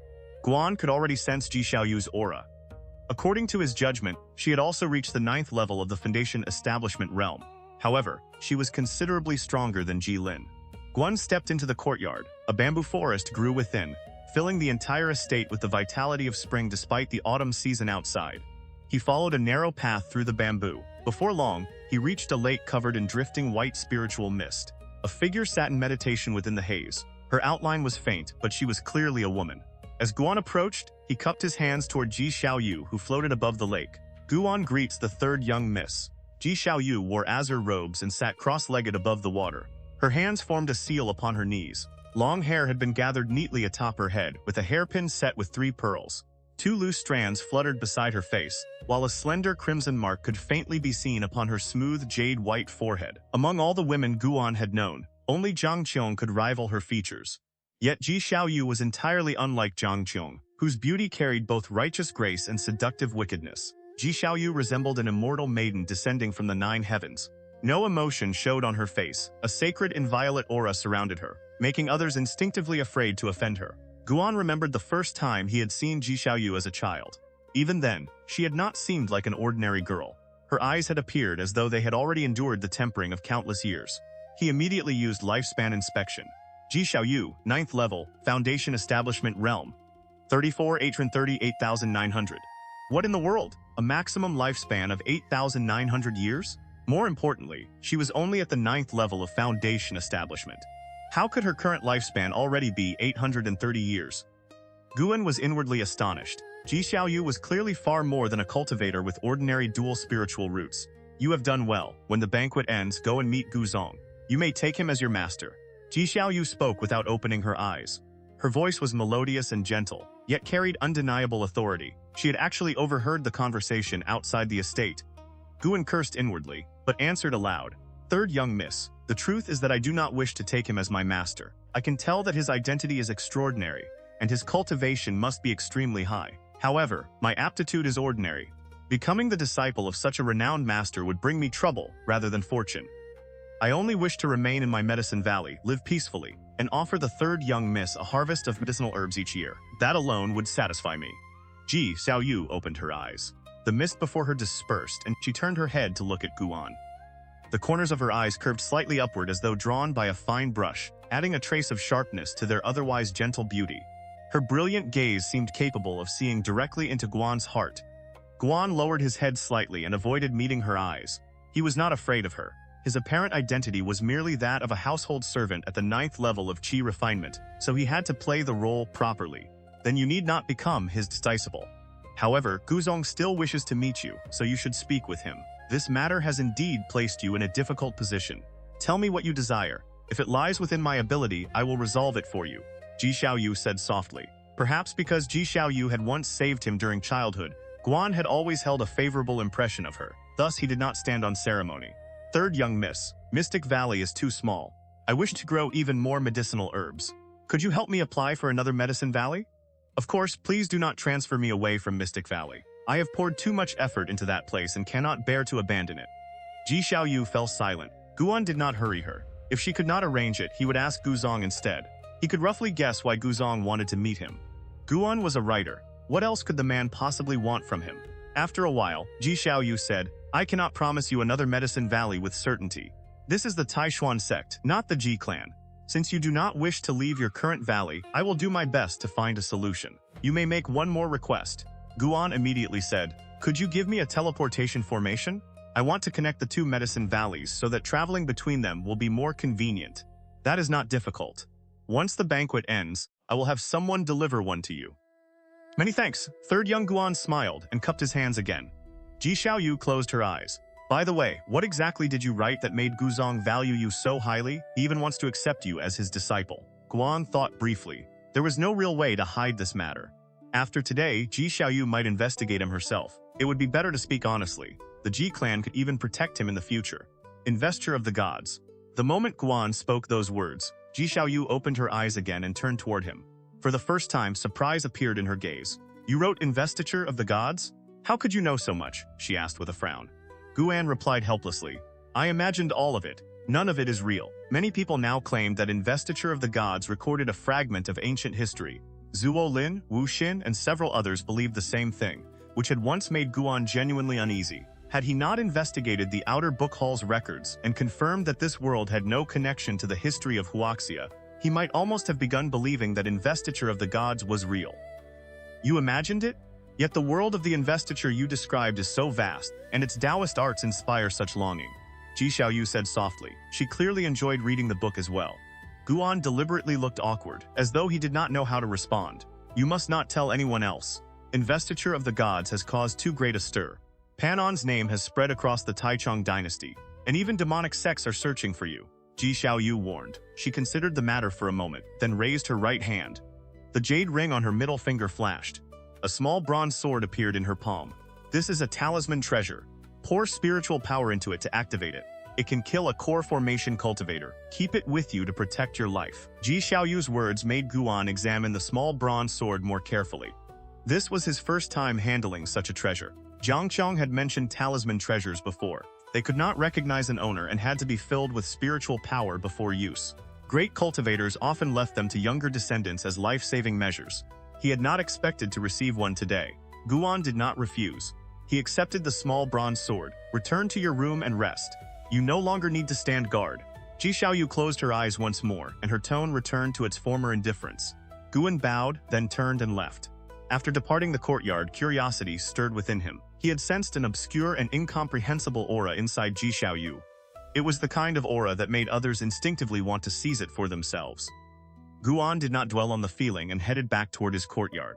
Guan could already sense Ji Xiaoyu's aura. According to his judgment, she had also reached the 9th level of the Foundation Establishment realm. However, she was considerably stronger than Ji Lin. Guan stepped into the courtyard. A bamboo forest grew within, filling the entire estate with the vitality of spring despite the autumn season outside. He followed a narrow path through the bamboo. Before long, he reached a lake covered in drifting white spiritual mist. A figure sat in meditation within the haze. Her outline was faint, but she was clearly a woman. As Guan approached, he cupped his hands toward Ji Xiaoyu, who floated above the lake. Guan greets the 3rd young miss. Ji Xiaoyu wore azure robes and sat cross-legged above the water. Her hands formed a seal upon her knees. Long hair had been gathered neatly atop her head, with a hairpin set with 3 pearls. 2 loose strands fluttered beside her face, while a slender crimson mark could faintly be seen upon her smooth jade-white forehead. Among all the women Guan had known, only Zhang Qiong could rival her features. Yet Ji Xiaoyu was entirely unlike Zhang Qiong, whose beauty carried both righteous grace and seductive wickedness. Ji Xiaoyu resembled an immortal maiden descending from the 9 heavens. No emotion showed on her face. A sacred inviolate aura surrounded her, making others instinctively afraid to offend her. Guan remembered the first time he had seen Ji Xiaoyu as a child. Even then, she had not seemed like an ordinary girl. Her eyes had appeared as though they had already endured the tempering of countless years. He immediately used lifespan inspection. Ji Xiaoyu, 9th level, Foundation Establishment Realm. 38,900. What in the world? A maximum lifespan of 8,900 years? More importantly, she was only at the 9th level of Foundation Establishment. How could her current lifespan already be 830 years? Guan was inwardly astonished. Ji Xiaoyu was clearly far more than a cultivator with ordinary dual spiritual roots. You have done well. When the banquet ends, go and meet Guzong. You may take him as your master. Ji Xiaoyu spoke without opening her eyes. Her voice was melodious and gentle, yet carried undeniable authority. She had actually overheard the conversation outside the estate. Guan cursed inwardly, but answered aloud. 3rd young miss, the truth is that I do not wish to take him as my master. I can tell that his identity is extraordinary, and his cultivation must be extremely high. However, my aptitude is ordinary. Becoming the disciple of such a renowned master would bring me trouble rather than fortune. I only wish to remain in my medicine valley, live peacefully, and offer the 3rd young miss a harvest of medicinal herbs each year. That alone would satisfy me. Ji Xiaoyu opened her eyes. The mist before her dispersed, and she turned her head to look at Guan. The corners of her eyes curved slightly upward as though drawn by a fine brush, adding a trace of sharpness to their otherwise gentle beauty. Her brilliant gaze seemed capable of seeing directly into Guan's heart. Guan lowered his head slightly and avoided meeting her eyes. He was not afraid of her. His apparent identity was merely that of a household servant at the 9th level of Qi refinement, so he had to play the role properly. Then you need not become his disciple. However, Guzong still wishes to meet you, so you should speak with him. This matter has indeed placed you in a difficult position. Tell me what you desire. If it lies within my ability, I will resolve it for you, Ji Xiaoyu said softly. Perhaps because Ji Xiaoyu had once saved him during childhood, Guan had always held a favorable impression of her. Thus, he did not stand on ceremony. 3rd young miss, Mystic Valley is too small. I wish to grow even more medicinal herbs. Could you help me apply for another medicine valley? Of course, please do not transfer me away from Mystic Valley. I have poured too much effort into that place and cannot bear to abandon it. Ji Xiaoyu fell silent. Guan did not hurry her. If she could not arrange it, he would ask Guzong instead. He could roughly guess why Guzong wanted to meet him. Guan was a writer. What else could the man possibly want from him? After a while, Ji Xiaoyu said, I cannot promise you another medicine valley with certainty. This is the Taixuan Sect, not the Ji clan. Since you do not wish to leave your current valley, I will do my best to find a solution. You may make one more request. Guan immediately said, could you give me a teleportation formation? I want to connect the 2 medicine valleys so that traveling between them will be more convenient. That is not difficult. Once the banquet ends, I will have someone deliver one to you. Many thanks. 3rd young Guan smiled and cupped his hands again. Ji Xiaoyu closed her eyes. By the way, what exactly did you write that made Guzong value you so highly, he even wants to accept you as his disciple? Guan thought briefly. There was no real way to hide this matter. After today, Ji Xiaoyu might investigate him herself. It would be better to speak honestly. The Ji clan could even protect him in the future. Investor of the gods. The moment Guan spoke those words, Ji Xiaoyu opened her eyes again and turned toward him. For the first time, surprise appeared in her gaze. You wrote Investiture of the Gods? How could you know so much? She asked with a frown. Guan replied helplessly. I imagined all of it. None of it is real. Many people now claim that Investiture of the Gods recorded a fragment of ancient history. Zhuo Lin, Wu Xin, and several others believed the same thing, which had once made Guan genuinely uneasy. Had he not investigated the Outer Book Hall's records and confirmed that this world had no connection to the history of Xianxia, he might almost have begun believing that Investiture of the Gods was real. You imagined it? Yet the world of the investiture you described is so vast, and its Taoist arts inspire such longing. Ji Xiaoyu said softly. She clearly enjoyed reading the book as well. Guan deliberately looked awkward, as though he did not know how to respond. You must not tell anyone else. Investiture of the Gods has caused too great a stir. Panon's name has spread across the Taixuan dynasty, and even demonic sects are searching for you. Ji Xiaoyu warned. She considered the matter for a moment, then raised her right hand. The jade ring on her middle finger flashed. A small bronze sword appeared in her palm. This is a talisman treasure. Pour spiritual power into it to activate it. It can kill a core formation cultivator. Keep it with you to protect your life. Ji Xiaoyu's words made Guan examine the small bronze sword more carefully. This was his first time handling such a treasure. Xianxia had mentioned talisman treasures before. They could not recognize an owner and had to be filled with spiritual power before use. Great cultivators often left them to younger descendants as life-saving measures. He had not expected to receive one today. Guan did not refuse. He accepted the small bronze sword. Return to your room and rest. You no longer need to stand guard. Ji Xiaoyu closed her eyes once more, and her tone returned to its former indifference. Guan bowed, then turned and left. After departing the courtyard, curiosity stirred within him. He had sensed an obscure and incomprehensible aura inside Ji Xiaoyu. It was the kind of aura that made others instinctively want to seize it for themselves. Guan did not dwell on the feeling and headed back toward his courtyard.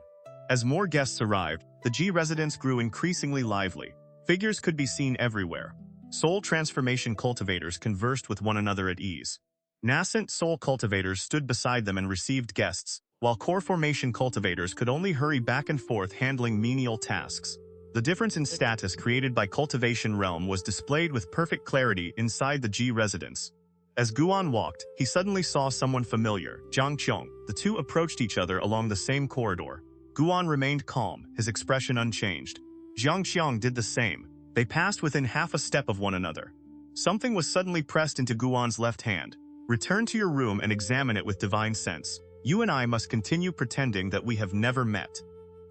As more guests arrived, the Ji residence grew increasingly lively. Figures could be seen everywhere. Soul transformation cultivators conversed with one another at ease. Nascent soul cultivators stood beside them and received guests, while core formation cultivators could only hurry back and forth handling menial tasks. The difference in status created by Cultivation Realm was displayed with perfect clarity inside the Ji residence. As Guan walked, he suddenly saw someone familiar, Zhang Qiong. The two approached each other along the same corridor. Guan remained calm, his expression unchanged. Zhang Qiong did the same. They passed within half a step of one another. Something was suddenly pressed into Guan's left hand. Return to your room and examine it with divine sense. You and I must continue pretending that we have never met.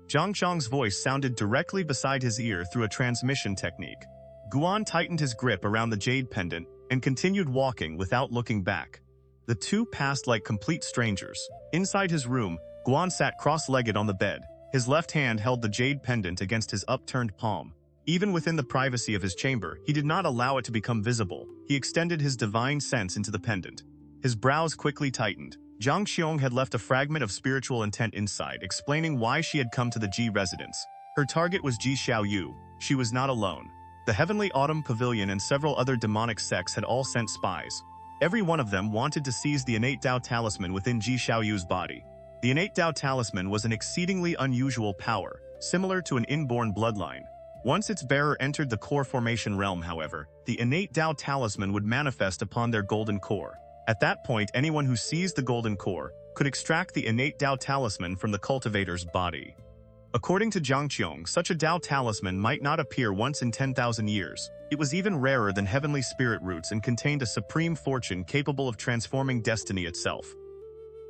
Zhang Qiong's voice sounded directly beside his ear through a transmission technique. Guan tightened his grip around the jade pendant and continued walking without looking back. The two passed like complete strangers. Inside his room, Guan sat cross-legged on the bed. His left hand held the jade pendant against his upturned palm. Even within the privacy of his chamber, he did not allow it to become visible. He extended his divine sense into the pendant. His brows quickly tightened. Zhang Qiong had left a fragment of spiritual intent inside, explaining why she had come to the Ji residence. Her target was Ji Xiaoyu. She was not alone. The Heavenly Autumn Pavilion and several other demonic sects had all sent spies. Every one of them wanted to seize the innate Tao talisman within Ji Xiaoyu's body. The innate Tao talisman was an exceedingly unusual power, similar to an inborn bloodline. Once its bearer entered the core formation realm, however, the innate Tao talisman would manifest upon their golden core. At that point, anyone who seized the golden core could extract the innate Tao talisman from the cultivator's body. According to Zhang Qiong, such a Tao talisman might not appear once in 10,000 years. It was even rarer than heavenly spirit roots and contained a supreme fortune capable of transforming destiny itself.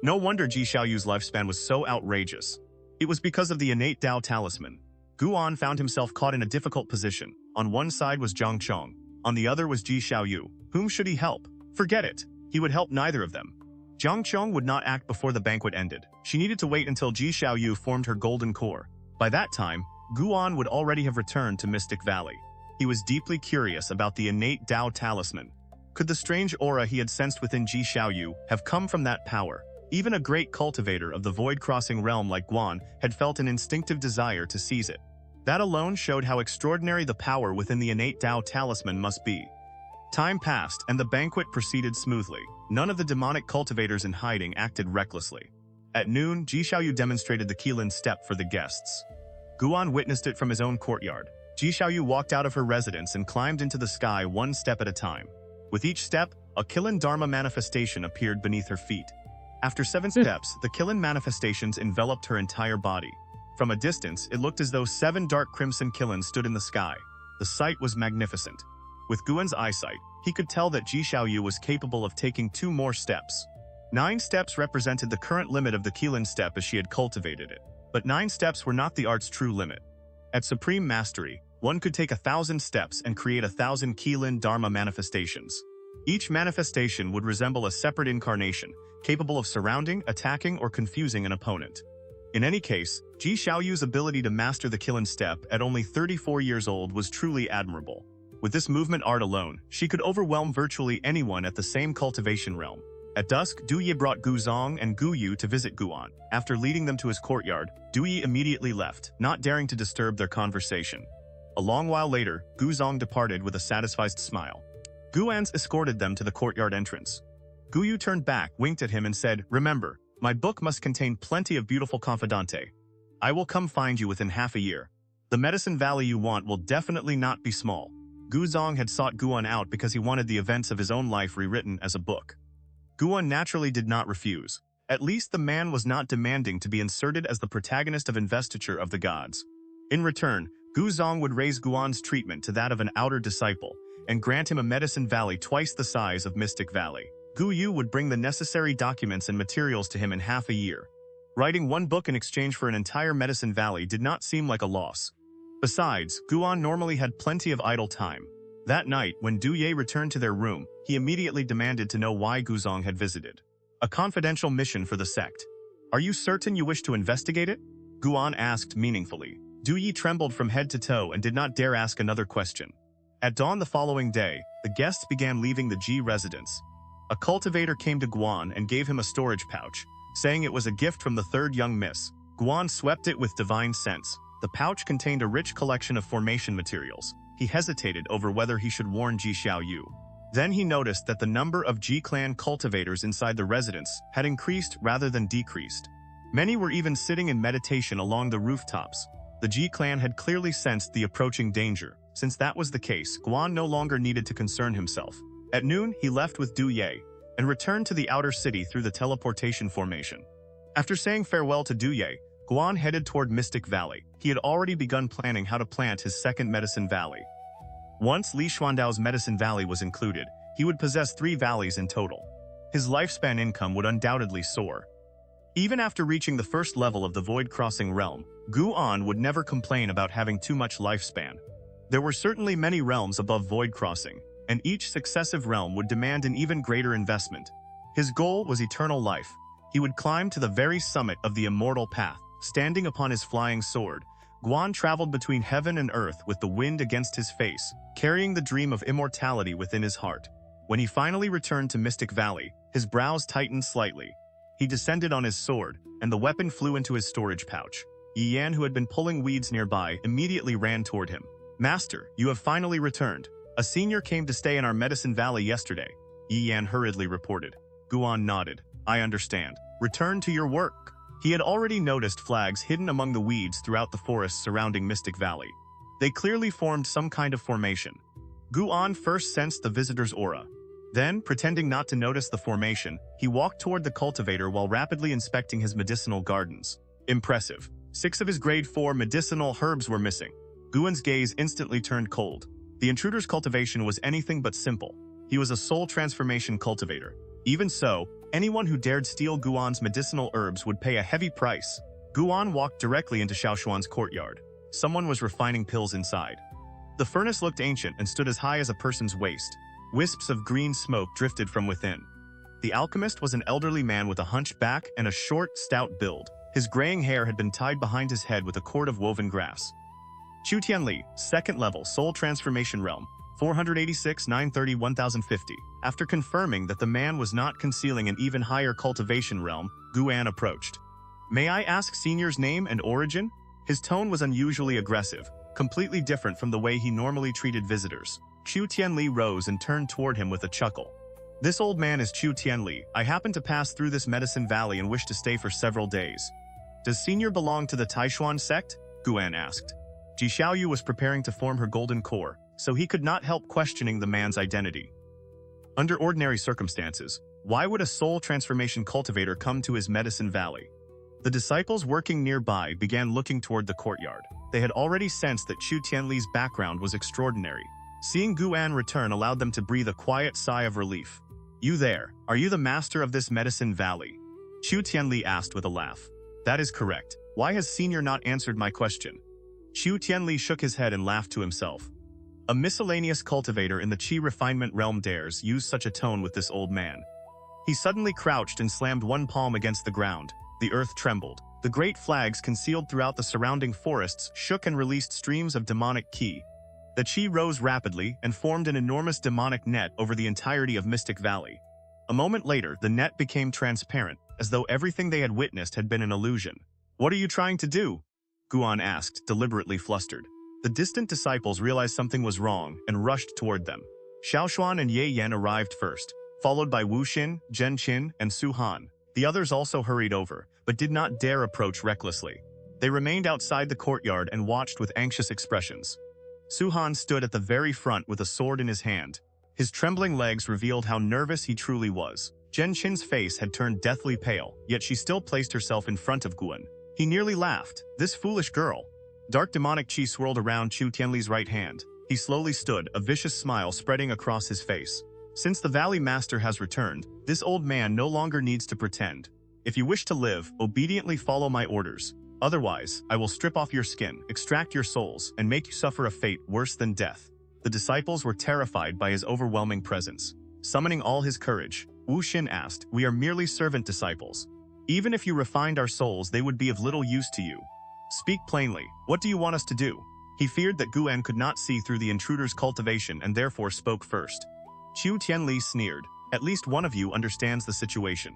No wonder Ji Xiaoyu's lifespan was so outrageous. It was because of the innate Tao talisman. Guan found himself caught in a difficult position. On one side was Zhang Qiong. On the other was Ji Xiaoyu. Whom should he help? Forget it. He would help neither of them. Zhang Qiong would not act before the banquet ended. She needed to wait until Ji Xiaoyu formed her golden core. By that time, Guan would already have returned to Mystic Valley. He was deeply curious about the innate Tao talisman. Could the strange aura he had sensed within Ji Xiaoyu have come from that power? Even a great cultivator of the void-crossing realm like Guan had felt an instinctive desire to seize it. That alone showed how extraordinary the power within the innate Tao talisman must be. Time passed, and the banquet proceeded smoothly. None of the demonic cultivators in hiding acted recklessly. At noon, Ji Xiaoyu demonstrated the Qilin step for the guests. Guan witnessed it from his own courtyard. Ji Xiaoyu walked out of her residence and climbed into the sky one step at a time. With each step, a Qilin Dharma manifestation appeared beneath her feet. After 7 steps, the Qilin manifestations enveloped her entire body. From a distance, it looked as though 7 dark crimson Qilins stood in the sky. The sight was magnificent. With Guan's eyesight, he could tell that Ji Xiaoyu was capable of taking 2 more steps. 9 steps represented the current limit of the Qilin step as she had cultivated it. But 9 steps were not the art's true limit. At supreme mastery, one could take 1,000 steps and create 1,000 Qilin Dharma manifestations. Each manifestation would resemble a separate incarnation, capable of surrounding, attacking, or confusing an opponent. In any case, Ji Xiaoyu's ability to master the Qilin step at only 34 years old was truly admirable. With this movement art alone, she could overwhelm virtually anyone at the same cultivation realm. At dusk, Du Yi brought Gu Zong and Gu Yu to visit Guan. After leading them to his courtyard, Du Yi immediately left, not daring to disturb their conversation. A long while later, Gu Zong departed with a satisfied smile. Guan escorted them to the courtyard entrance. Gu Yu turned back, winked at him and said, "Remember, my book must contain plenty of beautiful confidante. I will come find you within half a year. The medicine valley you want will definitely not be small." Gu Zong had sought Guan out because he wanted the events of his own life rewritten as a book. Guan naturally did not refuse. At least the man was not demanding to be inserted as the protagonist of Investiture of the Gods. In return, Gu Zong would raise Guan's treatment to that of an outer disciple, and grant him a medicine valley twice the size of Mystic Valley. Gu Yu would bring the necessary documents and materials to him in half a year. Writing one book in exchange for an entire medicine valley did not seem like a loss. Besides, Guan normally had plenty of idle time. That night, when Du Ye returned to their room, he immediately demanded to know why Gu Zong had visited. "A confidential mission for the sect. Are you certain you wish to investigate it?" Guan asked meaningfully. Du Yi trembled from head to toe and did not dare ask another question. At dawn the following day, the guests began leaving the Ji residence. A cultivator came to Guan and gave him a storage pouch, saying it was a gift from the third young miss. Guan swept it with divine sense. The pouch contained a rich collection of formation materials. He hesitated over whether he should warn Ji Xiaoyu. Then he noticed that the number of Ji clan cultivators inside the residence had increased rather than decreased. Many were even sitting in meditation along the rooftops. The Ji clan had clearly sensed the approaching danger. Since that was the case, Guan no longer needed to concern himself. At noon, he left with Du Ye and returned to the outer city through the teleportation formation. After saying farewell to Du Ye, Guan headed toward Mystic Valley. He had already begun planning how to plant his second Medicine Valley. Once Li Xuandao's Medicine Valley was included, he would possess 3 valleys in total. His lifespan income would undoubtedly soar. Even after reaching the first level of the Void Crossing realm, Guan would never complain about having too much lifespan. There were certainly many realms above Void Crossing, and each successive realm would demand an even greater investment. His goal was eternal life. He would climb to the very summit of the immortal path. Standing upon his flying sword, Guan traveled between heaven and earth with the wind against his face, carrying the dream of immortality within his heart. When he finally returned to Mystic Valley, his brows tightened slightly. He descended on his sword, and the weapon flew into his storage pouch. Yi Yan, who had been pulling weeds nearby, immediately ran toward him. "Master, you have finally returned. A senior came to stay in our Medicine Valley yesterday," Yi Yan hurriedly reported. Guan nodded. "I understand. Return to your work." He had already noticed flags hidden among the weeds throughout the forests surrounding Mystic Valley. They clearly formed some kind of formation. Guan first sensed the visitor's aura. Then, pretending not to notice the formation, he walked toward the cultivator while rapidly inspecting his medicinal gardens. Impressive. 6 of his grade 4 medicinal herbs were missing. Guan's gaze instantly turned cold. The intruder's cultivation was anything but simple. He was a soul transformation cultivator. Even so, anyone who dared steal Guan's medicinal herbs would pay a heavy price. Guan walked directly into Xiaoshuan's courtyard. Someone was refining pills inside. The furnace looked ancient and stood as high as a person's waist. Wisps of green smoke drifted from within. The alchemist was an elderly man with a hunched back and a short, stout build. His graying hair had been tied behind his head with a cord of woven grass. Chu Tianli, 2nd level, Soul Transformation Realm, 486 930 1050. After confirming that the man was not concealing an even higher cultivation realm, Guan approached. "May I ask Senior's name and origin?" His tone was unusually aggressive, completely different from the way he normally treated visitors. Chu Tianli rose and turned toward him with a chuckle. This old man is Chu Tianli. I happen to pass through this medicine valley and wish to stay for several days. Does Senior belong to the Taixuan Sect? Guan asked. Ji Xiaoyu was preparing to form her golden core, so he could not help questioning the man's identity. Under ordinary circumstances, why would a soul transformation cultivator come to his medicine valley? The disciples working nearby began looking toward the courtyard. They had already sensed that Chu Tianli's background was extraordinary. Seeing Guan return allowed them to breathe a quiet sigh of relief. You there, are you the master of this medicine valley? Chu Tianli asked with a laugh. That is correct. Why has Senior not answered my question? Chu Tianli shook his head and laughed to himself. A miscellaneous cultivator in the Qi refinement realm dares use such a tone with this old man. He suddenly crouched and slammed one palm against the ground. The earth trembled. The great flags concealed throughout the surrounding forests shook and released streams of demonic qi. The qi rose rapidly and formed an enormous demonic net over the entirety of Mystic Valley. A moment later, the net became transparent, as though everything they had witnessed had been an illusion. What are you trying to do? Guan asked, deliberately flustered. The distant disciples realized something was wrong and rushed toward them. Xiaoshuan and Ye Yan arrived first, followed by Wu Xin, Zhen Qin, and Su Han. The others also hurried over, but did not dare approach recklessly. They remained outside the courtyard and watched with anxious expressions. Su Han stood at the very front with a sword in his hand. His trembling legs revealed how nervous he truly was. Zhen Qin's face had turned deathly pale, yet she still placed herself in front of Guan. He nearly laughed. This foolish girl. Dark demonic qi swirled around Chu Tianli's right hand. He slowly stood, a vicious smile spreading across his face. Since the Valley Master has returned, this old man no longer needs to pretend. If you wish to live, obediently follow my orders. Otherwise, I will strip off your skin, extract your souls, and make you suffer a fate worse than death. The disciples were terrified by his overwhelming presence. Summoning all his courage, Wu Xin asked, We are merely servant disciples. Even if you refined our souls, they would be of little use to you. Speak plainly. What do you want us to do? He feared that Guan could not see through the intruder's cultivation and therefore spoke first. Chu Tianli sneered. At least one of you understands the situation.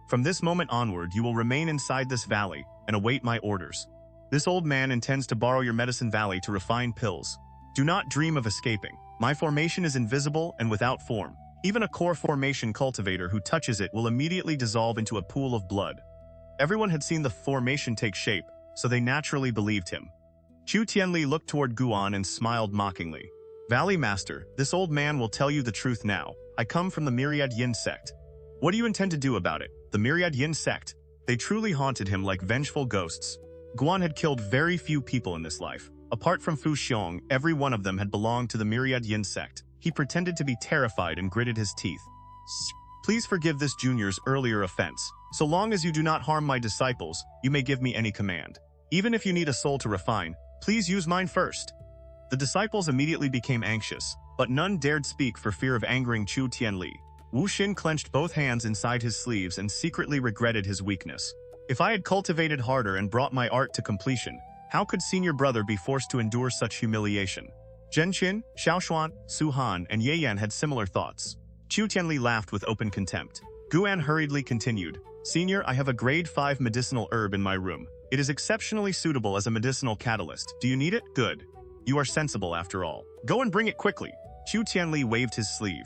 From this moment onward, you will remain inside this valley and await my orders. This old man intends to borrow your medicine valley to refine pills. Do not dream of escaping. My formation is invisible and without form. Even a core formation cultivator who touches it will immediately dissolve into a pool of blood. Everyone had seen the formation take shape, so they naturally believed him. Chu Tianli looked toward Guan and smiled mockingly. Valley Master, this old man will tell you the truth now. I come from the Myriad Yin Sect. What do you intend to do about it? The Myriad Yin Sect. They truly haunted him like vengeful ghosts. Guan had killed very few people in this life. Apart from Fu Xiong, every one of them had belonged to the Myriad Yin Sect. He pretended to be terrified and gritted his teeth. Please forgive this junior's earlier offense. So long as you do not harm my disciples, you may give me any command. Even if you need a soul to refine, please use mine first. The disciples immediately became anxious, but none dared speak for fear of angering Chu Tianli. Wu Xin clenched both hands inside his sleeves and secretly regretted his weakness. If I had cultivated harder and brought my art to completion, how could senior brother be forced to endure such humiliation? Zhen Qin, Xiaoshuan, Su Han, and Ye Yan had similar thoughts. Chu Tianli laughed with open contempt. Guan hurriedly continued, Senior, I have a grade 5 medicinal herb in my room. It is exceptionally suitable as a medicinal catalyst. Do you need it? Good. You are sensible after all. Go and bring it quickly. Chu Tianli waved his sleeve.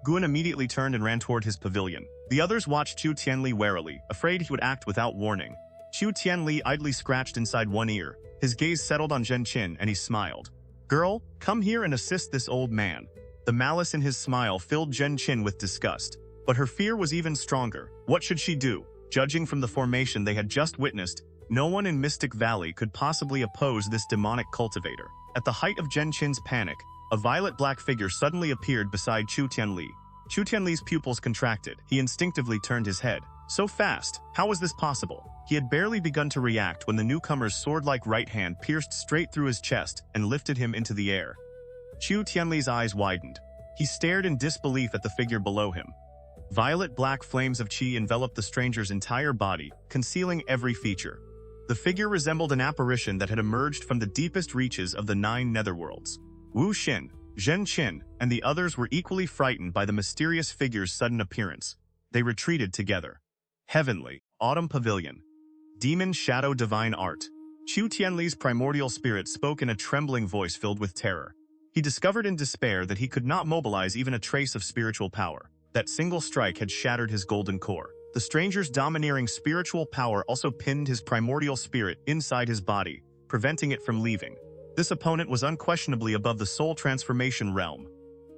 Guan immediately turned and ran toward his pavilion. The others watched Chu Tianli warily, afraid he would act without warning. Chu Tianli idly scratched inside one ear. His gaze settled on Zhen Qin and he smiled. Girl, come here and assist this old man. The malice in his smile filled Zhen Qin with disgust. But her fear was even stronger. What should she do? Judging from the formation they had just witnessed, no one in Mystic Valley could possibly oppose this demonic cultivator. At the height of Zhen Qin's panic, a violet-black figure suddenly appeared beside Chu Tianli. Chu Tianli's pupils contracted. He instinctively turned his head. So fast! How was this possible? He had barely begun to react when the newcomer's sword-like right hand pierced straight through his chest and lifted him into the air. Chu Tianli's eyes widened. He stared in disbelief at the figure below him. Violet-black flames of qi enveloped the stranger's entire body, concealing every feature. The figure resembled an apparition that had emerged from the deepest reaches of the 9 netherworlds. Wu Xin, Zhen Qin, and the others were equally frightened by the mysterious figure's sudden appearance. They retreated together. Heavenly, Autumn Pavilion. Demon Shadow Divine Art. Chu Tianli's primordial spirit spoke in a trembling voice filled with terror. He discovered in despair that he could not mobilize even a trace of spiritual power. That single strike had shattered his golden core. The stranger's domineering spiritual power also pinned his primordial spirit inside his body, preventing it from leaving. This opponent was unquestionably above the soul transformation realm.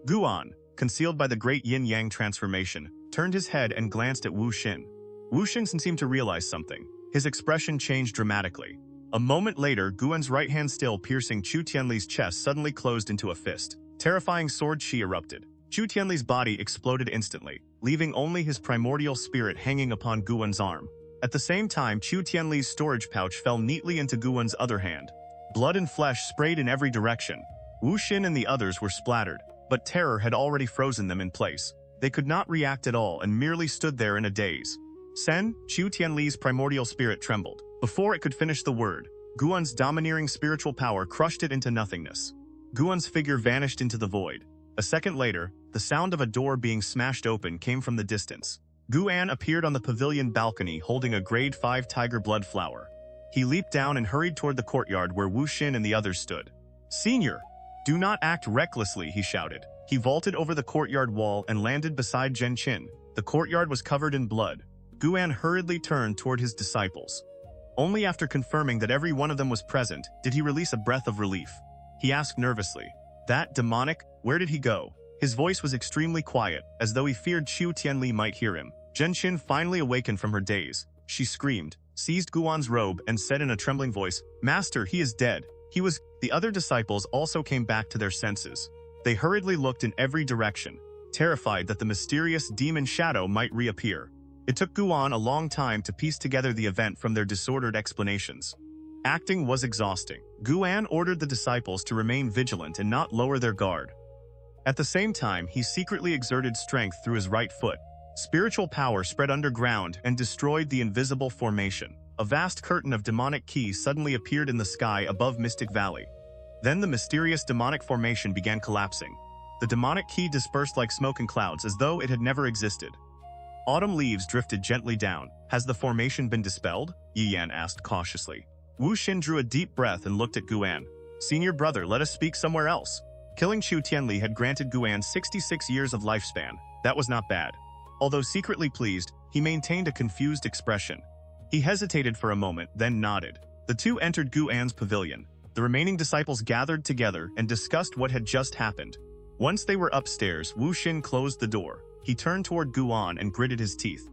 Guan, concealed by the great yin-yang transformation, turned his head and glanced at Wu Xin. Wu Xin seemed to realize something. His expression changed dramatically. A moment later, Guan's right hand still piercing Chu Tianli's chest suddenly closed into a fist. Terrifying sword chi erupted. Chu Tianli's body exploded instantly, leaving only his primordial spirit hanging upon Guan's arm. At the same time, Chu Tianli's storage pouch fell neatly into Guan's other hand. Blood and flesh sprayed in every direction. Wu Xin and the others were splattered, but terror had already frozen them in place. They could not react at all and merely stood there in a daze. Sen, Chu Tianli's primordial spirit trembled. Before it could finish the word, Guan's domineering spiritual power crushed it into nothingness. Guan's figure vanished into the void. A second later, the sound of a door being smashed open came from the distance. Guan appeared on the pavilion balcony holding a grade 5 tiger blood flower. He leaped down and hurried toward the courtyard where Wu Xin and the others stood. "Senior, do not act recklessly," he shouted. He vaulted over the courtyard wall and landed beside Zhen Qin. The courtyard was covered in blood. Guan hurriedly turned toward his disciples. Only after confirming that every one of them was present did he release a breath of relief. He asked nervously, "That demonic, where did he go?" His voice was extremely quiet, as though he feared Chu Tianli might hear him. Zhen Qin finally awakened from her daze. She screamed, seized Guan's robe, and said in a trembling voice, "Master, he is dead. He was..." The other disciples also came back to their senses. They hurriedly looked in every direction, terrified that the mysterious demon shadow might reappear. It took Guan a long time to piece together the event from their disordered explanations. Acting was exhausting. Guan ordered the disciples to remain vigilant and not lower their guard. At the same time, he secretly exerted strength through his right foot. Spiritual power spread underground and destroyed the invisible formation. A vast curtain of demonic ki suddenly appeared in the sky above Mystic Valley. Then the mysterious demonic formation began collapsing. The demonic ki dispersed like smoke and clouds as though it had never existed. Autumn leaves drifted gently down. "Has the formation been dispelled?" Yi Yan asked cautiously. Wu Xin drew a deep breath and looked at Guan. "Senior brother, let us speak somewhere else." Killing Chu Tianli had granted Guan 66 years of lifespan. That was not bad. Although secretly pleased, he maintained a confused expression. He hesitated for a moment, then nodded. The two entered Guan's pavilion. The remaining disciples gathered together and discussed what had just happened. Once they were upstairs, Wu Xin closed the door. He turned toward Guan and gritted his teeth.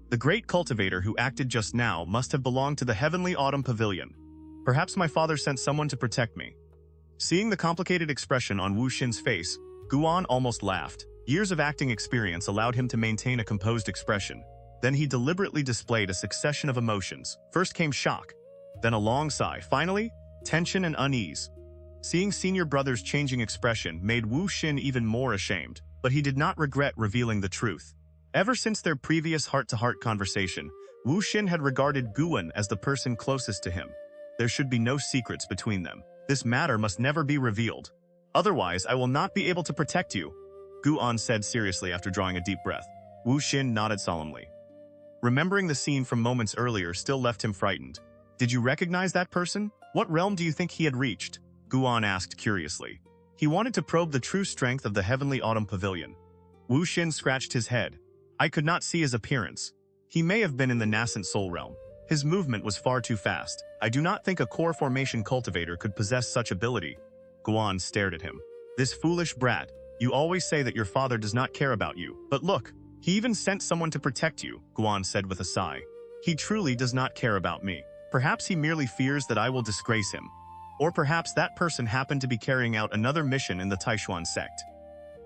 The great cultivator who acted just now must have belonged to the heavenly autumn pavilion. Perhaps my father sent someone to protect me. Seeing the complicated expression on Wu Xin's face, Guan almost laughed. Years of acting experience allowed him to maintain a composed expression. Then he deliberately displayed a succession of emotions. First came shock, then a long sigh, finally, tension and unease. Seeing senior brother's changing expression made Wu Xin even more ashamed, but he did not regret revealing the truth. Ever since their previous heart-to-heart conversation, Wu Xin had regarded Guan as the person closest to him. There should be no secrets between them. This matter must never be revealed. Otherwise, I will not be able to protect you, Guan said seriously after drawing a deep breath. Wu Xin nodded solemnly. Remembering the scene from moments earlier still left him frightened. Did you recognize that person? What realm do you think he had reached? Guan asked curiously. He wanted to probe the true strength of the heavenly autumn pavilion. Wu Xin scratched his head. I could not see his appearance. He may have been in the Nascent Soul Realm. His movement was far too fast. I do not think a core formation cultivator could possess such ability. Guan stared at him. This foolish brat. You always say that your father does not care about you. But look, he even sent someone to protect you, Guan said with a sigh. He truly does not care about me. Perhaps he merely fears that I will disgrace him. Or perhaps that person happened to be carrying out another mission in the Taixuan Sect.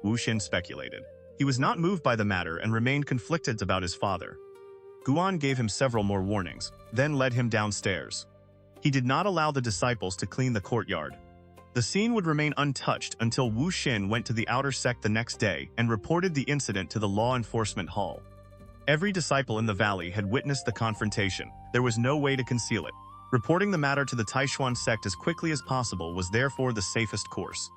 Wu Xin speculated. He was not moved by the matter and remained conflicted about his father. Guan gave him several more warnings, then led him downstairs. He did not allow the disciples to clean the courtyard. The scene would remain untouched until Wu Xin went to the outer sect the next day and reported the incident to the law enforcement hall. Every disciple in the valley had witnessed the confrontation. There was no way to conceal it. Reporting the matter to the Taixuan Sect as quickly as possible was therefore the safest course.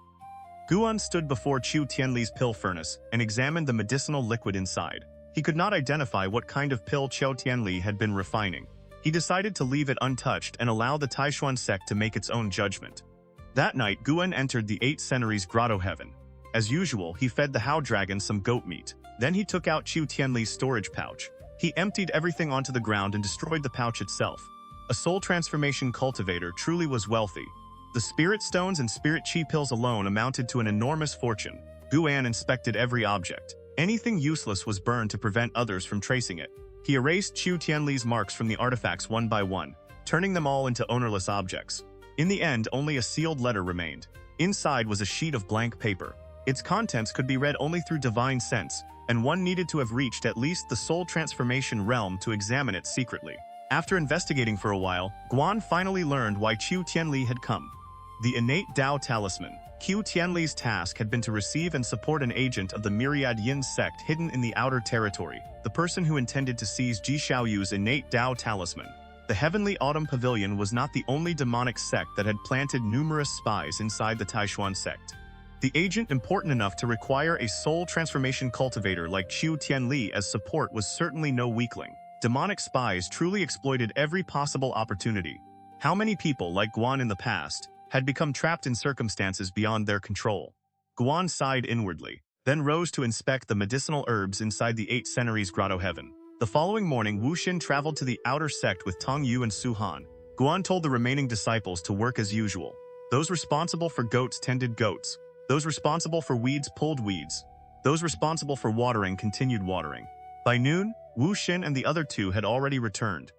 Guan stood before Chu Tianli's pill furnace and examined the medicinal liquid inside. He could not identify what kind of pill Chu Tianli had been refining. He decided to leave it untouched and allow the Taixuan Sect to make its own judgment. That night, Guan entered the 8 Senaries grotto heaven. As usual, he fed the How Dragon some goat meat. Then he took out Qiu Tianli's storage pouch. He emptied everything onto the ground and destroyed the pouch itself. A soul transformation cultivator truly was wealthy. The spirit stones and spirit chi pills alone amounted to an enormous fortune. Guan inspected every object. Anything useless was burned to prevent others from tracing it. He erased Qiu Tianli's marks from the artifacts one by one, turning them all into ownerless objects. In the end, only a sealed letter remained. Inside was a sheet of blank paper. Its contents could be read only through divine sense, and one needed to have reached at least the soul transformation realm to examine it secretly. After investigating for a while, Guan finally learned why Qiu Tianli had come. The innate Dao talisman. Qiu Tianli's task had been to receive and support an agent of the Myriad Yin sect hidden in the outer territory, the person who intended to seize Ji Xiaoyu's innate Dao talisman. The Heavenly Autumn Pavilion was not the only demonic sect that had planted numerous spies inside the Taixuan Sect. The agent important enough to require a soul transformation cultivator like Qiu Tianli as support was certainly no weakling. Demonic spies truly exploited every possible opportunity. How many people, like Guan in the past, had become trapped in circumstances beyond their control? Guan sighed inwardly, then rose to inspect the medicinal herbs inside the 8 Centuries Grotto Heaven. The following morning, Wu Xin traveled to the outer sect with Tong Yu and Su Han. Guan told the remaining disciples to work as usual. Those responsible for goats tended goats. Those responsible for weeds pulled weeds. Those responsible for watering continued watering. By noon, Wu Xin and the other 2 had already returned.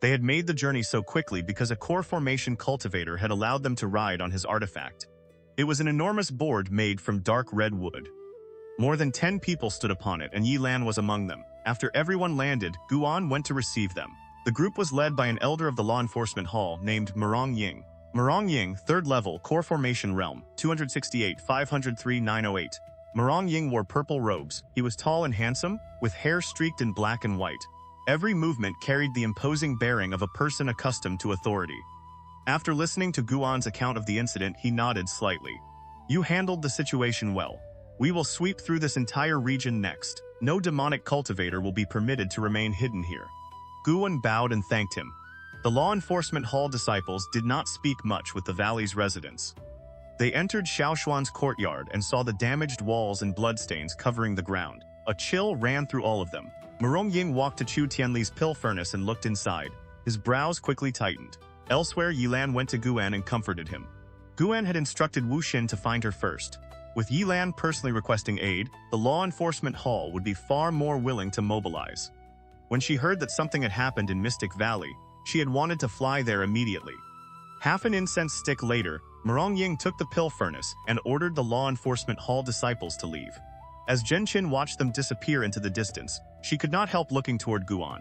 They had made the journey so quickly because a core formation cultivator had allowed them to ride on his artifact. It was an enormous board made from dark red wood. More than 10 people stood upon it, and Yi Lan was among them. After everyone landed, Guan went to receive them. The group was led by an elder of the law enforcement hall named Murong Ying. Murong Ying, 3rd level, core formation realm, 268-503-908. Murong Ying wore purple robes. He was tall and handsome, with hair streaked in black and white. Every movement carried the imposing bearing of a person accustomed to authority. After listening to Guan's account of the incident, he nodded slightly. You handled the situation well. We will sweep through this entire region next. No demonic cultivator will be permitted to remain hidden here. Guan bowed and thanked him. The law enforcement hall disciples did not speak much with the valley's residents. They entered Xiaoshuan's courtyard and saw the damaged walls and bloodstains covering the ground. A chill ran through all of them. Murong Ying walked to Qiu Tianli's pill furnace and looked inside. His brows quickly tightened. Elsewhere, Yi Lan went to Guan and comforted him. Guan had instructed Wu Xin to find her first. With Yi Lan personally requesting aid, the law enforcement hall would be far more willing to mobilize. When she heard that something had happened in Mystic Valley, she had wanted to fly there immediately. Half an incense stick later, Murong Ying took the pill furnace and ordered the law enforcement hall disciples to leave. As Zhenqin watched them disappear into the distance, she could not help looking toward Guan.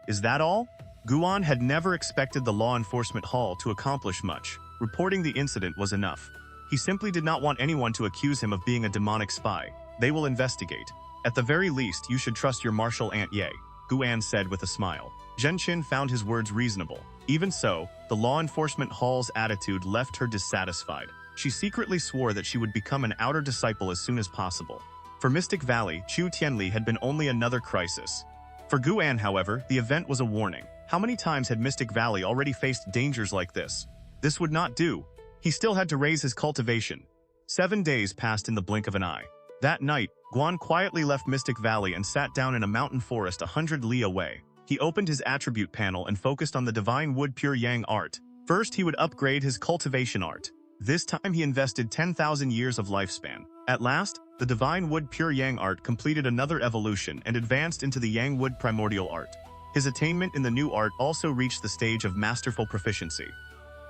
Is that all? Guan had never expected the law enforcement hall to accomplish much. Reporting the incident was enough. He simply did not want anyone to accuse him of being a demonic spy. They will investigate. At the very least, you should trust your martial Aunt Ye, Guan said with a smile. Zhenqin found his words reasonable. Even so, the law enforcement hall's attitude left her dissatisfied. She secretly swore that she would become an outer disciple as soon as possible. For Mystic Valley, Qiu Tianli had been only another crisis. For Guan, however, the event was a warning. How many times had Mystic Valley already faced dangers like this? This would not do. He still had to raise his cultivation. 7 days passed in the blink of an eye. That night, Guan quietly left Mystic Valley and sat down in a mountain forest 100 li away. He opened his attribute panel and focused on the Divine Wood Pure Yang art. First, he would upgrade his cultivation art. This time he invested 10,000 years of lifespan. At last, the Divine Wood Pure Yang art completed another evolution and advanced into the Yang Wood Primordial art. His attainment in the new art also reached the stage of masterful proficiency.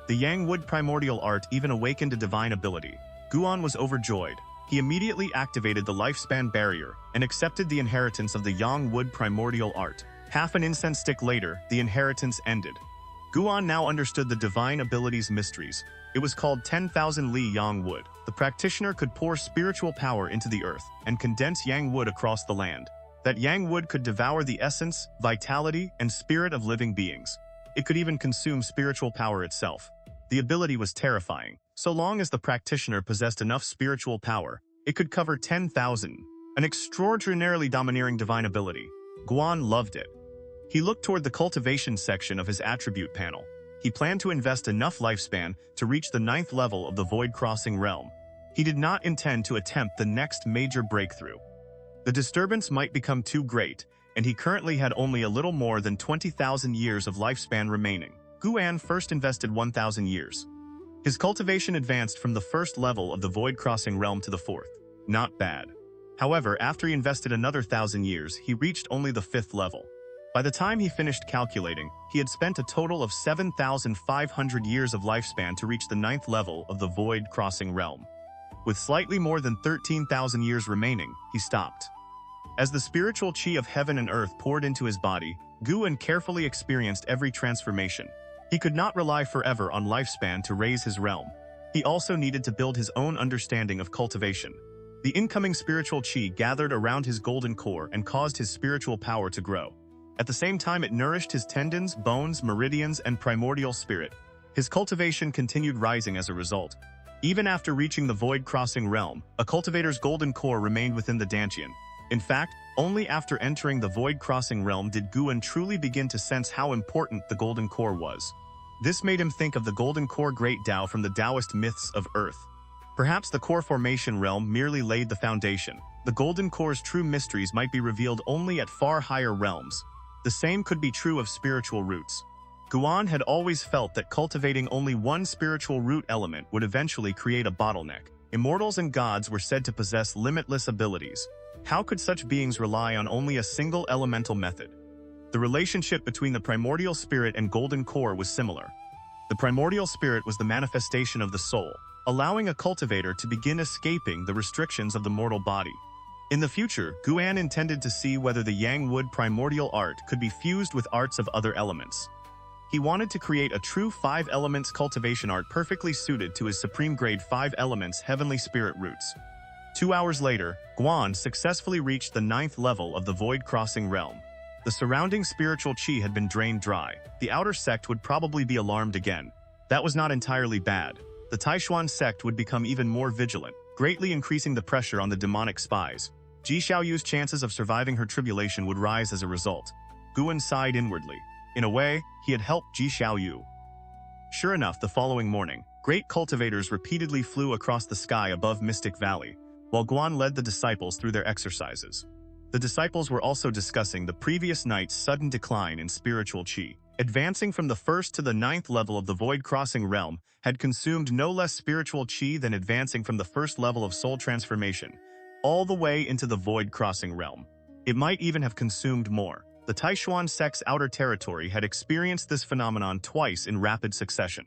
The Yang Wood Primordial art even awakened a divine ability. Guan was overjoyed. He immediately activated the lifespan barrier and accepted the inheritance of the Yang Wood Primordial art. Half an incense stick later, the inheritance ended. Guan now understood the divine ability's mysteries. It was called 10,000 Li Yang Wood. The practitioner could pour spiritual power into the earth and condense Yang Wood across the land. That Yang Wood could devour the essence, vitality, and spirit of living beings. It could even consume spiritual power itself. The ability was terrifying. So long as the practitioner possessed enough spiritual power, it could cover 10,000. An extraordinarily domineering divine ability. Guan loved it. He looked toward the cultivation section of his attribute panel. He planned to invest enough lifespan to reach the 9th level of the Void Crossing realm. He did not intend to attempt the next major breakthrough. The disturbance might become too great, and he currently had only a little more than 20,000 years of lifespan remaining. Guan first invested 1,000 years. His cultivation advanced from the first level of the void-crossing realm to the fourth. Not bad. However, after he invested another 1,000 years, he reached only the fifth level. By the time he finished calculating, he had spent a total of 7,500 years of lifespan to reach the ninth level of the void-crossing realm. With slightly more than 13,000 years remaining, he stopped. As the spiritual chi of heaven and earth poured into his body, Guan carefully experienced every transformation. He could not rely forever on lifespan to raise his realm. He also needed to build his own understanding of cultivation. The incoming spiritual chi gathered around his golden core and caused his spiritual power to grow. At the same time, it nourished his tendons, bones, meridians, and primordial spirit. His cultivation continued rising as a result. Even after reaching the void-crossing realm, a cultivator's golden core remained within the Dantian. In fact, only after entering the void-crossing realm did Guan truly begin to sense how important the golden core was. This made him think of the golden core great Tao from the Taoist myths of Earth. Perhaps the core formation realm merely laid the foundation. The golden core's true mysteries might be revealed only at far higher realms. The same could be true of spiritual roots. Guan had always felt that cultivating only one spiritual root element would eventually create a bottleneck. Immortals and gods were said to possess limitless abilities. How could such beings rely on only a single elemental method? The relationship between the primordial spirit and golden core was similar. The primordial spirit was the manifestation of the soul, allowing a cultivator to begin escaping the restrictions of the mortal body. In the future, Guan intended to see whether the Yang Wood primordial art could be fused with arts of other elements. He wanted to create a true 5 elements cultivation art perfectly suited to his supreme grade 5 elements heavenly spirit roots. 2 hours later, Guan successfully reached the 9th level of the void-crossing realm. The surrounding spiritual chi had been drained dry. The outer sect would probably be alarmed again. That was not entirely bad. The Taixuan Sect would become even more vigilant, greatly increasing the pressure on the demonic spies. Ji Xiaoyu's chances of surviving her tribulation would rise as a result. Guan sighed inwardly. In a way, he had helped Ji Xiaoyu. Sure enough, the following morning, great cultivators repeatedly flew across the sky above Mystic Valley, while Guan led the disciples through their exercises. The disciples were also discussing the previous night's sudden decline in spiritual chi. Advancing from the 1st to the 9th level of the void-crossing realm had consumed no less spiritual chi than advancing from the 1st level of soul transformation, all the way into the void-crossing realm. It might even have consumed more. The Taixuan Sect's outer territory had experienced this phenomenon twice in rapid succession.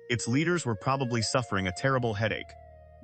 Its leaders were probably suffering a terrible headache.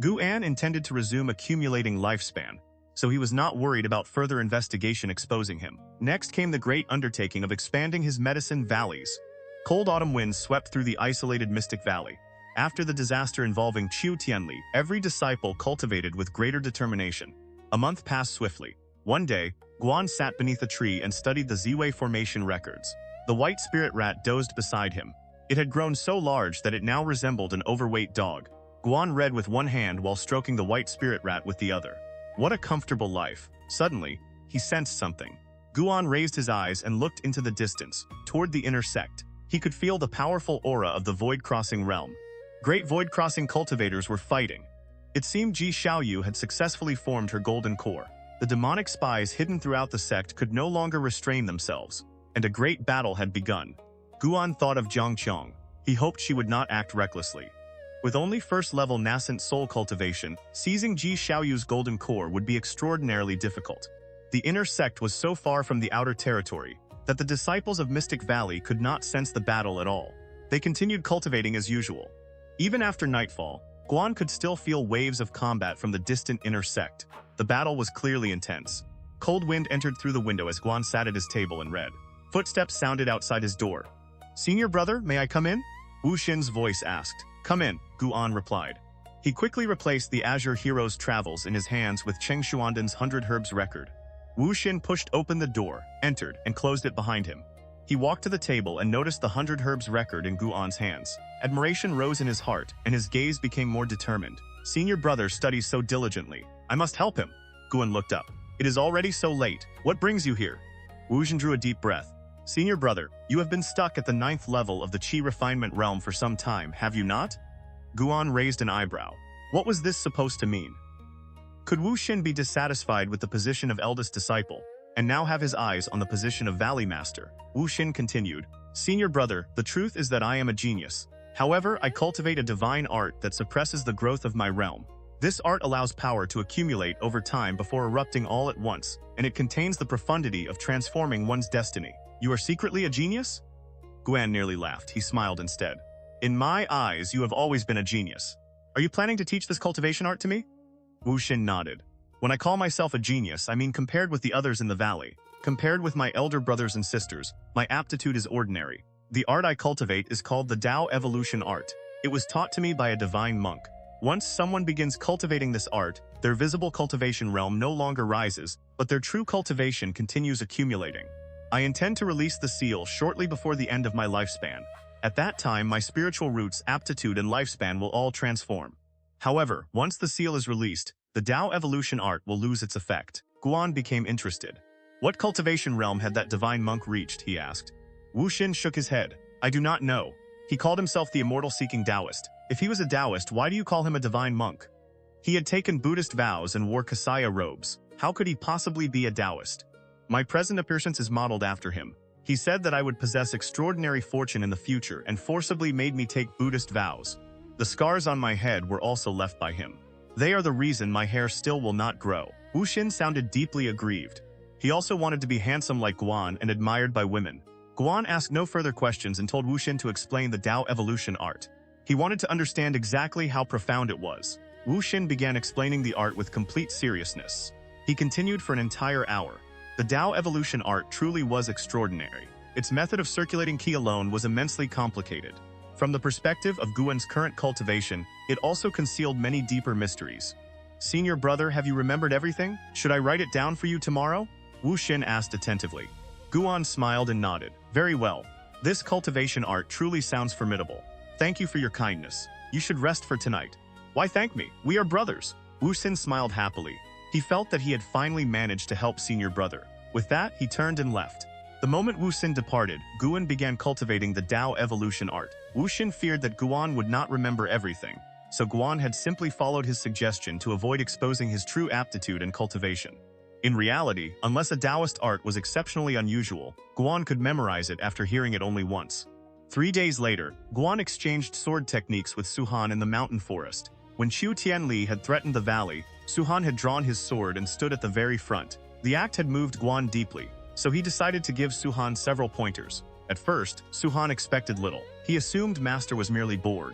Guan intended to resume accumulating lifespan, so he was not worried about further investigation exposing him. Next came the great undertaking of expanding his medicine valleys. Cold autumn winds swept through the isolated Mystic Valley. After the disaster involving Qiu Tianli, every disciple cultivated with greater determination. A month passed swiftly. One day, Guan sat beneath a tree and studied the Ziwei formation records. The white spirit rat dozed beside him. It had grown so large that it now resembled an overweight dog. Guan read with one hand while stroking the white spirit rat with the other. What a comfortable life. Suddenly, he sensed something. Guan raised his eyes and looked into the distance, toward the inner sect. He could feel the powerful aura of the void-crossing realm. Great void-crossing cultivators were fighting. It seemed Ji Xiaoyu had successfully formed her golden core. The demonic spies hidden throughout the sect could no longer restrain themselves, and a great battle had begun. Guan thought of Jiang Qiang. He hoped she would not act recklessly. With only first-level nascent soul cultivation, seizing Ji Xiaoyu's golden core would be extraordinarily difficult. The inner sect was so far from the outer territory that the disciples of Mystic Valley could not sense the battle at all. They continued cultivating as usual. Even after nightfall, Guan could still feel waves of combat from the distant inner sect. The battle was clearly intense. Cold wind entered through the window as Guan sat at his table and read. Footsteps sounded outside his door. "Senior brother, may I come in?" Wu Xin's voice asked. "Come in," Guan replied. He quickly replaced the Azure Hero's travels in his hands with Cheng Shuanden's 100 Herbs record. Wu Xin pushed open the door, entered, and closed it behind him. He walked to the table and noticed the 100 Herbs record in Guan's hands. Admiration rose in his heart, and his gaze became more determined. "Senior brother studies so diligently. I must help him." Guan looked up. "It is already so late. What brings you here?" Wu Xin drew a deep breath. "Senior brother, you have been stuck at the 9th level of the Qi refinement realm for some time, have you not?" Guan raised an eyebrow. What was this supposed to mean? Could Wu Xin be dissatisfied with the position of eldest disciple, and now have his eyes on the position of Valley Master? Wu Xin continued, Senior brother, the truth is that I am a genius. However, I cultivate a divine art that suppresses the growth of my realm. This art allows power to accumulate over time before erupting all at once, and it contains the profundity of transforming one's destiny. You are secretly a genius? Guan nearly laughed. He smiled instead. In my eyes, you have always been a genius. Are you planning to teach this cultivation art to me? Wu Xin nodded. When I call myself a genius, I mean compared with the others in the valley. Compared with my elder brothers and sisters, my aptitude is ordinary. The art I cultivate is called the Tao Evolution Art. It was taught to me by a divine monk. Once someone begins cultivating this art, their visible cultivation realm no longer rises, but their true cultivation continues accumulating. I intend to release the seal shortly before the end of my lifespan. At that time, my spiritual roots, aptitude, and lifespan will all transform. However, once the seal is released, the Tao Evolution Art will lose its effect. Guan became interested. What cultivation realm had that divine monk reached, he asked. Wu Xin shook his head. I do not know. He called himself the immortal-seeking Taoist. If he was a Taoist, why do you call him a divine monk? He had taken Buddhist vows and wore Kasaya robes. How could he possibly be a Taoist? My present appearance is modeled after him. He said that I would possess extraordinary fortune in the future and forcibly made me take Buddhist vows. The scars on my head were also left by him. They are the reason my hair still will not grow. Wu Xin sounded deeply aggrieved. He also wanted to be handsome like Guan and admired by women. Guan asked no further questions and told Wu Xin to explain the Tao Evolution Art. He wanted to understand exactly how profound it was. Wu Xin began explaining the art with complete seriousness. He continued for an entire hour. The Tao Evolution Art truly was extraordinary. Its method of circulating qi alone was immensely complicated. From the perspective of Guan's current cultivation, it also concealed many deeper mysteries. Senior brother, have you remembered everything? Should I write it down for you tomorrow? Wu Xin asked attentively. Guan smiled and nodded. Very well. This cultivation art truly sounds formidable. Thank you for your kindness. You should rest for tonight. Why thank me? We are brothers. Wu Xin smiled happily. He felt that he had finally managed to help senior brother. With that, he turned and left. The moment Wu Xin departed, Guan began cultivating the Tao Evolution Art. Wu Xin feared that Guan would not remember everything, so Guan had simply followed his suggestion to avoid exposing his true aptitude and cultivation. In reality, unless a Taoist art was exceptionally unusual, Guan could memorize it after hearing it only once. 3 days later, Guan exchanged sword techniques with Su Han in the mountain forest. When Qiu Tianli had threatened the valley, Su Han had drawn his sword and stood at the very front. The act had moved Guan deeply, so he decided to give Su Han several pointers. At first, Su Han expected little. He assumed Master was merely bored.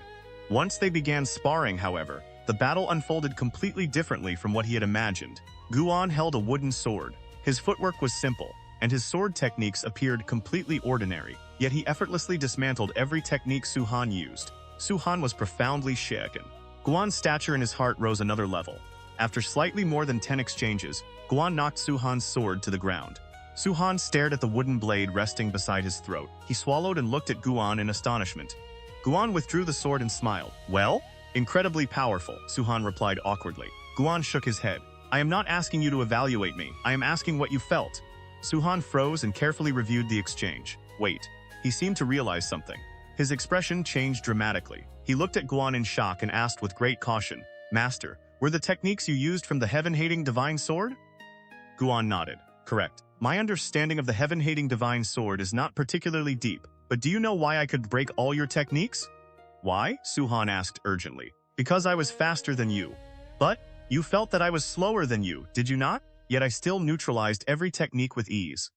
Once they began sparring, however, the battle unfolded completely differently from what he had imagined. Guan held a wooden sword. His footwork was simple, and his sword techniques appeared completely ordinary, yet he effortlessly dismantled every technique Su Han used. Su Han was profoundly shaken. Guan's stature in his heart rose another level. After slightly more than 10 exchanges, Guan knocked Su Han's sword to the ground. Su Han stared at the wooden blade resting beside his throat. He swallowed and looked at Guan in astonishment. Guan withdrew the sword and smiled. Well? Incredibly powerful, Su Han replied awkwardly. Guan shook his head. I am not asking you to evaluate me. I am asking what you felt. Su Han froze and carefully reviewed the exchange. Wait. He seemed to realize something. His expression changed dramatically. He looked at Guan in shock and asked with great caution, Master, were the techniques you used from the heaven-hating divine sword? Guan nodded. Correct. My understanding of the heaven-hating divine sword is not particularly deep, but do you know why I could break all your techniques? Why? Su Han asked urgently. Because I was faster than you. But you felt that I was slower than you, did you not? Yet I still neutralized every technique with ease.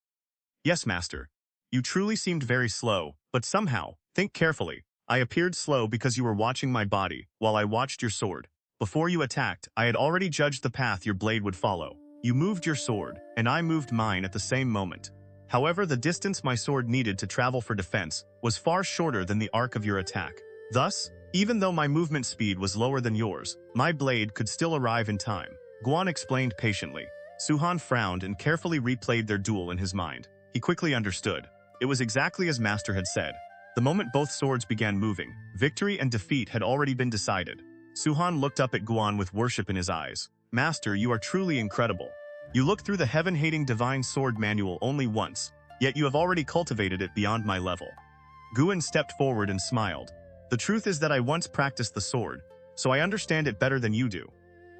Yes, Master. You truly seemed very slow, but somehow, think carefully, I appeared slow because you were watching my body, while I watched your sword. Before you attacked, I had already judged the path your blade would follow. You moved your sword, and I moved mine at the same moment. However, the distance my sword needed to travel for defense was far shorter than the arc of your attack. Thus, even though my movement speed was lower than yours, my blade could still arrive in time. Guan explained patiently. Su Han frowned and carefully replayed their duel in his mind. He quickly understood. It was exactly as Master had said. The moment both swords began moving, victory and defeat had already been decided. Su Han looked up at Guan with worship in his eyes. Master, you are truly incredible. You looked through the heaven-hating divine sword manual only once, yet you have already cultivated it beyond my level. Guan stepped forward and smiled. The truth is that I once practiced the sword, so I understand it better than you do.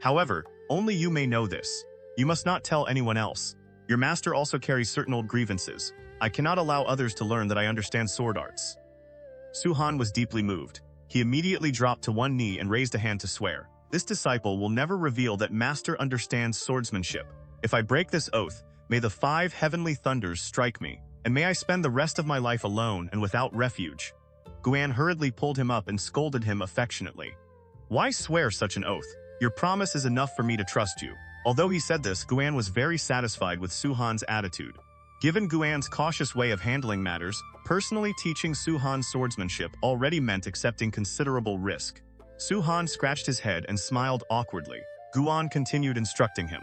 However, Only you may know this. You must not tell anyone else. Your master also carries certain old grievances. I cannot allow others to learn that I understand sword arts." Su Han was deeply moved. He immediately dropped to one knee and raised a hand to swear. "This disciple will never reveal that master understands swordsmanship. If I break this oath, may the 5 heavenly thunders strike me, and may I spend the rest of my life alone and without refuge." Guan hurriedly pulled him up and scolded him affectionately. "Why swear such an oath? Your promise is enough for me to trust you." Although he said this, Guan was very satisfied with Su Han's attitude. Given Guan's cautious way of handling matters, personally teaching Su Han swordsmanship already meant accepting considerable risk. Su Han scratched his head and smiled awkwardly. Guan continued instructing him.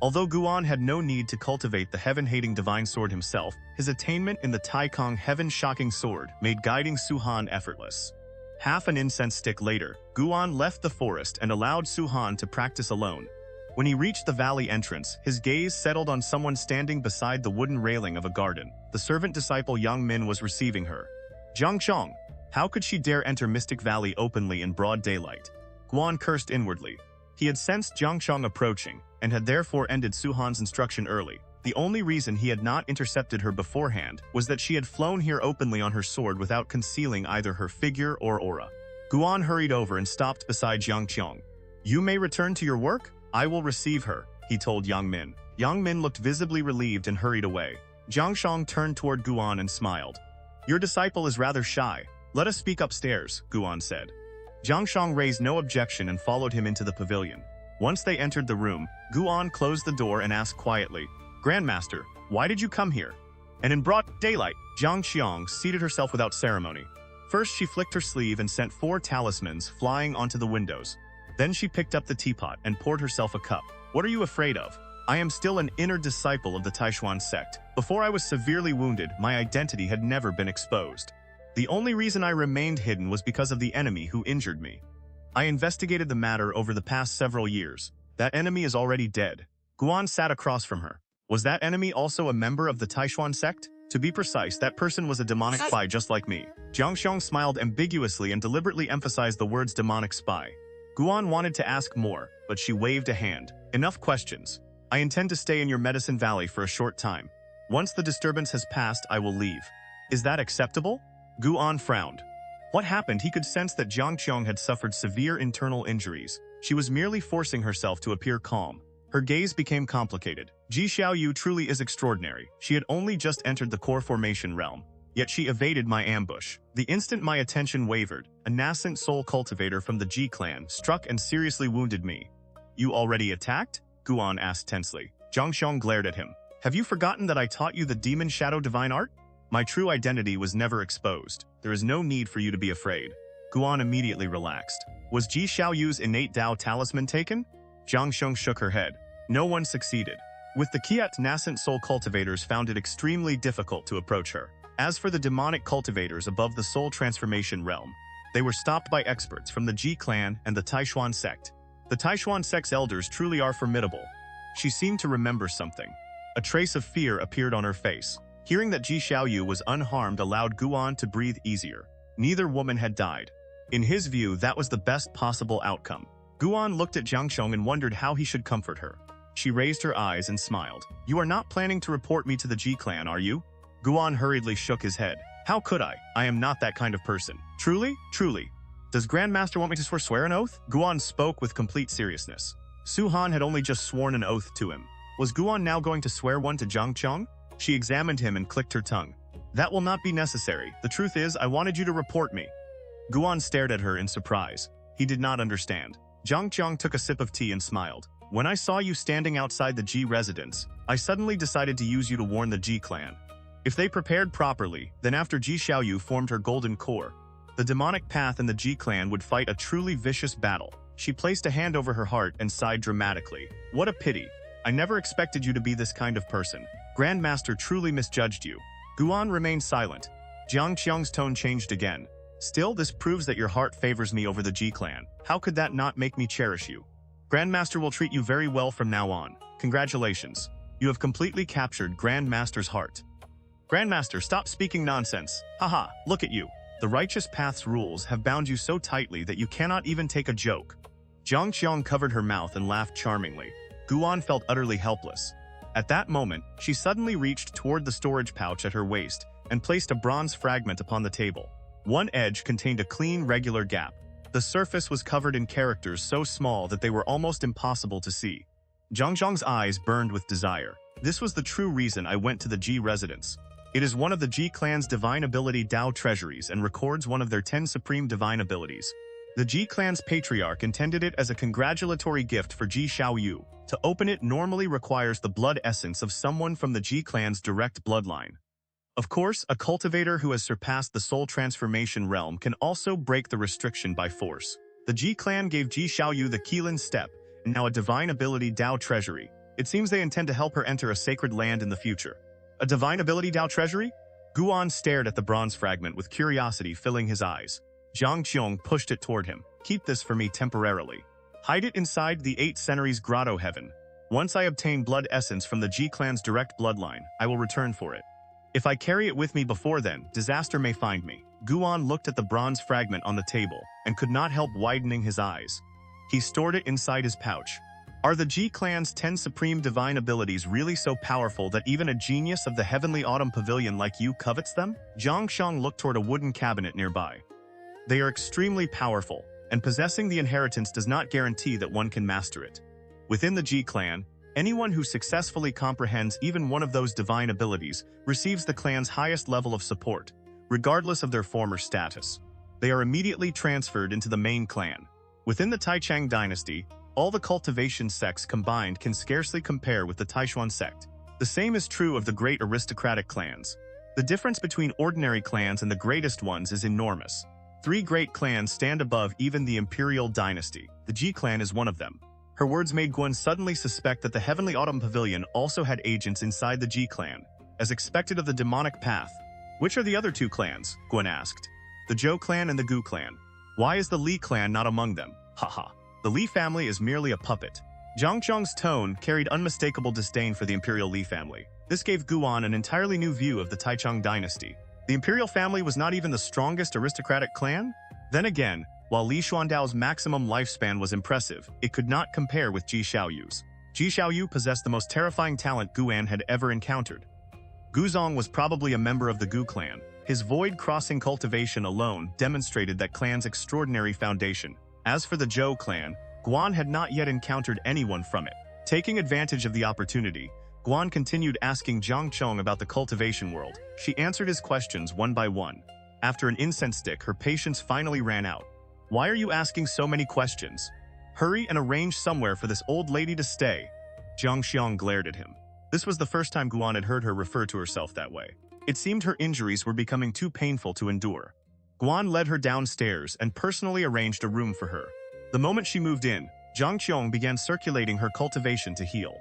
Although Guan had no need to cultivate the heaven-hating divine sword himself, his attainment in the Taikong heaven-shocking sword made guiding Su Han effortless. Half an incense stick later, Guan left the forest and allowed Su Han to practice alone. When he reached the valley entrance, his gaze settled on someone standing beside the wooden railing of a garden. The servant disciple Yang Min was receiving her. Xianxia, how could she dare enter Mystic Valley openly in broad daylight? Guan cursed inwardly. He had sensed Xianxia approaching, and had therefore ended Su Han's instruction early. The only reason he had not intercepted her beforehand was that she had flown here openly on her sword without concealing either her figure or aura. Guan hurried over and stopped beside Xianxia. "You may return to your work? I will receive her," he told Yang Min. Yang Min looked visibly relieved and hurried away. Xianxia turned toward Guan and smiled. "Your disciple is rather shy. Let us speak upstairs," Guan said. Xianxia raised no objection and followed him into the pavilion. Once they entered the room, Guan closed the door and asked quietly, "Grandmaster, why did you come here?" And in broad daylight, Xianxia seated herself without ceremony. First she flicked her sleeve and sent 4 talismans flying onto the windows. Then she picked up the teapot and poured herself a cup. "What are you afraid of? I am still an inner disciple of the Taixuan Sect. Before I was severely wounded, my identity had never been exposed. The only reason I remained hidden was because of the enemy who injured me. I investigated the matter over the past several years. That enemy is already dead." Guan sat across from her. "Was that enemy also a member of the Taixuan Sect? To be precise, that person was a demonic spy just like me." Xianxia smiled ambiguously and deliberately emphasized the words demonic spy. Guan wanted to ask more, but she waved a hand. "Enough questions. I intend to stay in your Medicine Valley for a short time. Once the disturbance has passed, I will leave. Is that acceptable?" Guan frowned. What happened? He could sense that Xianxia had suffered severe internal injuries. She was merely forcing herself to appear calm. Her gaze became complicated. Ji Xiaoyu truly is extraordinary. She had only just entered the core formation realm. Yet she evaded my ambush. The instant my attention wavered, a nascent soul cultivator from the Ji clan struck and seriously wounded me. "You already attacked?" Guan asked tensely. Xianxia glared at him. "Have you forgotten that I taught you the demon shadow divine art? My true identity was never exposed. There is no need for you to be afraid." Guan immediately relaxed. "Was Ji Xiaoyu's innate Dao talisman taken?" Xianxia shook her head. "No one succeeded. With the Kiat nascent soul cultivators found it extremely difficult to approach her. As for the demonic cultivators above the soul transformation realm, they were stopped by experts from the Ji clan and the Taixuan Sect. The Taixuan Sect's elders truly are formidable." She seemed to remember something. A trace of fear appeared on her face. Hearing that Ji Xiaoyu was unharmed allowed Guan to breathe easier. Neither woman had died. In his view, that was the best possible outcome. Guan looked at Xianxia and wondered how he should comfort her. She raised her eyes and smiled. "You are not planning to report me to the Ji clan, are you?" Guan hurriedly shook his head. "How could I? I am not that kind of person." "Truly? Truly? Does Grandmaster want me to swear an oath?" Guan spoke with complete seriousness. Su Han had only just sworn an oath to him. Was Guan now going to swear one to Xianxia? She examined him and clicked her tongue. "That will not be necessary. The truth is, I wanted you to report me." Guan stared at her in surprise. He did not understand. Xianxia took a sip of tea and smiled. "When I saw you standing outside the Ji residence, I suddenly decided to use you to warn the Ji clan. If they prepared properly, then after Ji Xiaoyu formed her golden core, the demonic path and the Ji clan would fight a truly vicious battle." She placed a hand over her heart and sighed dramatically. "What a pity. I never expected you to be this kind of person. Grandmaster truly misjudged you." Guan remained silent. Xianxia's tone changed again. "Still, this proves that your heart favors me over the Ji clan. How could that not make me cherish you? Grandmaster will treat you very well from now on. Congratulations. You have completely captured Grandmaster's heart." "Grandmaster, stop speaking nonsense. Haha, look at you. The righteous path's rules have bound you so tightly that you cannot even take a joke." Jiang Qiang covered her mouth and laughed charmingly. Guan felt utterly helpless. At that moment, she suddenly reached toward the storage pouch at her waist and placed a bronze fragment upon the table. One edge contained a clean, regular gap. The surface was covered in characters so small that they were almost impossible to see. Jiang Qiang's eyes burned with desire. This was the true reason I went to the Ji residence. It is one of the Ji clan's divine ability Dao treasuries and records one of their 10 supreme divine abilities. The Ji clan's patriarch intended it as a congratulatory gift for Ji Xiaoyu. To open it normally requires the blood essence of someone from the Ji clan's direct bloodline. Of course, a cultivator who has surpassed the soul transformation realm can also break the restriction by force. The Ji clan gave Ji Xiaoyu the Qilin step, and now a divine ability Dao treasury. It seems they intend to help her enter a sacred land in the future. A divine ability Dao treasury? Guan stared at the bronze fragment with curiosity filling his eyes. Jiang Qiang pushed it toward him. Keep this for me temporarily. Hide it inside the 8 centuries grotto heaven. Once I obtain blood essence from the Ji clan's direct bloodline, I will return for it. If I carry it with me before then, disaster may find me. Guan looked at the bronze fragment on the table and could not help widening his eyes. He stored it inside his pouch. Are the Ji clan's 10 supreme divine abilities really so powerful that even a genius of the heavenly autumn pavilion like you covets them? Jiang Qiang looked toward a wooden cabinet nearby. They are extremely powerful, and possessing the inheritance does not guarantee that one can master it. Within the Ji clan, anyone who successfully comprehends even one of those divine abilities receives the clan's highest level of support, regardless of their former status. They are immediately transferred into the main clan. Within the Taixuan dynasty, all the cultivation sects combined can scarcely compare with the Taixuan Sect. The same is true of the great aristocratic clans. The difference between ordinary clans and the greatest ones is enormous. 3 great clans stand above even the imperial dynasty. The Ji clan is one of them. Her words made Guan suddenly suspect that the Heavenly Autumn Pavilion also had agents inside the Ji clan, as expected of the demonic path. Which are the other 2 clans? Guan asked. The Zhou clan and the Gu clan. Why is the Li clan not among them? Haha. The Li family is merely a puppet. Jiang Qiang's tone carried unmistakable disdain for the imperial Li family. This gave Guan an entirely new view of the Taixuan dynasty. The imperial family was not even the strongest aristocratic clan? Then again, while Li Xuandao's maximum lifespan was impressive, it could not compare with Ji Xiaoyu's. Ji Xiaoyu possessed the most terrifying talent Guan had ever encountered. Guzong was probably a member of the Gu clan. His void-crossing cultivation alone demonstrated that clan's extraordinary foundation. As for the Zhou clan, Guan had not yet encountered anyone from it. Taking advantage of the opportunity, Guan continued asking Jiang Qiang about the cultivation world. She answered his questions one by one. After an incense stick, her patience finally ran out. Why are you asking so many questions? Hurry and arrange somewhere for this old lady to stay. Jiang Qiang glared at him. This was the first time Guan had heard her refer to herself that way. It seemed her injuries were becoming too painful to endure. Guan led her downstairs and personally arranged a room for her. The moment she moved in, Jiang Qiang began circulating her cultivation to heal.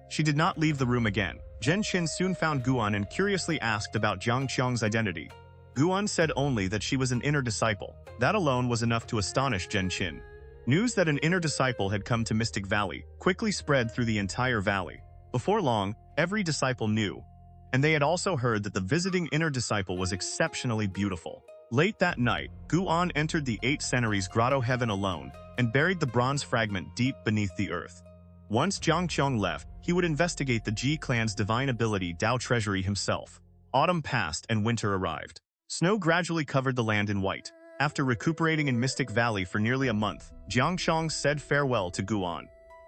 She did not leave the room again. Zhen Qin soon found Guan and curiously asked about Jiang Qiang's identity. Guan said only that she was an inner disciple. That alone was enough to astonish Zhen Qin. News that an inner disciple had come to Mystic Valley quickly spread through the entire valley. Before long, every disciple knew, and they had also heard that the visiting inner disciple was exceptionally beautiful. Late that night, Guan entered the 8 centuries grotto heaven alone and buried the bronze fragment deep beneath the earth. Once Jiang Qiang left, he would investigate the Ji clan's divine ability Dao treasury himself. Autumn passed and winter arrived. Snow gradually covered the land in white. After recuperating in Mystic Valley for nearly a month, Jiang Qiang said farewell to Guan.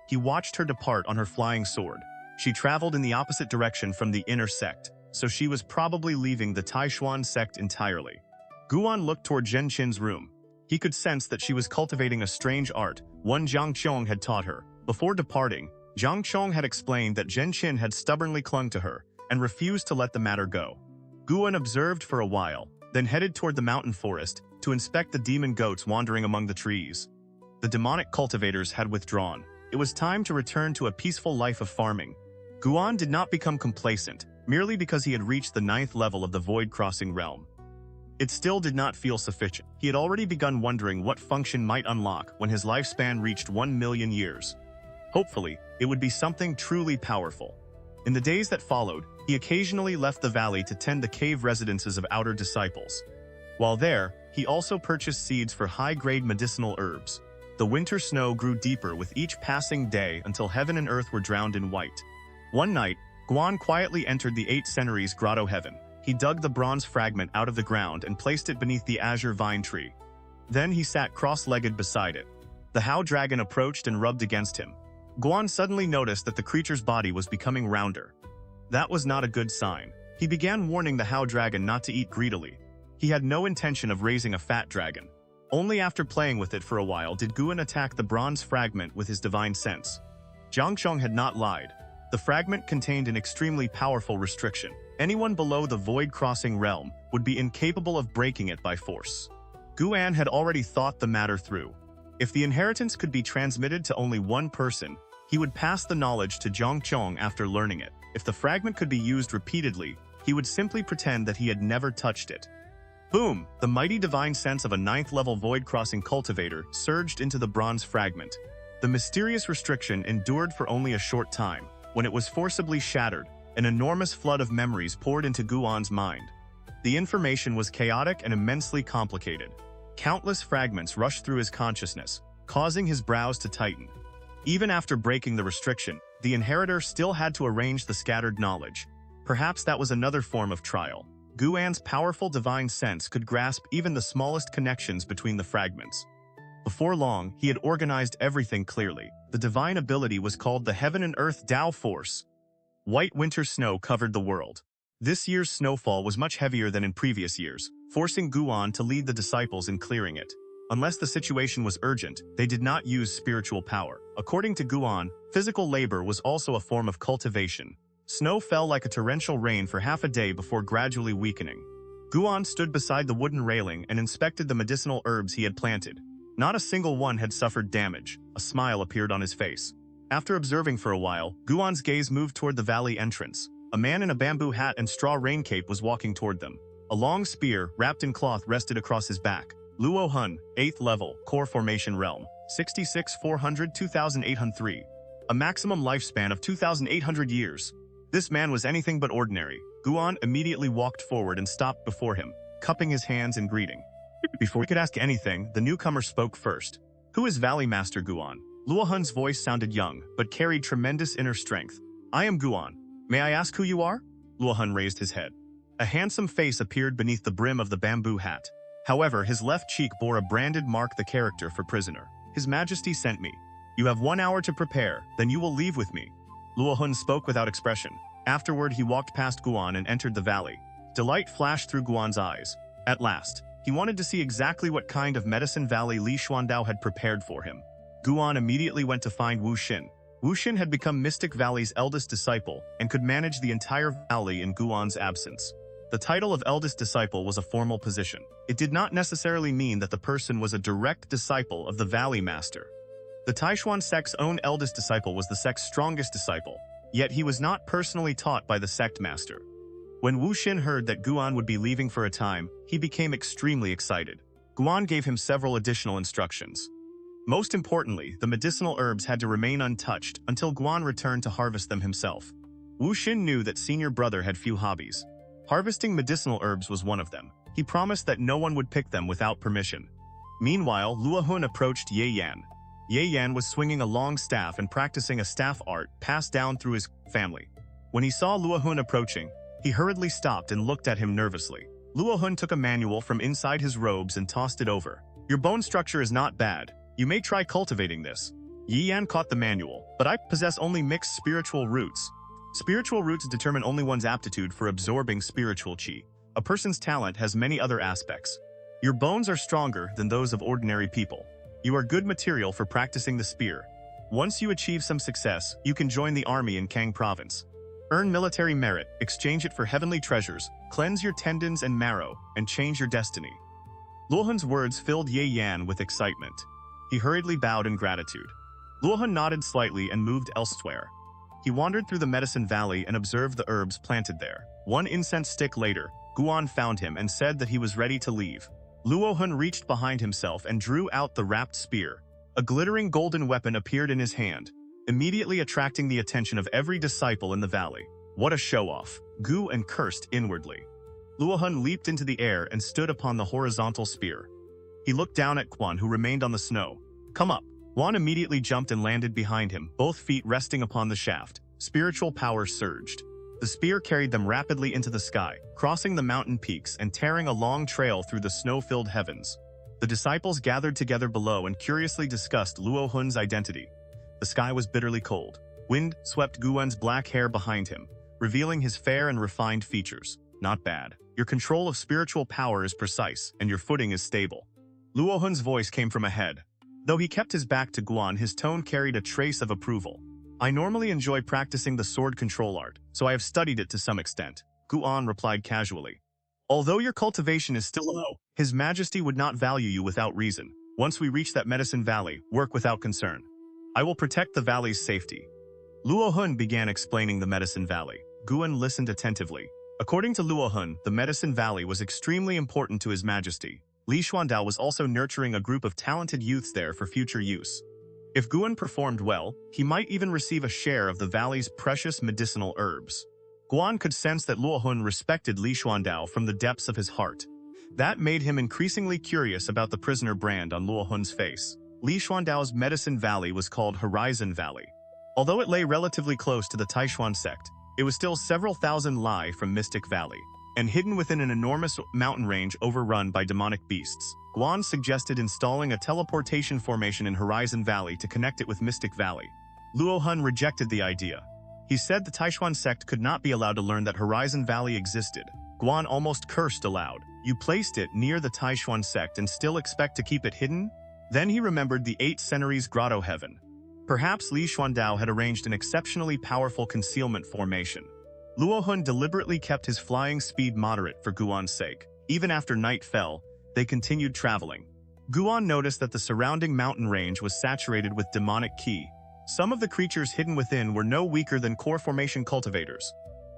He watched her depart on her flying sword. She traveled in the opposite direction from the inner sect, so she was probably leaving the Taixuan Sect entirely. Guan looked toward Zhen Qin's room. He could sense that she was cultivating a strange art, one Jiang Qiang had taught her. Before departing, Jiang Qiang had explained that Zhen Qin had stubbornly clung to her and refused to let the matter go. Guan observed for a while, then headed toward the mountain forest to inspect the demon goats wandering among the trees. The demonic cultivators had withdrawn. It was time to return to a peaceful life of farming. Guan did not become complacent, merely because he had reached the 9th level of the void-crossing realm. It still did not feel sufficient. He had already begun wondering what function might unlock when his lifespan reached 1 million years. Hopefully, it would be something truly powerful. In the days that followed, he occasionally left the valley to tend the cave residences of outer disciples. While there, he also purchased seeds for high-grade medicinal herbs. The winter snow grew deeper with each passing day until heaven and earth were drowned in white. One night, Guan quietly entered the 8 centuries grotto heaven. He dug the bronze fragment out of the ground and placed it beneath the azure vine tree. Then he sat cross-legged beside it. The Hao dragon approached and rubbed against him. Guan suddenly noticed that the creature's body was becoming rounder. That was not a good sign. He began warning the Hao dragon not to eat greedily. He had no intention of raising a fat dragon. Only after playing with it for a while did Guan attack the bronze fragment with his divine sense. Xianxia had not lied. The fragment contained an extremely powerful restriction. Anyone below the void-crossing realm would be incapable of breaking it by force. Guan had already thought the matter through. If the inheritance could be transmitted to only one person, he would pass the knowledge to Xianxia after learning it. If the fragment could be used repeatedly, he would simply pretend that he had never touched it. Boom! The mighty divine sense of a 9th-level void-crossing cultivator surged into the bronze fragment. The mysterious restriction endured for only a short time. When it was forcibly shattered, an enormous flood of memories poured into Guan's mind. The information was chaotic and immensely complicated. Countless fragments rushed through his consciousness, causing his brows to tighten. Even after breaking the restriction, the inheritor still had to arrange the scattered knowledge. Perhaps that was another form of trial. Guan's powerful divine sense could grasp even the smallest connections between the fragments. Before long, he had organized everything clearly. The divine ability was called the Heaven and Earth Tao Force. White winter snow covered the world. This year's snowfall was much heavier than in previous years, forcing Guan to lead the disciples in clearing it. Unless the situation was urgent, they did not use spiritual power. According to Guan, physical labor was also a form of cultivation. Snow fell like a torrential rain for half a day before gradually weakening. Guan stood beside the wooden railing and inspected the medicinal herbs he had planted. Not a single one had suffered damage. A smile appeared on his face. After observing for a while, Guan's gaze moved toward the valley entrance. A man in a bamboo hat and straw rain cape was walking toward them. A long spear, wrapped in cloth, rested across his back. Luo Hun, 8th level, Core Formation Realm, 66-400-2803. A maximum lifespan of 2,800 years. This man was anything but ordinary. Guan immediately walked forward and stopped before him, cupping his hands in greeting. Before he could ask anything, the newcomer spoke first. "Who is Valley Master Guan?" Luo Hun's voice sounded young, but carried tremendous inner strength. "I am Guan. May I ask who you are?" Luo Hun raised his head. A handsome face appeared beneath the brim of the bamboo hat. However, his left cheek bore a branded mark, the character for prisoner. "His Majesty sent me. You have 1 hour to prepare, then you will leave with me." Luo Hun spoke without expression. Afterward, he walked past Guan and entered the valley. Delight flashed through Guan's eyes. At last, he wanted to see exactly what kind of medicine Valley Li Xuandao had prepared for him. Guan immediately went to find Wu Xin. Wu Xin had become Mystic Valley's eldest disciple and could manage the entire valley in Guan's absence. The title of eldest disciple was a formal position. It did not necessarily mean that the person was a direct disciple of the Valley Master. The Taixuan Sect's own eldest disciple was the sect's strongest disciple, yet he was not personally taught by the sect master. When Wu Xin heard that Guan would be leaving for a time, he became extremely excited. Guan gave him several additional instructions. Most importantly, the medicinal herbs had to remain untouched until Guan returned to harvest them himself. Wu Xin knew that senior brother had few hobbies. Harvesting medicinal herbs was one of them. He promised that no one would pick them without permission. Meanwhile, Luo Hun approached Ye Yan. Ye Yan was swinging a long staff and practicing a staff art passed down through his family. When he saw Luo Hun approaching, he hurriedly stopped and looked at him nervously. Luo Hun took a manual from inside his robes and tossed it over. "Your bone structure is not bad. You may try cultivating this." Ye Yan caught the manual. "But I possess only mixed spiritual roots." Spiritual roots determine only one's aptitude for absorbing spiritual qi. A person's talent has many other aspects. Your bones are stronger than those of ordinary people. You are good material for practicing the spear. Once you achieve some success, you can join the army in Kang province. Earn military merit, exchange it for heavenly treasures, cleanse your tendons and marrow, and change your destiny. Luo Hun's words filled Ye Yan with excitement. He hurriedly bowed in gratitude. Luo Hun nodded slightly and moved elsewhere. He wandered through the medicine valley and observed the herbs planted there. One incense stick later, Guan found him and said that he was ready to leave. Luo Hun reached behind himself and drew out the wrapped spear. A glittering golden weapon appeared in his hand, immediately attracting the attention of every disciple in the valley. What a show-off! Gu and cursed inwardly. Luo Hun leaped into the air and stood upon the horizontal spear. He looked down at Guan, who remained on the snow. Come up. Guan immediately jumped and landed behind him, both feet resting upon the shaft. Spiritual power surged. The spear carried them rapidly into the sky, crossing the mountain peaks and tearing a long trail through the snow-filled heavens. The disciples gathered together below and curiously discussed Luo Hun's identity. The sky was bitterly cold. Wind swept Guan's black hair behind him, revealing his fair and refined features. Not bad. Your control of spiritual power is precise, and your footing is stable. Luo Hun's voice came from ahead. Though he kept his back to Guan, his tone carried a trace of approval. I normally enjoy practicing the sword control art, so I have studied it to some extent, Guan replied casually. Although your cultivation is still low, His Majesty would not value you without reason. Once we reach that Medicine Valley, work without concern. I will protect the valley's safety. Luo Hun began explaining the Medicine Valley. Guan listened attentively. According to Luo Hun, the Medicine Valley was extremely important to His Majesty. Li Xuandao was also nurturing a group of talented youths there for future use. If Guan performed well, he might even receive a share of the valley's precious medicinal herbs. Guan could sense that Luo Hun respected Li Xuandao from the depths of his heart. That made him increasingly curious about the prisoner brand on Luo Hun's face. Li Xuandao's Medicine Valley was called Horizon Valley. Although it lay relatively close to the Taixuan Sect, it was still several thousand li from Mystic Valley, and hidden within an enormous mountain range overrun by demonic beasts. Guan suggested installing a teleportation formation in Horizon Valley to connect it with Mystic Valley. Luo Hun rejected the idea. He said the Taixuan Sect could not be allowed to learn that Horizon Valley existed. Guan almost cursed aloud. You placed it near the Taixuan Sect and still expect to keep it hidden? Then he remembered the 8 Centuries Grotto Heaven. Perhaps Li Xuandao had arranged an exceptionally powerful concealment formation. Luo Hun deliberately kept his flying speed moderate for Guan's sake. Even after night fell, they continued traveling. Guan noticed that the surrounding mountain range was saturated with demonic qi. Some of the creatures hidden within were no weaker than core formation cultivators.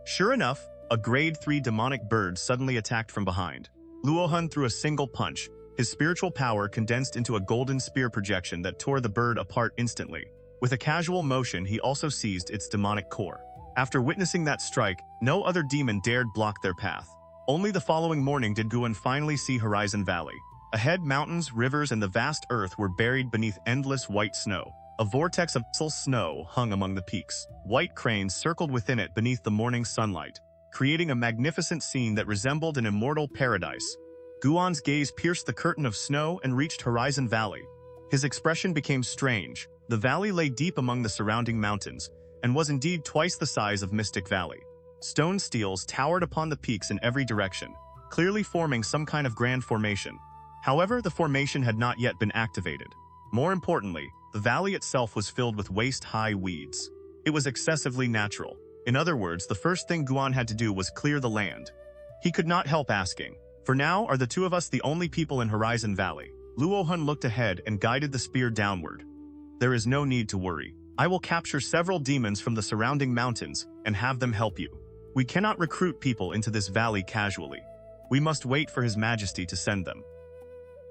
Sure enough, a grade 3 demonic bird suddenly attacked from behind. Luo Hun threw a single punch. His spiritual power condensed into a golden spear projection that tore the bird apart instantly. With a casual motion, he also seized its demonic core. After witnessing that strike, no other demon dared block their path. Only the following morning did Guan finally see Horizon Valley. Ahead, mountains, rivers, and the vast earth were buried beneath endless white snow. A vortex of snow hung among the peaks. White cranes circled within it beneath the morning sunlight, creating a magnificent scene that resembled an immortal paradise. Guan's gaze pierced the curtain of snow and reached Horizon Valley. His expression became strange. The valley lay deep among the surrounding mountains, and was indeed twice the size of Mystic Valley. Stone steels towered upon the peaks in every direction, clearly forming some kind of grand formation. However, the formation had not yet been activated. More importantly, the valley itself was filled with waist-high weeds. It was excessively natural. In other words, the first thing Guan had to do was clear the land. He could not help asking, "For now, are the two of us the only people in Horizon Valley?" Luo Hun looked ahead and guided the spear downward. "There is no need to worry. I will capture several demons from the surrounding mountains and have them help you. We cannot recruit people into this valley casually. We must wait for His Majesty to send them."